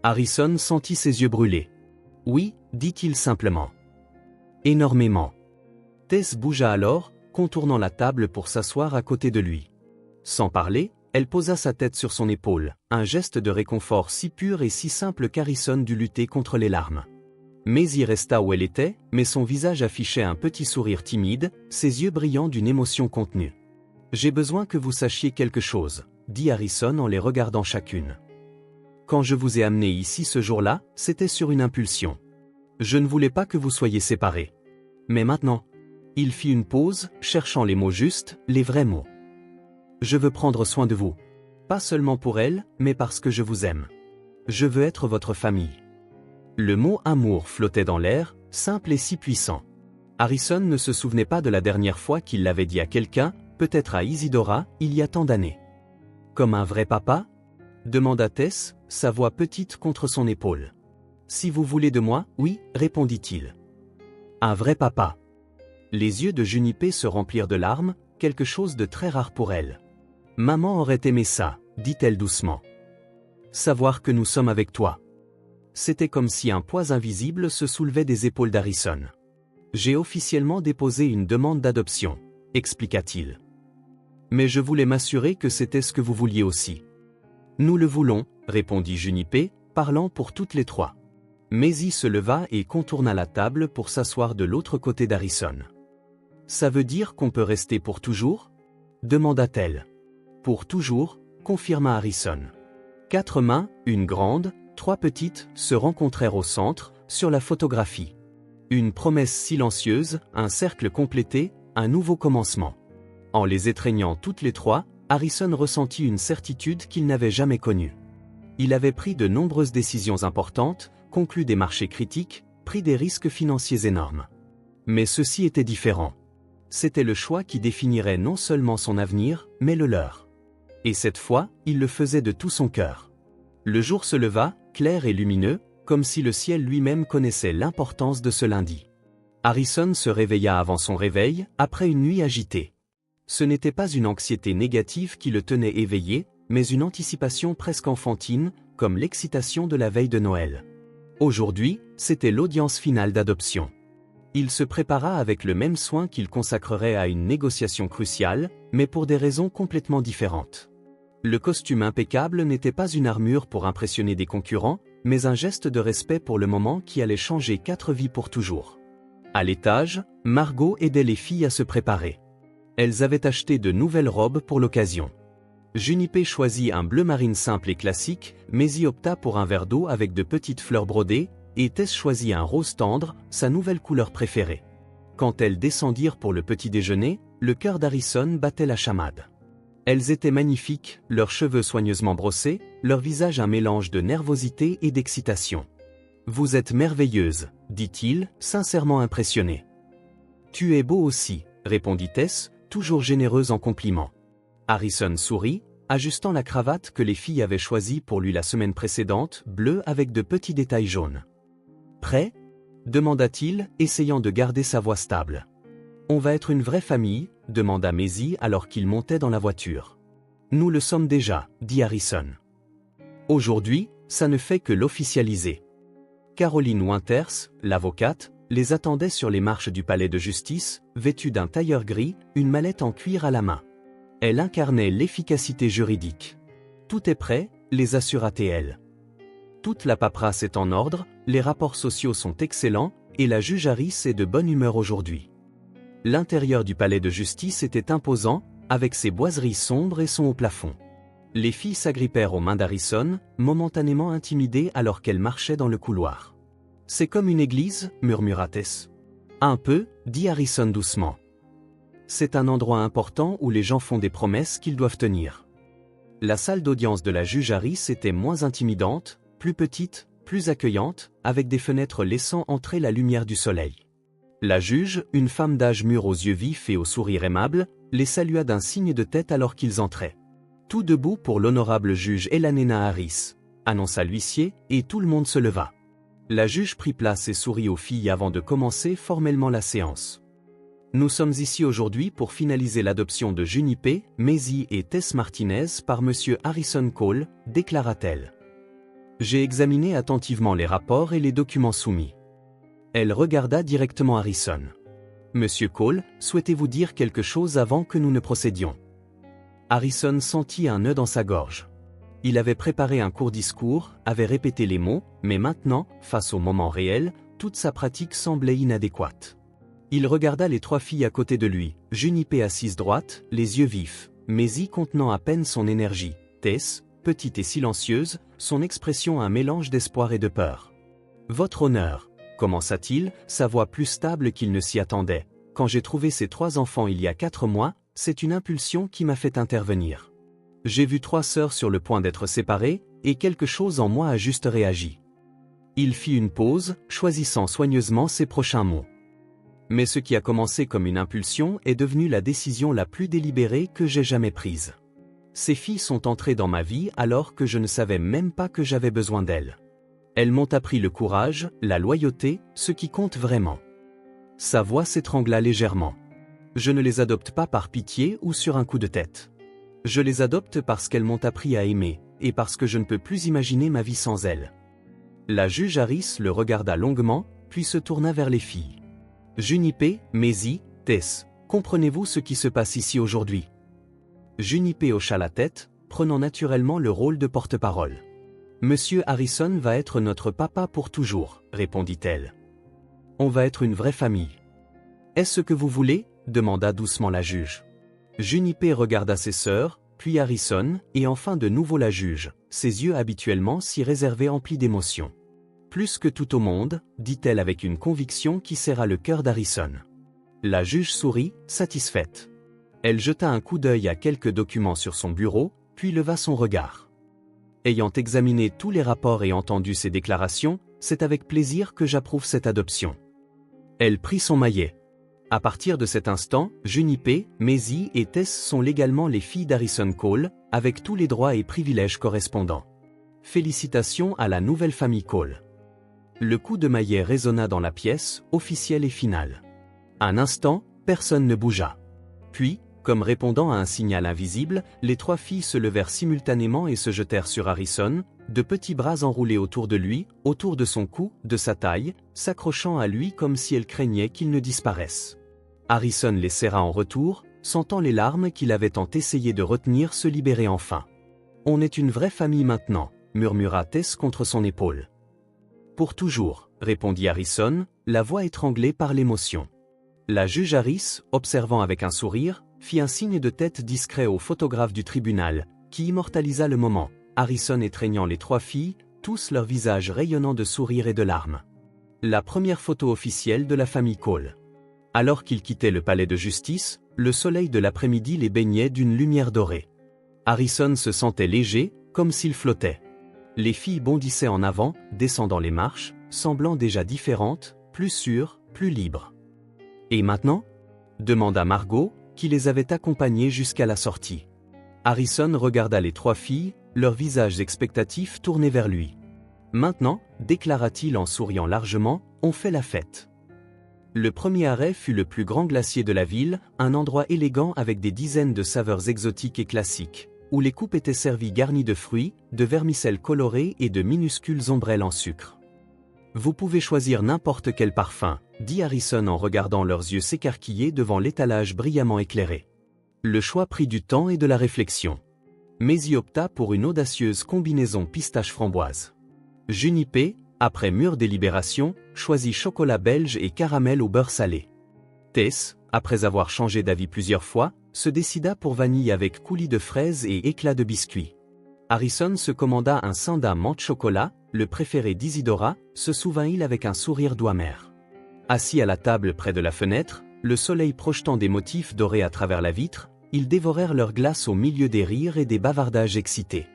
A: Harrison sentit ses yeux brûler. « Oui » dit-il simplement. « Énormément. » Tess bougea alors, contournant la table pour s'asseoir à côté de lui. Sans parler, elle posa sa tête sur son épaule, un geste de réconfort si pur et si simple qu'Harrison dut lutter contre les larmes. Maisie resta où elle était, mais son visage affichait un petit sourire timide, ses yeux brillants d'une émotion contenue. « J'ai besoin que vous sachiez quelque chose », dit Harrison en les regardant chacune. « Quand je vous ai amené ici ce jour-là, c'était sur une impulsion. Je ne voulais pas que vous soyez séparés. Mais maintenant… » Il fit une pause, cherchant les mots justes, les vrais mots. « Je veux prendre soin de vous. Pas seulement pour elle, mais parce que je vous aime. Je veux être votre famille. » Le mot « amour » flottait dans l'air, simple et si puissant. Harrison ne se souvenait pas de la dernière fois qu'il l'avait dit à quelqu'un, peut-être à Isidora, il y a tant d'années. « Comme un vrai papa » demanda Tess, sa voix petite contre son épaule. « Si vous voulez de moi, oui, répondit-il. Un vrai papa. » Les yeux de Junipé se remplirent de larmes, quelque chose de très rare pour elle. « Maman aurait aimé ça, » dit-elle doucement. « Savoir que nous sommes avec toi. » C'était comme si un poids invisible se soulevait des épaules d'Harrison. « J'ai officiellement déposé une demande d'adoption, » expliqua-t-il. « Mais je voulais m'assurer que c'était ce que vous vouliez aussi. »« Nous le voulons, » répondit Junipé, parlant pour toutes les trois. Maisie se leva et contourna la table pour s'asseoir de l'autre côté d'Harrison. « Ça veut dire qu'on peut rester pour toujours » demanda-t-elle. « Pour toujours » confirma Harrison. 4 mains, une grande, 3 petites, se rencontrèrent au centre, sur la photographie. Une promesse silencieuse, un cercle complété, un nouveau commencement. En les étreignant toutes les trois, Harrison ressentit une certitude qu'il n'avait jamais connue. Il avait pris de nombreuses décisions importantes, conclu des marchés critiques, pris des risques financiers énormes. Mais ceci était différent. C'était le choix qui définirait non seulement son avenir, mais le leur. Et cette fois, il le faisait de tout son cœur. Le jour se leva, clair et lumineux, comme si le ciel lui-même connaissait l'importance de ce lundi. Harrison se réveilla avant son réveil, après une nuit agitée. Ce n'était pas une anxiété négative qui le tenait éveillé, mais une anticipation presque enfantine, comme l'excitation de la veille de Noël. Aujourd'hui, c'était l'audience finale d'adoption. Il se prépara avec le même soin qu'il consacrerait à une négociation cruciale, mais pour des raisons complètement différentes. Le costume impeccable n'était pas une armure pour impressionner des concurrents, mais un geste de respect pour le moment qui allait changer 4 vies pour toujours. À l'étage, Margot aidait les filles à se préparer. Elles avaient acheté de nouvelles robes pour l'occasion. Junipé choisit un bleu marine simple et classique, Maisie opta pour un verre d'eau avec de petites fleurs brodées, et Tess choisit un rose tendre, sa nouvelle couleur préférée. Quand elles descendirent pour le petit déjeuner, le cœur d'Harrison battait la chamade. Elles étaient magnifiques, leurs cheveux soigneusement brossés, leur visage un mélange de nervosité et d'excitation. « Vous êtes merveilleuse, » dit-il, sincèrement impressionné. « Tu es beau aussi, » répondit Tess, toujours généreuse en compliments. Harrison sourit, ajustant la cravate que les filles avaient choisie pour lui la semaine précédente, bleue avec de petits détails jaunes. « Prêt » demanda-t-il, essayant de garder sa voix stable. « On va être une vraie famille, demanda Maisie alors qu'ils montaient dans la voiture. Nous le sommes déjà, dit Harrison. Aujourd'hui, ça ne fait que l'officialiser. Caroline Winters, l'avocate, les attendait sur les marches du palais de justice, vêtue d'un tailleur gris, une mallette en cuir à la main. Elle incarnait l'efficacité juridique. Tout est prêt, les assura TL. Toute la paperasse est en ordre, les rapports sociaux sont excellents, et la juge Harris est de bonne humeur aujourd'hui. L'intérieur du palais de justice était imposant, avec ses boiseries sombres et son haut plafond. Les filles s'agrippèrent aux mains d'Harrison, momentanément intimidées alors qu'elles marchaient dans le couloir. « C'est comme une église » murmura Tess. « Un peu » dit Harrison doucement. « C'est un endroit important où les gens font des promesses qu'ils doivent tenir. » La salle d'audience de la juge Harris était moins intimidante, plus petite, plus accueillante, avec des fenêtres laissant entrer la lumière du soleil. La juge, une femme d'âge mûr aux yeux vifs et au sourire aimable, les salua d'un signe de tête alors qu'ils entraient. « Tout debout pour l'honorable juge Elanena Harris », annonça l'huissier, et tout le monde se leva. La juge prit place et sourit aux filles avant de commencer formellement la séance. « Nous sommes ici aujourd'hui pour finaliser l'adoption de Junipé, Maisie et Tess Martinez par M. Harrison Cole, déclara-t-elle. J'ai examiné attentivement les rapports et les documents soumis. » Elle regarda directement Harrison. « Monsieur Cole, souhaitez-vous dire quelque chose avant que nous ne procédions ?» Harrison sentit un nœud dans sa gorge. Il avait préparé un court discours, avait répété les mots, mais maintenant, face au moment réel, toute sa pratique semblait inadéquate. Il regarda les trois filles à côté de lui, Junipé assise droite, les yeux vifs, Maisie contenant à peine son énergie, Tess, petite et silencieuse, son expression un mélange d'espoir et de peur. « Votre honneur » commença-t-il, sa voix plus stable qu'il ne s'y attendait. « Quand j'ai trouvé ces 3 enfants il y a 4 mois, c'est une impulsion qui m'a fait intervenir. J'ai vu 3 sœurs sur le point d'être séparées, et quelque chose en moi a juste réagi. » Il fit une pause, choisissant soigneusement ses prochains mots. « Mais ce qui a commencé comme une impulsion est devenu la décision la plus délibérée que j'ai jamais prise. Ces filles sont entrées dans ma vie alors que je ne savais même pas que j'avais besoin d'elles. Elles m'ont appris le courage, la loyauté, ce qui compte vraiment. » Sa voix s'étrangla légèrement. « Je ne les adopte pas par pitié ou sur un coup de tête. Je les adopte parce qu'elles m'ont appris à aimer, et parce que je ne peux plus imaginer ma vie sans elles. » La juge Harris le regarda longuement, puis se tourna vers les filles. « Junipé, Maisie, Tess, comprenez-vous ce qui se passe ici aujourd'hui ?» Junipé hocha la tête, prenant naturellement le rôle de porte-parole. « Monsieur Harrison va être notre papa pour toujours, » répondit-elle. « On va être une vraie famille. »« Est-ce ce que vous voulez ?» demanda doucement la juge. Junipé regarda ses sœurs, puis Harrison, et enfin de nouveau la juge, ses yeux habituellement si réservés emplis d'émotion. « Plus que tout au monde, » dit-elle avec une conviction qui serra le cœur d'Harrison. La juge sourit, satisfaite. Elle jeta un coup d'œil à quelques documents sur son bureau, puis leva son regard. « Ayant examiné tous les rapports et entendu ces déclarations, c'est avec plaisir que j'approuve cette adoption. » Elle prit son maillet. À partir de cet instant, Junipé, Maisie et Tess sont légalement les filles d'Harrison Cole, avec tous les droits et privilèges correspondants. Félicitations à la nouvelle famille Cole. Le coup de maillet résonna dans la pièce, officiel et final. Un instant, personne ne bougea. Puis, comme répondant à un signal invisible, les 3 filles se levèrent simultanément et se jetèrent sur Harrison, de petits bras enroulés autour de lui, autour de son cou, de sa taille, s'accrochant à lui comme si elles craignaient qu'il ne disparaisse. Harrison les serra en retour, sentant les larmes qu'il avait tant essayé de retenir se libérer enfin. « On est une vraie famille maintenant » murmura Tess contre son épaule. « Pour toujours » répondit Harrison, la voix étranglée par l'émotion. La juge Harris, observant avec un sourire, fit un signe de tête discret au photographe du tribunal, qui immortalisa le moment, Harrison étreignant les 3 filles, tous leurs visages rayonnants de sourires et de larmes. La première photo officielle de la famille Cole. Alors qu'ils quittaient le palais de justice, le soleil de l'après-midi les baignait d'une lumière dorée. Harrison se sentait léger, comme s'il flottait. Les filles bondissaient en avant, descendant les marches, semblant déjà différentes, plus sûres, plus libres. « Et maintenant ?» demanda Margot, qui les avait accompagnées jusqu'à la sortie. Harrison regarda les 3 filles, leurs visages expectatifs tournés vers lui. « Maintenant, déclara-t-il en souriant largement, on fait la fête. » Le premier arrêt fut le plus grand glacier de la ville, un endroit élégant avec des dizaines de saveurs exotiques et classiques, où les coupes étaient servies garnies de fruits, de vermicelles colorées et de minuscules ombrelles en sucre. Vous pouvez choisir n'importe quel parfum, dit Harrison en regardant leurs yeux s'écarquiller devant l'étalage brillamment éclairé. Le choix prit du temps et de la réflexion. Maisie opta pour une audacieuse combinaison pistache-framboise. Junipé, après mûre délibération, choisit chocolat belge et caramel au beurre salé. Tess, après avoir changé d'avis plusieurs fois, se décida pour vanille avec coulis de fraises et éclats de biscuits. Harrison se commanda un sandat menthe chocolat, le préféré d'Isidora, se souvint-il avec un sourire doux amer. Assis à la table près de la fenêtre, le soleil projetant des motifs dorés à travers la vitre, ils dévorèrent leur glace au milieu des rires et des bavardages excités.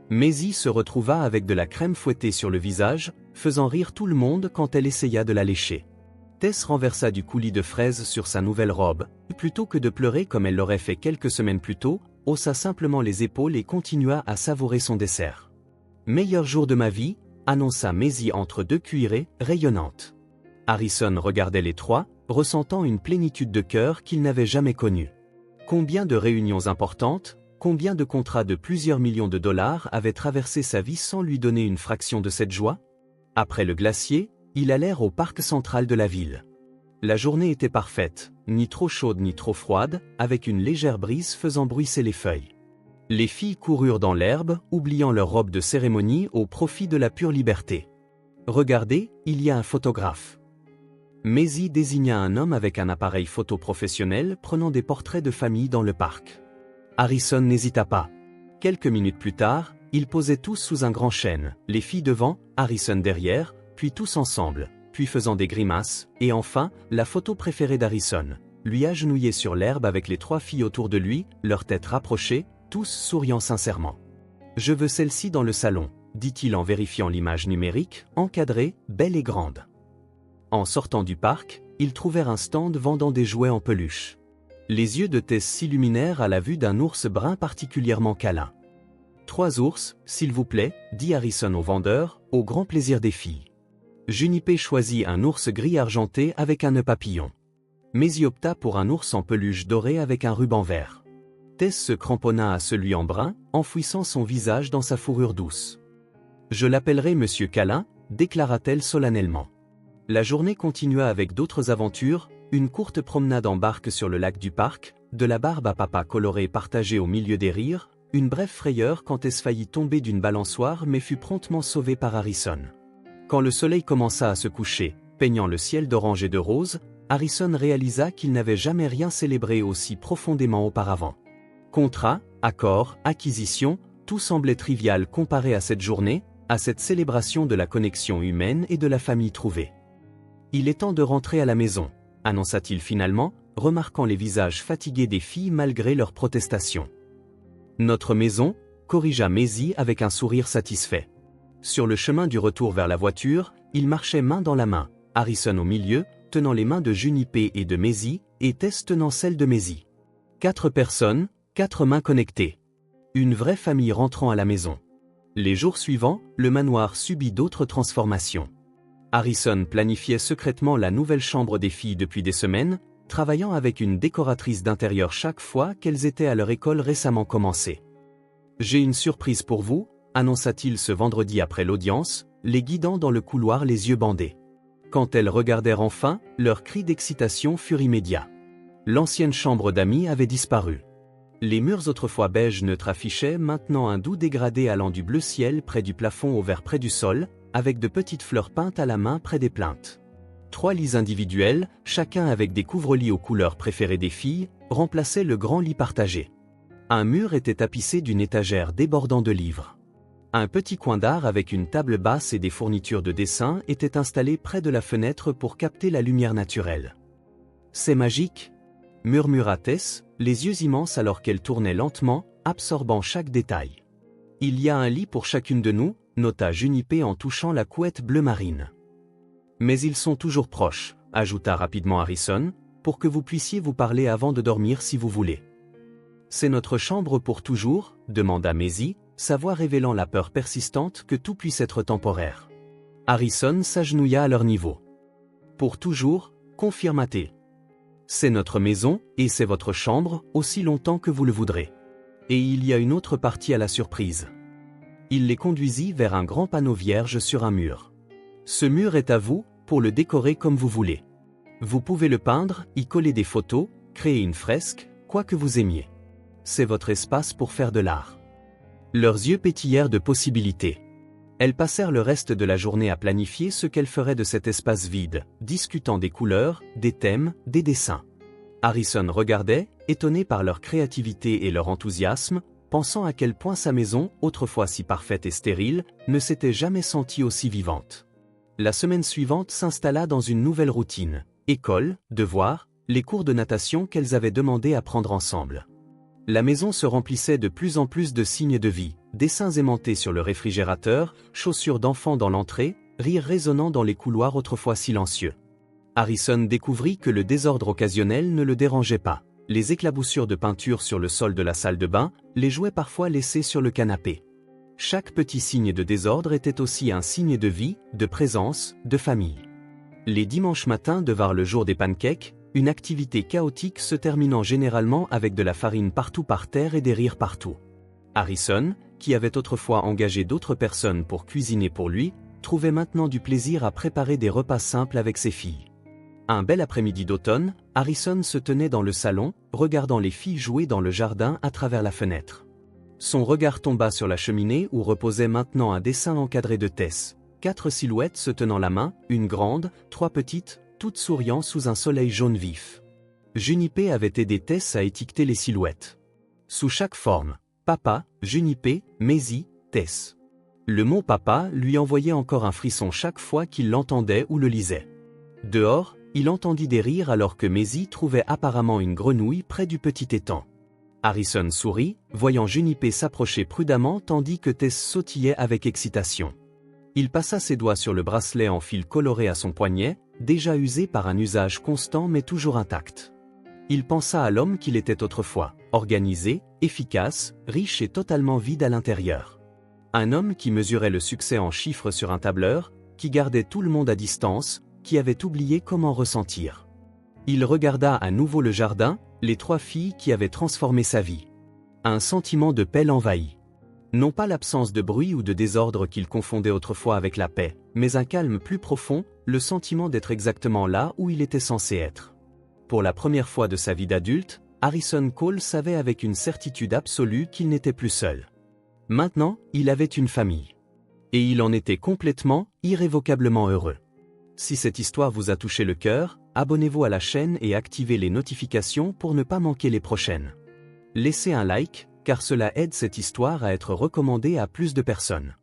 A: Maisie se retrouva avec de la crème fouettée sur le visage, faisant rire tout le monde quand elle essaya de la lécher. Tess renversa du coulis de fraises sur sa nouvelle robe, plutôt que de pleurer comme elle l'aurait fait quelques semaines plus tôt, haussa simplement les épaules et continua à savourer son dessert. « Meilleur jour de ma vie », annonça Maisie entre deux cuillerées, rayonnantes. Harrison regardait les trois, ressentant une plénitude de cœur qu'il n'avait jamais connue. Combien de réunions importantes, combien de contrats de plusieurs millions de dollars avaient traversé sa vie sans lui donner une fraction de cette joie? Après le glacier, ils allèrent au parc central de la ville. La journée était parfaite, ni trop chaude ni trop froide, avec une légère brise faisant bruisser les feuilles. Les filles coururent dans l'herbe, oubliant leur robe de cérémonie au profit de la pure liberté. « Regardez, il y a un photographe. » Maisie désigna un homme avec un appareil photo professionnel prenant des portraits de famille dans le parc. Harrison n'hésita pas. Quelques minutes plus tard, ils posaient tous sous un grand chêne, les filles devant, Harrison derrière, puis tous ensemble, puis faisant des grimaces, et enfin, la photo préférée d'Harrison, lui agenouillé sur l'herbe avec les trois filles autour de lui, leurs têtes rapprochées, tous souriant sincèrement. « Je veux celle-ci dans le salon, » dit-il en vérifiant l'image numérique, encadrée, belle et grande. En sortant du parc, ils trouvèrent un stand vendant des jouets en peluche. Les yeux de Tess s'illuminèrent à la vue d'un ours brun particulièrement câlin. « 3 ours, s'il vous plaît, » dit Harrison au vendeur, au grand plaisir des filles. Junipé choisit un ours gris argenté avec un nœud papillon. Maisie opta pour un ours en peluche doré avec un ruban vert. Tess se cramponna à celui en brun, enfouissant son visage dans sa fourrure douce. « Je l'appellerai Monsieur Câlin », déclara-t-elle solennellement. La journée continua avec d'autres aventures, une courte promenade en barque sur le lac du parc, de la barbe à papa colorée partagée au milieu des rires, une brève frayeur quand Tess faillit tomber d'une balançoire mais fut promptement sauvée par Harrison. Quand le soleil commença à se coucher, peignant le ciel d'orange et de rose, Harrison réalisa qu'il n'avait jamais rien célébré aussi profondément auparavant. Contrat, accord, acquisition, tout semblait trivial comparé à cette journée, à cette célébration de la connexion humaine et de la famille trouvée. « Il est temps de rentrer à la maison », annonça-t-il finalement, remarquant les visages fatigués des filles malgré leurs protestations. « Notre maison », corrigea Maisie avec un sourire satisfait. Sur le chemin du retour vers la voiture, ils marchaient main dans la main, Harrison au milieu, tenant les mains de Junipé et de Maisie, et Tess tenant celles de Maisie. 4 personnes, 4 mains connectées. Une vraie famille rentrant à la maison. Les jours suivants, le manoir subit d'autres transformations. Harrison planifiait secrètement la nouvelle chambre des filles depuis des semaines, travaillant avec une décoratrice d'intérieur chaque fois qu'elles étaient à leur école récemment commencée. « J'ai une surprise pour vous », annonça-t-il ce vendredi après l'audience, les guidant dans le couloir les yeux bandés. Quand elles regardèrent enfin, leur cri d'excitation fut immédiat. L'ancienne chambre d'amis avait disparu. Les murs autrefois beige neutre affichaient maintenant un doux dégradé allant du bleu ciel près du plafond au vert près du sol, avec de petites fleurs peintes à la main près des plinthes. 3 lits individuels, chacun avec des couvre-lits aux couleurs préférées des filles, remplaçaient le grand lit partagé. Un mur était tapissé d'une étagère débordant de livres. Un petit coin d'art avec une table basse et des fournitures de dessin était installé près de la fenêtre pour capter la lumière naturelle. « C'est magique !» murmura Tess, les yeux immenses alors qu'elle tournait lentement, absorbant chaque détail. « Il y a un lit pour chacune de nous », nota Junipé en touchant la couette bleu marine. « Mais ils sont toujours proches », ajouta rapidement Harrison, « pour que vous puissiez vous parler avant de dormir si vous voulez. »« C'est notre chambre pour toujours ?» demanda Maisie, sa voix révélant la peur persistante que tout puisse être temporaire. Harrison s'agenouilla à leur niveau. « Pour toujours ?» confirma-t-il. C'est notre maison, et c'est votre chambre, aussi longtemps que vous le voudrez. Et il y a une autre partie à la surprise. Il les conduisit vers un grand panneau vierge sur un mur. Ce mur est à vous, pour le décorer comme vous voulez. Vous pouvez le peindre, y coller des photos, créer une fresque, quoi que vous aimiez. C'est votre espace pour faire de l'art. Leurs yeux pétillèrent de possibilités. Elles passèrent le reste de la journée à planifier ce qu'elles feraient de cet espace vide, discutant des couleurs, des thèmes, des dessins. Harrison regardait, étonné par leur créativité et leur enthousiasme, pensant à quel point sa maison, autrefois si parfaite et stérile, ne s'était jamais sentie aussi vivante. La semaine suivante s'installa dans une nouvelle routine. École, devoirs, les cours de natation qu'elles avaient demandé à prendre ensemble. La maison se remplissait de plus en plus de signes de vie, dessins aimantés sur le réfrigérateur, chaussures d'enfants dans l'entrée, rires résonnant dans les couloirs autrefois silencieux. Harrison découvrit que le désordre occasionnel ne le dérangeait pas. Les éclaboussures de peinture sur le sol de la salle de bain, les jouets parfois laissés sur le canapé. Chaque petit signe de désordre était aussi un signe de vie, de présence, de famille. Les dimanches matins devinrent le jour des pancakes, une activité chaotique se terminant généralement avec de la farine partout par terre et des rires partout. Harrison, qui avait autrefois engagé d'autres personnes pour cuisiner pour lui, trouvait maintenant du plaisir à préparer des repas simples avec ses filles. Un bel après-midi d'automne, Harrison se tenait dans le salon, regardant les filles jouer dans le jardin à travers la fenêtre. Son regard tomba sur la cheminée où reposait maintenant un dessin encadré de Tess. 4 silhouettes se tenant la main, une grande, 3 petites, toutes souriant sous un soleil jaune vif. Junipé avait aidé Tess à étiqueter les silhouettes. Sous chaque forme, Papa, Junipé, Maisie, Tess. Le mot papa lui envoyait encore un frisson chaque fois qu'il l'entendait ou le lisait. Dehors, il entendit des rires alors que Maisie trouvait apparemment une grenouille près du petit étang. Harrison sourit, voyant Junipé s'approcher prudemment tandis que Tess sautillait avec excitation. Il passa ses doigts sur le bracelet en fil coloré à son poignet, déjà usé par un usage constant mais toujours intact. Il pensa à l'homme qu'il était autrefois, organisé, efficace, riche et totalement vide à l'intérieur. Un homme qui mesurait le succès en chiffres sur un tableur, qui gardait tout le monde à distance, qui avait oublié comment ressentir. Il regarda à nouveau le jardin, les 3 filles qui avaient transformé sa vie. Un sentiment de paix l'envahit. Non pas l'absence de bruit ou de désordre qu'il confondait autrefois avec la paix, mais un calme plus profond, le sentiment d'être exactement là où il était censé être. Pour la première fois de sa vie d'adulte, Harrison Cole savait avec une certitude absolue qu'il n'était plus seul. Maintenant, il avait une famille. Et il en était complètement, irrévocablement heureux. Si cette histoire vous a touché le cœur, abonnez-vous à la chaîne et activez les notifications pour ne pas manquer les prochaines. Laissez un like, car cela aide cette histoire à être recommandée à plus de personnes.